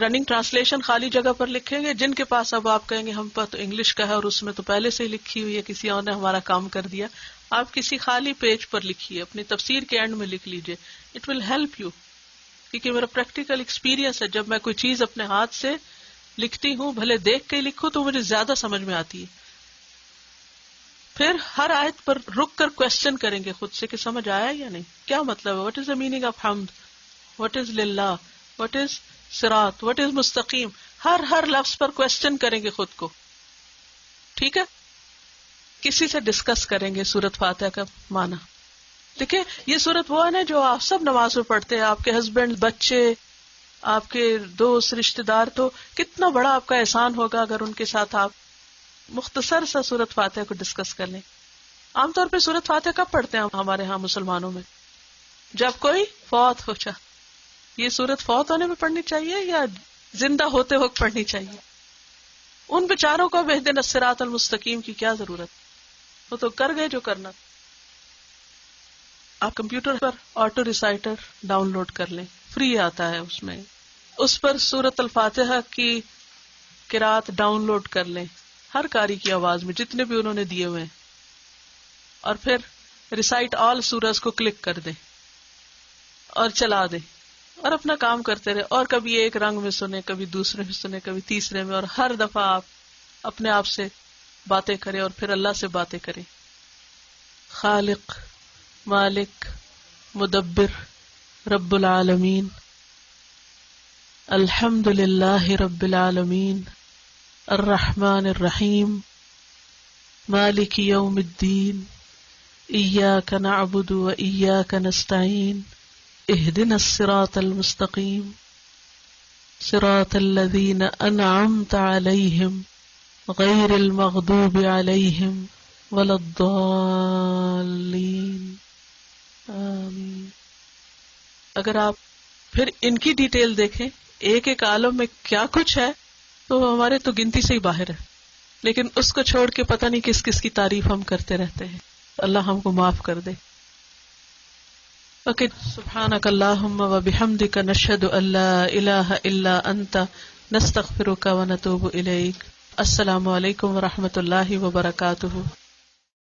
رننگ ٹرانسلیشن خالی جگہ پر لکھیں گے. جن کے پاس اب آپ کہیں گے ہم پر تو انگلش کا ہے اور اس میں تو پہلے سے ہی لکھی ہوئی ہے، کسی اور نے ہمارا کام کر دیا، آپ کسی خالی پیج پر لکھیے، اپنی تفسیر کے اینڈ میں لکھ لیجئے. اٹ ول ہیلپ یو، کیونکہ میرا پریکٹیکل ایکسپیرینس ہے، جب میں کوئی چیز اپنے ہاتھ سے لکھتی ہوں، بھلے دیکھ کے لکھوں تو مجھے زیادہ سمجھ میں آتی ہے. پھر ہر آیت پر رک کر کوشچن کریں گے خود سے کہ سمجھ آیا یا نہیں، کیا مطلب ہے، what is the meaning of حمد، واٹ از للہ، واٹ از صراط، واٹ از مستقیم. ہر لفظ پر کوشچن کریں گے خود کو. ٹھیک ہے، کسی سے ڈسکس کریں گے سورۃ فاتحہ کا معنی. دیکھیں یہ سورت وہ ہے نا جو آپ سب نماز میں پڑھتے ہیں، آپ کے ہسبینڈ، بچے، آپ کے دوست، رشتہ دار، تو کتنا بڑا آپ کا احسان ہوگا اگر ان کے ساتھ آپ مختصر سا سورت فاتحہ کو ڈسکس کر لیں. عام طور پہ سورت فاتحہ کب پڑھتے ہیں ہمارے ہاں مسلمانوں میں؟ جب کوئی فوت ہو جائے. یہ سورت فوت ہونے میں پڑھنی چاہیے یا زندہ ہوتے وقت پڑھنی چاہیے؟ ان بیچاروں کو اہدنا الصراط المستقیم کی کیا ضرورت، وہ تو کر گئے جو کرنا. آپ کمپیوٹر پر آٹو ریسائٹر ڈاؤن لوڈ کر لیں، فری آتا ہے، اس پر سورت الفاتحہ کی قرات ڈاؤن لوڈ کر لیں ہر قاری کی آواز میں، جتنے بھی انہوں نے دیے ہوئے ہیں، اور پھر ریسائٹ آل سورز کو کلک کر دیں اور چلا دیں اور اپنا کام کرتے رہے. اور کبھی ایک رنگ میں سنیں، کبھی دوسرے میں سنیں، کبھی تیسرے میں، اور ہر دفعہ آپ اپنے آپ سے باتیں کریں اور پھر اللہ سے باتیں کریں. خالق، مالک، مدبر، رب العالمین، الحمد للہ رب العالمین، الرحمن الرحیم، مالک یوم الدین، ایاک نعبد و ایاک نستعین، اہدنا الصراط المستقیم، صراط الذین انعمت علیہم غیر المغضوب علیہم ولا الضالین، آمین. اگر آپ پھر ان کی ڈیٹیل دیکھیں، ایک ایک عالم میں کیا کچھ ہے، تو ہمارے تو گنتی سے ہی باہر ہے، لیکن اس کو چھوڑ کے پتہ نہیں کس کس کی تعریف ہم کرتے رہتے ہیں. اللہ ہم کو معاف کر دے. اوکے، سبحانک اللہم و بحمدک، نشہد ان لا الہ الا انت، نستغفرک و نتوب الیک. السلام علیکم و رحمۃ اللہ وبرکاتہ.